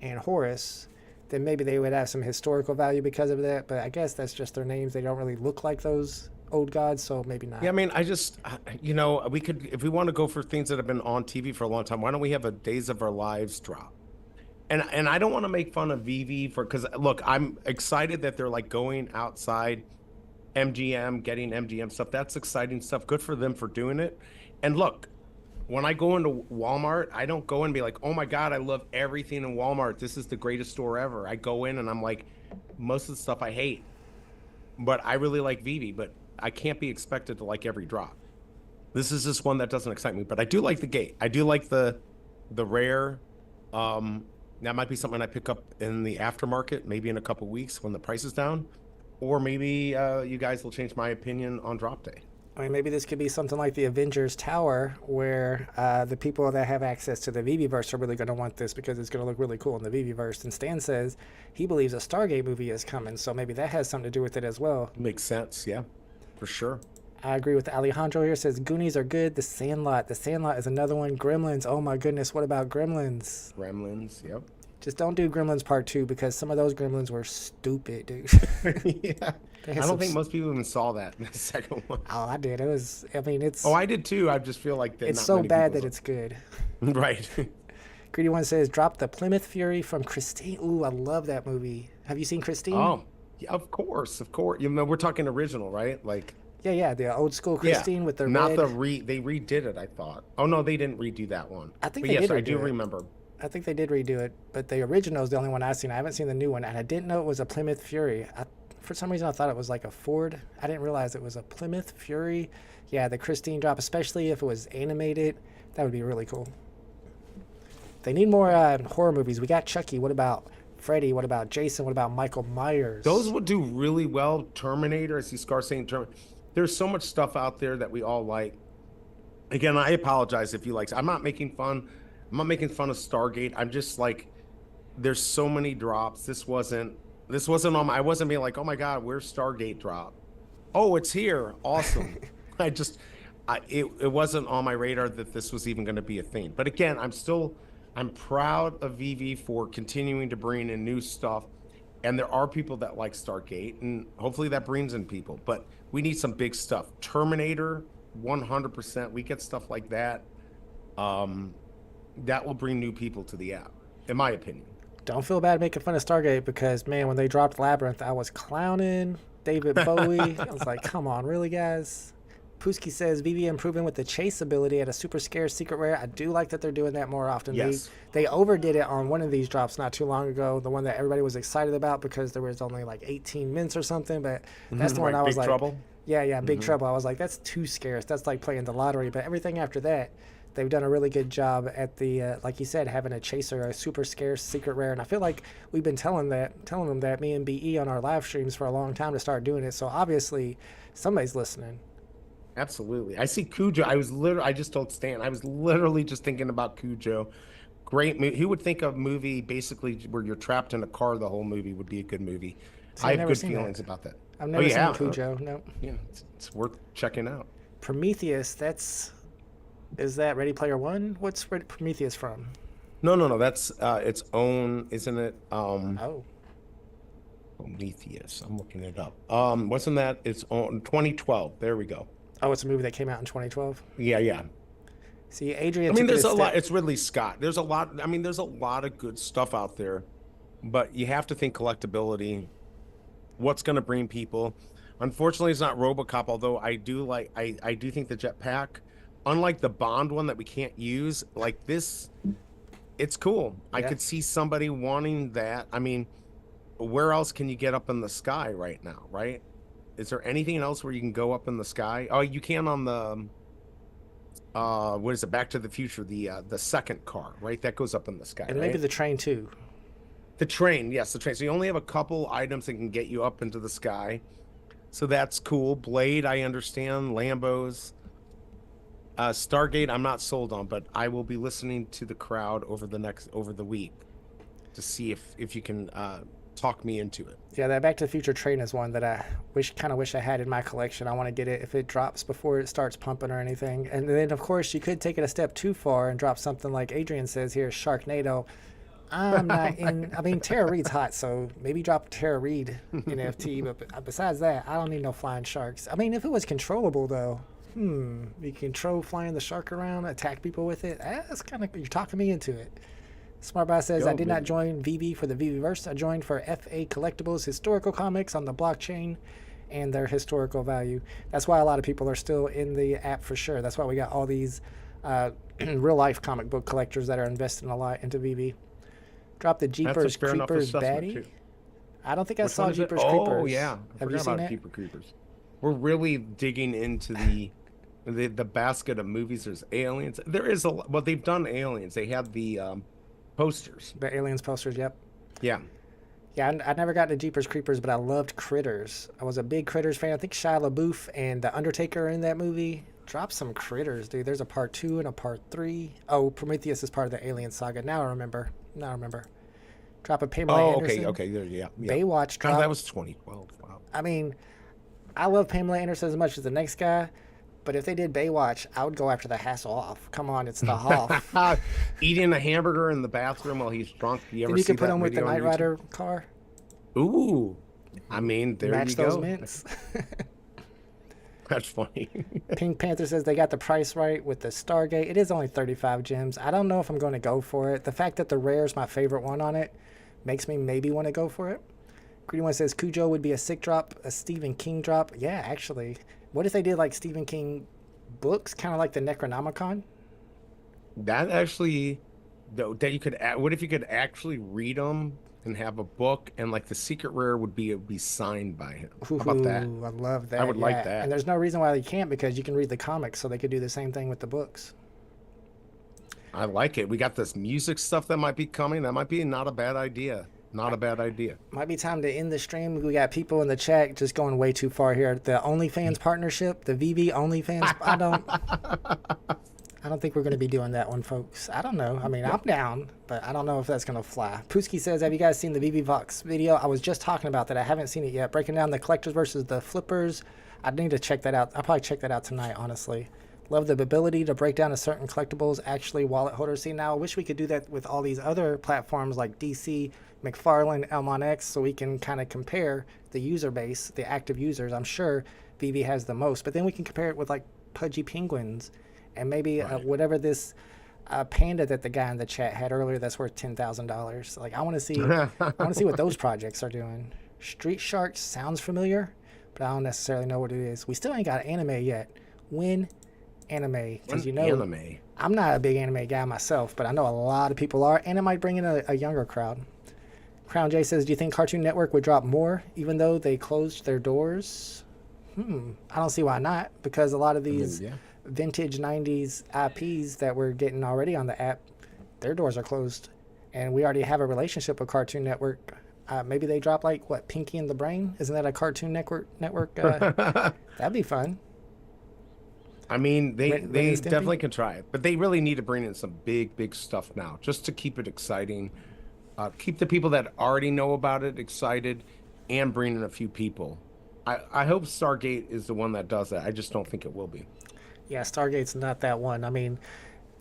and Horus, then maybe they would have some historical value because of that. But I guess that's just their names. They don't really look like those old gods, so maybe not. Yeah, I mean, we could, if we want to go for things that have been on TV for a long time, why don't we have a Days of Our Lives drop? And I don't want to make fun of VeVe because look, I'm excited that they're like going outside MGM, getting MGM stuff. That's exciting stuff. Good for them for doing it. And look, when I go into Walmart, I don't go and be like, oh my God, I love everything in Walmart. This is the greatest store ever. I go in and I'm like, most of the stuff I hate, but I really like VeVe, but I can't be expected to like every drop. This is just one that doesn't excite me, but I do like the gate. I do like the rare. That might be something I pick up in the aftermarket, maybe in a couple weeks when the price is down, or maybe you guys will change my opinion on drop day. I mean, maybe this could be something like the Avengers Tower, where the people that have access to the VeVe-verse are really going to want this because it's going to look really cool in the VeVe-verse. And Stan says he believes a Stargate movie is coming, so maybe that has something to do with it as well. Makes sense, yeah, for sure. I agree with Alejandro here. Says Goonies are good. The Sandlot is another one. Gremlins. Oh my goodness, what about Gremlins? Gremlins, yep. Just don't do Gremlins Part 2 because some of those Gremlins were stupid, dude. Yeah. I don't think most people even saw that in the second one. Oh, I did. It's... Oh, I did too. I just feel like that. It's so bad that it's good. Right. Greedy One says, drop the Plymouth Fury from Christine. Ooh, I love that movie. Have you seen Christine? Oh, yeah, of course. You know, we're talking original, right? Like... Yeah, the old school Christine with the not red. They redid it, I thought. Oh no, they didn't redo that one. I think but they yes, did I do redo it. remember. I think they did redo it, but the original is the only one I've seen. I haven't seen the new one, and I didn't know it was a Plymouth Fury. For some reason, I thought it was like a Ford. I didn't realize it was a Plymouth Fury. Yeah, the Christine drop, especially if it was animated, that would be really cool. They need more horror movies. We got Chucky. What about Freddy? What about Jason? What about Michael Myers? Those would do really well. Terminator, I see Scar saying Terminator. There's so much stuff out there that we all like. Again, I apologize if you like. I'm not making fun. I'm not making fun of Stargate. I'm just like, there's so many drops. This wasn't on my, I wasn't being like, oh my God, where's Stargate drop? Oh, it's here. Awesome. It wasn't on my radar that this was even going to be a thing. But again, I'm proud of VeVe for continuing to bring in new stuff. And there are people that like Stargate, and hopefully that brings in people. But we need some big stuff. Terminator, 100%. We get stuff like that. That will bring new people to the app, in my opinion. Don't feel bad making fun of Stargate because, man, when they dropped Labyrinth, I was clowning David Bowie. I was like, come on, really, guys? Pooski says, VeVe improving with the chase ability at a super scarce secret rare. I do like that they're doing that more often. Yes. They overdid it on one of these drops not too long ago, the one that everybody was excited about because there was only like 18 mints or something, but that's the one I was like... Big Trouble? Yeah, Big Trouble. I was like, that's too scarce. That's like playing the lottery. But everything after that, they've done a really good job at the, like you said, having a chaser, a super scarce secret rare. And I feel like we've been telling them that, me and BE on our live streams for a long time to start doing it. So obviously somebody's listening. Absolutely. I see Cujo. I just told Stan, I was literally just thinking about Cujo. Great movie. Who would think a movie basically where you're trapped in a car the whole movie would be a good movie? See, I have good feelings about that. I've never seen Cujo, no. Yeah, it's worth checking out. Prometheus, is that Ready Player One? What's Prometheus from? No. That's its own, isn't it? Oh. Prometheus. I'm looking it up. Wasn't that its own 2012? There we go. Oh, it's a movie that came out in 2012? Yeah. See, Adrian. I mean, there's a lot. It's Ridley Scott. There's a lot. I mean, there's a lot of good stuff out there, but you have to think collectability. What's going to bring people? Unfortunately, it's not RoboCop. Although I do think the jetpack, unlike the Bond one that we can't use, like this, It's cool. I Yeah. could see somebody wanting that. I mean, where else can you get up in the sky right now, right? Is there anything else where you can go up in the sky? Oh, you can on the what is it? Back to the Future, the second car, right? That goes up in the sky, And right? maybe the train too. The train, yes, the train. So you only have a couple items that can get you up into the sky. So that's cool. Blade, I understand. Lambos. Stargate, I'm not sold on, but I will be listening to the crowd over the week to see if you can talk me into it. Yeah, that Back to the Future train is one that I wish I had in my collection. I want to get it if it drops before it starts pumping or anything. And then, of course, you could take it a step too far and drop something like Adrian says here, Sharknado. I'm not in. I mean, Tara Reid's hot, so maybe drop Tara Reid NFT. But besides that, I don't need no flying sharks. I mean, if it was controllable, though, you control flying the shark around, attack people with it. That's kind of, you're talking me into it. Smartbot says, I did not join VeVe for the VeVeverse. I joined for FA Collectibles historical comics on the blockchain and their historical value. That's why a lot of people are still in the app for sure. That's why we got all these real life comic book collectors that are investing a lot into VeVe. Drop the Jeepers Creepers baddie. Too. I don't think I saw Jeepers Creepers. Creepers. Oh yeah, Have you seen it? Jeepers Creepers. We're really digging into the basket of movies. There's Aliens. There is well, they've done Aliens. They have the posters. The Aliens posters, yep. Yeah. Yeah, I never got to Jeepers Creepers, but I loved Critters. I was a big Critters fan. I think Shia LaBeouf and The Undertaker are in that movie. Drop some Critters, dude. There's a part 2 and a part 3. Oh, Prometheus is part of the Alien saga. Now I remember. Drop a Pamela Anderson. Okay. Yeah. Baywatch drop. God, that was 2012. Wow. I mean, I love Pamela Anderson as much as the next guy, but if they did Baywatch, I would go after the Hasselhoff. Come on, it's the Hoff. Eating a hamburger in the bathroom while he's drunk. You ever Then you see could put that him with the video on Knight YouTube? Rider car. Ooh. I mean, there Match you those go. mints. That's funny. Pink Panther says they got the price right with the Stargate. It is only 35 gems. I don't know if I'm going to go for it. The fact that the rare is my favorite one on it makes me maybe want to go for it. Greedy One says Cujo would be a sick drop, a Stephen King drop. Yeah, actually. What if they did like Stephen King books, kind of like the Necronomicon? That actually, that you could. What if you could actually read them and have a book, and like the secret rare would be signed by him? How about that? Ooh, I love that. I would like that. And there's no reason why they can't, because you can read the comics, so they could do the same thing with the books. I like it. We got this music stuff that might be coming. That might be not a bad idea. Not a bad idea. Might be time to end the stream. We got people in the chat just going way too far here. The OnlyFans partnership, the VeVe OnlyFans. I don't think we're going to be doing that one, folks. I don't know. I mean, I'm down, but I don't know if that's going to fly. Pooski says, have you guys seen the VeVe Vox video? I was just talking about that. I haven't seen it yet. Breaking down the collectors versus the flippers. I need to check that out. I'll probably check that out tonight, honestly. Love the ability to break down a certain collectibles, actually wallet holders. See, now I wish we could do that with all these other platforms like DC, McFarlane, Elmon X, so we can kind of compare the user base, the active users. I'm sure VeVe has the most, but then we can compare it with like Pudgy Penguins and maybe whatever this panda that the guy in the chat had earlier that's worth $10,000. Like, I want to see, what those projects are doing. Street Sharks sounds familiar, but I don't necessarily know what it is. We still ain't got anime yet. When anime? Because anime. I'm not a big anime guy myself, but I know a lot of people are, and it might bring in a younger crowd. Crown J says, do you think Cartoon Network would drop more even though they closed their doors? I don't see why not, because a lot of these vintage 90s IPs that we're getting already on the app, their doors are closed, and we already have a relationship with Cartoon Network. Maybe they drop like, what, Pinky and the Brain? Isn't that a Cartoon Network? That'd be fun. I mean, they definitely can try it, but they really need to bring in some big stuff now, just to keep it exciting. Keep the people that already know about it excited, and bring in a few people. I hope Stargate is the one that does that. I just don't think it will be. Yeah, Stargate's not that one. I mean,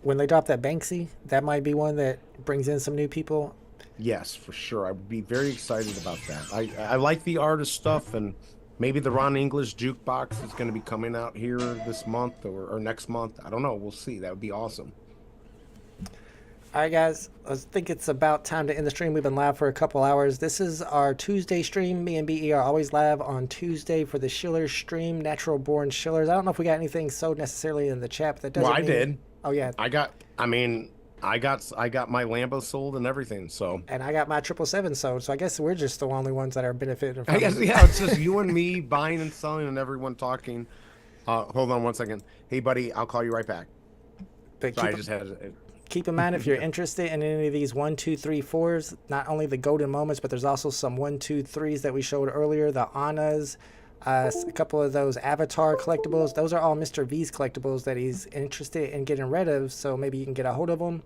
when they drop that Banksy, that might be one that brings in some new people. Yes, for sure. I would be very excited about that. I like the artist stuff, and maybe the Ron English jukebox is going to be coming out here this month or next month. I don't know. We'll see. That would be awesome. All right, guys. I think it's about time to end the stream. We've been live for a couple hours. This is our Tuesday stream. Me and BE are always live on Tuesday for the Shillers stream, Natural Born Shillers. I don't know if we got anything so necessarily in the chat, but that doesn't mean... I did. Oh, yeah. I mean, I got my Lambo sold and everything. So And I got my 777 sold, so I guess we're just the only ones that are benefiting from I guess it. yeah, it's just you and me buying and selling and everyone talking. Hold on one second. Hey, buddy, I'll call you right back. But So I just had keep in mind, if you're interested in any of these 1, 2, 3, 4s, not only the golden moments, but there's also some 1, 2, 3s that we showed earlier, the Annas, a couple of those Avatar collectibles. Those are all Mr. V's collectibles that he's interested in getting rid of, so maybe you can get a hold of them.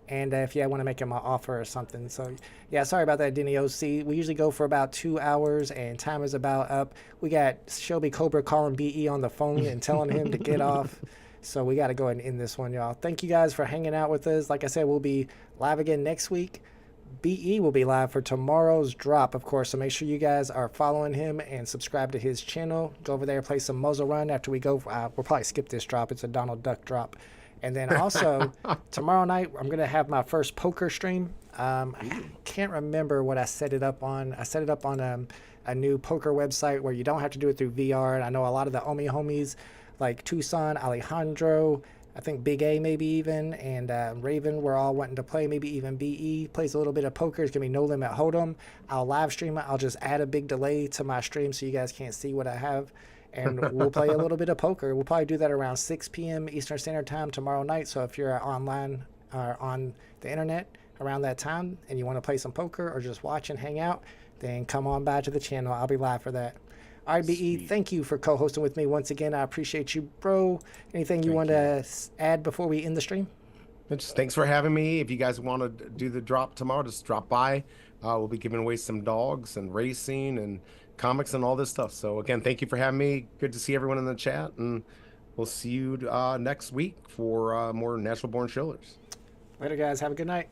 And if you want to make him an offer or something. So, yeah, sorry about that, Denny OC. We usually go for about 2 hours, and time is about up. We got Shelby Cobra calling BE on the phone and telling him to get off. So we got to go ahead and end this one, y'all. Thank you guys for hanging out with us. Like I said, we'll be live again next week. BE will be live for tomorrow's drop, of course. So make sure you guys are following him and subscribe to his channel. Go over there, play some Muzzle Run after we go. We'll probably skip this drop. It's a Donald Duck drop. And then also, tomorrow night, I'm going to have my first poker stream. I can't remember what I set it up on. I set it up on a new poker website where you don't have to do it through VR. And I know a lot of the Omi homies, like Tucson, Alejandro, I think Big A maybe even, and Raven, we're all wanting to play. Maybe even BE plays a little bit of poker. It's going to be No Limit Hold'em. I'll live stream it. I'll just add a big delay to my stream so you guys can't see what I have. And we'll play a little bit of poker. We'll probably do that around 6 p.m. Eastern Standard Time tomorrow night. So if you're online or on the internet around that time and you want to play some poker or just watch and hang out, then come on by to the channel. I'll be live for that. All right, BE, thank you for co-hosting with me once again. I appreciate you, bro. Anything you want to add before we end the stream? Just thanks for having me. If you guys want to do the drop tomorrow, just drop by. We'll be giving away some dogs and racing and comics and all this stuff. So again, thank you for having me. Good to see everyone in the chat, and we'll see you next week for more Natural Born Shillers. Later, guys. Have a good night.